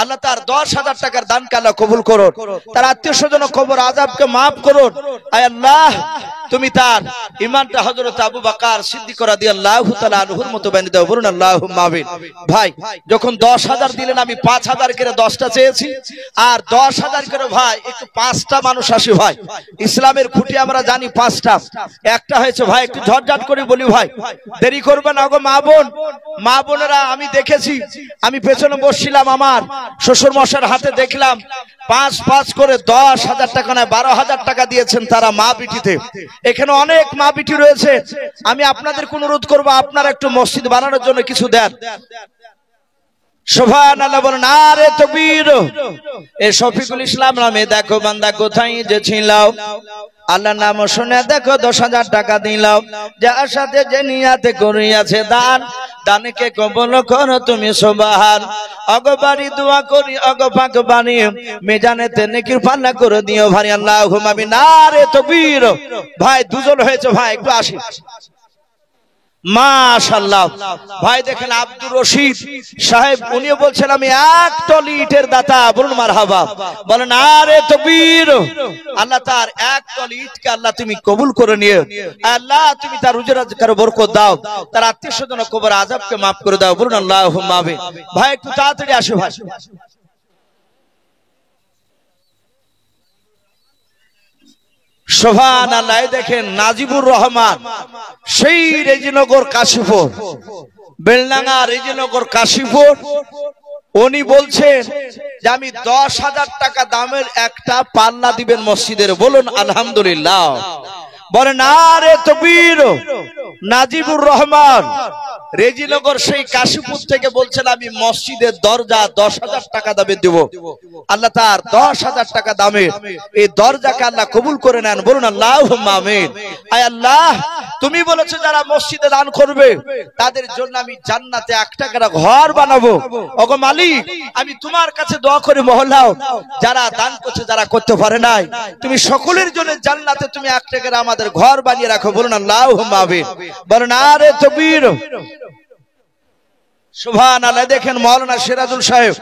আল্লাহ তার 10,000 টাকার দানকে আল্লাহ কবুল করুন, তার আত্মীয় স্বজন কবর আযাবকে maaf করুন। আয় আল্লাহ তুমি তার ঈমানটা হযরত আবু বকর সিদ্দিক রাদিয়াল্লাহু তাআলা আনহুর মতো বানিয়ে দাও। বলুন আল্লাহুম্মা আমিন। ভাই যখন 10,000 দিলেন, আমি 5,000 করে 10টা চেয়েছি, আর 10,000 করে ভাই একটু 5টা মানুষ আসি ভাই। ইসলামের খুঁটি আমরা জানি 5টা, একটা হয়েছে ভাই, একটু ঝটঝট করে বলি ভাই, দেরি করবেন না গো মা বোন, মা বোনেরা। আমি দেখেছি, আমি পেছনে বসছিলাম, আমার শ্বশুর মশাইয়ের হাতে দেখলাম 5 করে 10,000 টাকা নয় 12,000 টাকা দিয়েছেন তারা মা বিটিতে। এখানে অনেক মা বিটি রয়েছে, আমি আপনাদের অনুরোধ করবো আপনারা একটু মসজিদ বানানোর জন্য কিছু দেন। সুবহানাল্লাহ। বলেন নারে তাকবীর। এ শফিকুল ইসলাম নামে দেখো বান্দা কোথায় যে ছিল, আল্লাহর নাম শুনে দেখো 10,000 টাকা দিলাম, যার সাথে যে নিয়াতে করিয়াছে দান, দানকে কবুল করো তুমি সুবহান। অগবাড়ি দোয়া করি অগপাক বাণী, মিজানেতে নেকির পাল্লা করে দিও ভাই। আল্লাহুম্মা আমিন। নারে তাকবীর। ভাই দুজন হয়েছে ভাই, একটু আসি। মাশাআল্লাহ। ভাই দেখেন আব্দুর রশিদ সাহেব, উনিও বলছেন আমি 1 টলি ইটের দাতা। বলুন মারহাবা। বলেন আরে তাকবীর। আল্লাহ তার 1 টলি ইটকে আল্লাহ তুমি কবুল করে নিও। আল্লাহ তুমি তার রুজি রোজগার বরকত দাও, তার আত্মীয় স্বজন কবর আযাবকে maaf করে দাও। বলুন আল্লাহুম্মা আমিন। ভাই একটু তাড়াতাড়ি আসো ভাই। সুবহানাল্লাহ। দেখেন নাজিবুর রহমান, সেই রেজিনগর কাশীপুর, বেলডাঙ্গা রেজিনগর কাশীপুর, উনি বলছেন যে আমি 10,000 টাকা দামের একটা পাল্লা দিবেন মসজিদের। বলুন আলহামদুলিল্লাহ। বলেন আরে তাকবীর। নাজিবুর রহমান রেজিনগর সেই কাশীপুর থেকে বলছেন আমি মসজিদের দরজা 10,000 টাকা দামে দেব। আল্লাহ তার 10,000 টাকা দামে এই দরজাকে আল্লাহ কবুল করে নেন। বলুন আল্লাহুম্মা আমিন। আয় আল্লাহ তুমি বলেছো যারা মসজিদে দান করবে তাদের জন্য আমি জান্নাতে 1 টাকার ঘর বানাবো। ওগো মালিক আমি তোমার কাছে দোয়া করি মহল্লাও যারা দান করছে, যারা করতে পারে নাই, তুমি সকলের জন্য জান্নাতে তুমি 1 টাকার আমাদের ঘর বানিয়ে রাখো। বলুন আল্লাহুম্মা আমিন। বলেন আরে তাকবীর। সুবহানাল্লাহ। দেখেন মাওলানা সিরাজুল সাহেব,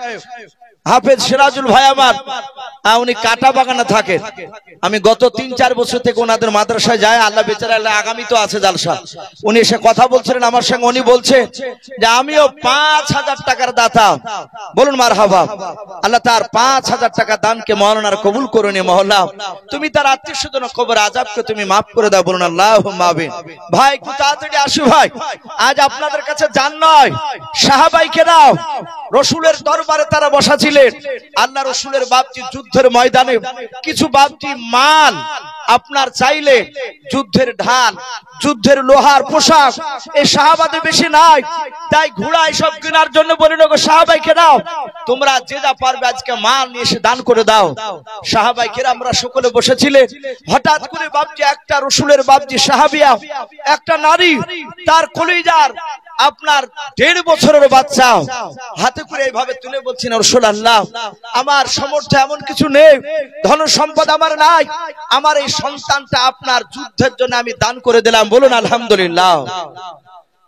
হাফেজ সিরাজুল ভাই আমার, উনি কাটা বাগানে থাকেন। আমি গত 3-4 বছর থেকে ওনাদের মাদ্রাসায় যাই। আল্লাহ বেচারা আগামী তো আছে জালসা, উনি এসে কথা বলছিলেন আমার সঙ্গে। উনি বলছে যে আমিও 5,000 টাকার দাতা। বলুন মারহাবা। আল্লাহ তার 5,000 টাকা দানকে মাওলানার কবুল করে নিয়ে মহল্লা তুমি তার আত্মীয় স্বজন কবর আযাবকে তুমি maaf করে দাও। বলুন আল্লাহুম্মা আমিন। ভাই একটু তাড়াতাড়ি আসো ভাই। আজ আপনাদের কাছে জান নয়, সাহাবায়ে নাও রাসূলের দরবারে তারা বসা ছিলেন। আল্লাহ রাসূলের বাপজি যুদ্ধের ময়দানে কিছু বাপজি মাল আপনার চাইলে যুদ্ধের ঢাল, যুদ্ধের লোহার পোশাক এই সাহাবাতে বেশি নাই, তাই ঘোড়া এসব কেনার জন্য বলিল গো সাহাবাইকে দাও, তোমরা যে যা পারবে আজকে মাল নিয়ে এসে দান করে দাও। সাহাবাইকে আমরা সকলে বসেছিলেন, হঠাৎ করে বাপজি একটা রসুলের বাপজি সাহাবিয়া, একটা নারী, তার কলিজার আপনার 1.5 বছরের বাচ্চা হাতে করে এইভাবে তুলে বলছেন রাসূলুল্লাহ, আমার সামর্থ্য এমন কিছু নেই, ধন সম্পদ আমার নাই, আমার এই সন্তানটা আপনার যুদ্ধের জন্য আমি দান করে দিলাম, বলুন আলহামদুলিল্লাহ।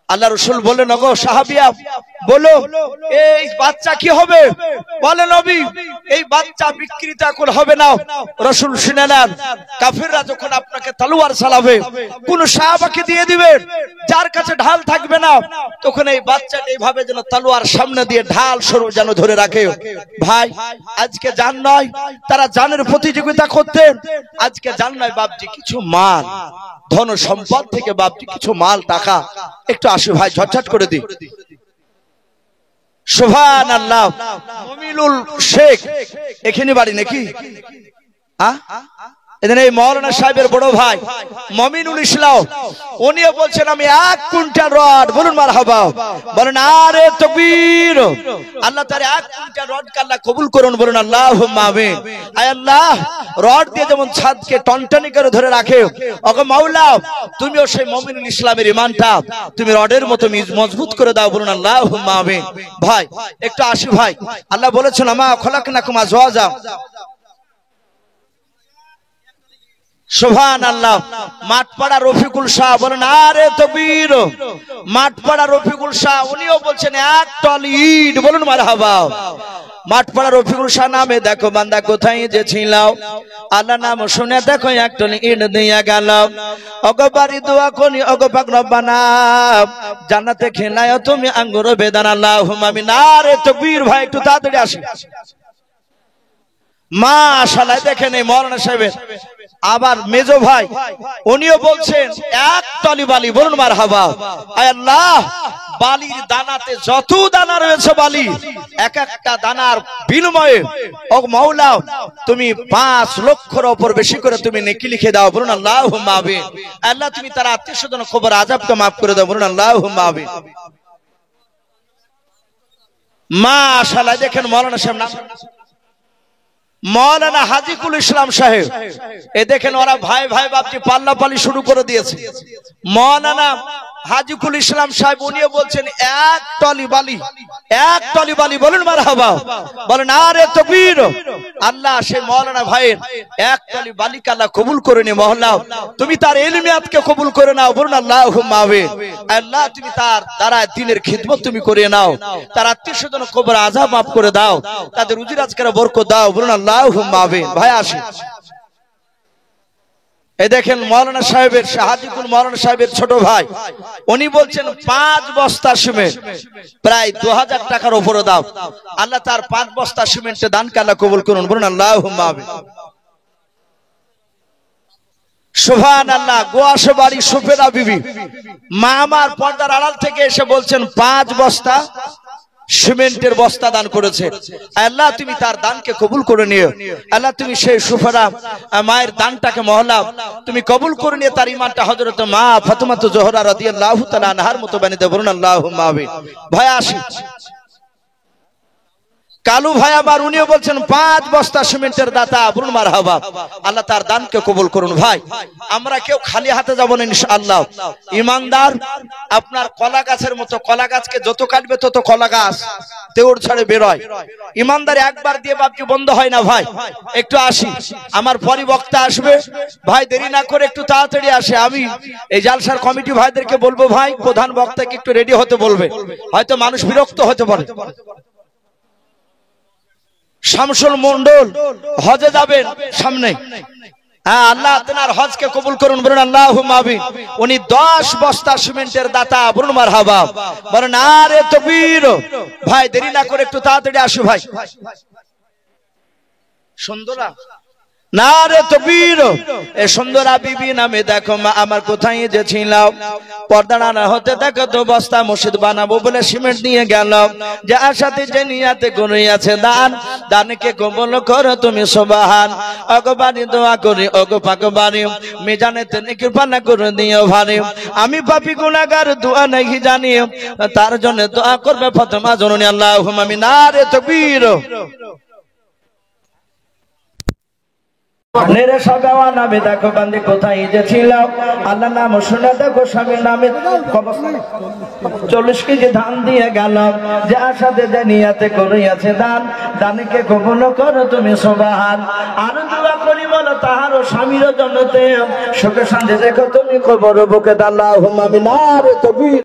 আল্লাহ রসুল বললেন ওগো সাহাবিয়া বলো এই বাচ্চা কি হবে? বলে নবী এই বাচ্চা বিক্রিত এখন হবে না। রসুল শুনে নেন, কাফিররা যখন আপনাকে তলোয়ার চালাবে কোন সাহাবাকে দিয়ে দিবে যার কাছে ঢাল থাকবে না, তখন এই বাচ্চাটা এইভাবে যেন তলোয়ার সামনে দিয়ে ঢাল স্বরূপ যেন ধরে রাখে। ভাই আজকে জান নয়, তারা জানের প্রতিযোগিতা করতেন, আজকে জান নয় বাপজি কিছু মাল, ধন সম্পদ থেকে বাপজি কিছু মাল টাকা একটু আসে ভাই, ঝটঝট করে দি। সুবহানাল্লাহ। মমিনুল শেখ এখানে বাড়ি নাকি? এই মৌলানা সাহেবের বড় ভাই মমিনুল ইসলাম, উনিও বলছেন আমি 1 কুইন্টাল রড, বলুন মারহাবা, বলেন আরে তাকবীর। আল্লাহ তাআলা 1 কুইন্টাল রড কে আল্লাহ কবুল করুন, বলুন আল্লাহুম্মা আমিন। আয় আল্লাহ, রড দিয়ে যেমন ছাদকে টনটনি করে ধরে রাখে, ওগো মাওলা তুমিও সেই মমিনুল ইসলামের ঈমানটা তুমি রডের মতো মজবুত করে দাও, বলুন আল্লাহুম্মা আমিন। ভাই একটু আসি ভাই, আল্লাহ বলেছেন আমা খলাকনাকুম আজওয়াজা। সুবহানাল্লাহ। মাঠপাড়া রফিকুল শাহ বলেন আরে তাকবীর। মাঠপাড়া রফিকুল শাহ উনিও বলছেন 1 টন ইট, বলুন মারহাবা। মাঠপাড়া রফিকুল শাহ নামে দেখো বান্দা কোথায় যে ছিল, আল্লাহ নাম শুনে দেখো 1 টন ইট দিয়া গেল। ওগো বাড়ি দোয়া করি ওগো পাক রব্বানা জান্নাতে খেলায় তুমি আঙ্গুর বেদানা, আল্লাহুম্মা আমিন। আরে তাকবীর। ভাই একটু তাড়াতাড়ি আসি। মাশাআল্লাহ দেখেন এই মৌলানা সাহেবের আবার মেজো ভাই উনিও বলছেন 1 টলি বালি, বলুন মারহাবা। আয় আল্লাহ, বালির দানাতে যত দানা রয়েছে বালি, এক একটা দানার বিনিময়ে ও মাওলা তুমি 5 লক্ষের উপর বেশি করে তুমি নেকি লিখে দাও, বলুন আল্লাহুম্মা আমিন। আল্লাহ তুমি তার আত্মীয়স্বজন কবর আযাবকে maaf করে দাও, বলুন আল্লাহুম্মা আমিন। মাশাআল্লাহ দেখেন মৌলানা সাহেব নাম মৌলানা হাজিকুল ইসলাম সাহেব, এ দেখেন ওরা ভাই ভাই বাপজি পাল্লাপাল্লি শুরু করে দিয়েছে। মৌলানা হাজিকুল ইসলাম সাহেব উনিও বলছেন 1 টলি বালি, 1 টলি বালি, বলুন মারহাবা, বলেন আরে তাকবীর। আল্লাহ সেই মৌলানা ভাইয়ের 1 টলি বালিকে আল্লাহ কবুল করে নে, মহল্লা তুমি তার ইলমিয়াতকে কবুল করে নাও, বলুন আল্লাহুম্মা আমিন। আল্লাহ তুমি তার দ্বারা দ্বীনের খিদমত তুমি করে নাও, তার আত্মীয়স্বজন কবর আযাব maaf করে দাও, তাদের রুজি রোজগারে বরকত দাও, বলুন আল্লাহুম্মা আমিন। ভাই আসি। এই দেখেন মৌলানা সাহেবের হাজিকুল মৌলানা সাহেবের ছোট ভাই উনি বলছেন 5 বস্তা সিমেন্ট, প্রায় 2000 টাকার উপরে দাম, আল্লাহ তার 5 বস্তা সিমেন্টের দানকে আল্লাহ কবুল করুন, বলুন আল্লাহুম্মা আমিন। সুবহানাল্লাহ। গোয়াশে বাড়ি সুফেরা বিবি মা আমার পর্দার আড়াল থেকে এসে বলছেন 5 বস্তা সিমেন্টের বস্তা দান করেছে, আল্লাহ তুমি তার দানকে কবুল করে নিও, আল্লাহ তুমি সেই সুফেরা মায়ের দানটাকে মহল্লা তুমি কবুল করে নিয়ে তার ঈমানটা হযরত মা ফাতেমা জোহরা রাদিয়াল্লাহু তাআলা আনহার মতো বানিয়ে দাও, বলুন আল্লাহুম্মা আমিন। ভাই আসি। কালু ভাই আবার উনিও বলছেন 5 বস্তা সিমেন্টের দাতা, বলুন মারহাবা, আল্লাহ তার দানকে কবুল করুন। ভাই আমরা কেউ খালি হাতে যাব না ইনশাআল্লাহ। ঈমানদার আপনার কলা গাছের মতো, কলা গাছকে যত কাটবে তত কলা গাছ তেউর ছাড়ে বের হয়। ঈমানদার একবার দিয়ে বাপকে বন্ধ হয় না। ভাই একটু আসি, আমার পরি বক্তা আসবে, ভাই দেরি না করে একটু তাড়াতাড়ি আসে। আমি এই জালসার কমিটি ভাইদেরকে বলবো ভাই প্রধান বক্তাকে একটু রেডি হতে বলবে, হয়তো মানুষ বিরক্ত হতে পারে। শামসুল মন্ডল হজে যাবেন সামনে, হ্যাঁ আল্লাহ আপনার হজকে কবুল করুন, বলুন আল্লাহুম্মা আমিন। উনি 10 বস্তা সিমেন্টের দাতা, বলুন মারহাবা, বলেন আরে তাকবীর। ভাই দেরি না করে একটু তাড়াতাড়ি আসো। ভাই সুন্দরা নারে তাকবীর। এ সুন্দরা বিবি নামে দেখো মা আমার কোথায় যে ছিল, পর্দা না হতে দেখো তো বস্তা মসজিদ বানাবো বলে সিমেন্ট নিয়ে গেল, যে আশাতে যে নিয়াতে করিয়াছে দান, দানকে কবুল করো তুমি সুবহান। অগবানি দোয়া করি ওগো পাকবানি, মিজানেতে নেকি পানা করে দিও ভারি। আমি পাপী গুনাহগার দোয়া নাই জানি, তার জন্য দোয়া করবে ফাতেমা জননী আল্লাহুম্মা আমিন। নারে তাকবীর। নেরে সাগাওয়া নামে দেখো বান্দি কোথায় যে ছিল, আল্লাহ নাম শুনে দেখো স্বামীর নামে 40 কেজি ধান দিয়ে গেল, যে আশাতে যে নিয়াতে করিয়াছে দান, দানকে কবুল করো তুমি সুবহান। আর দোয়া করি বলো তাহারও স্বামীর জন্নতে, সুখে শান্তি দেখো তুমি কবর বুকে আল্লাহুম্মা আমিন। নারে তাকবীর।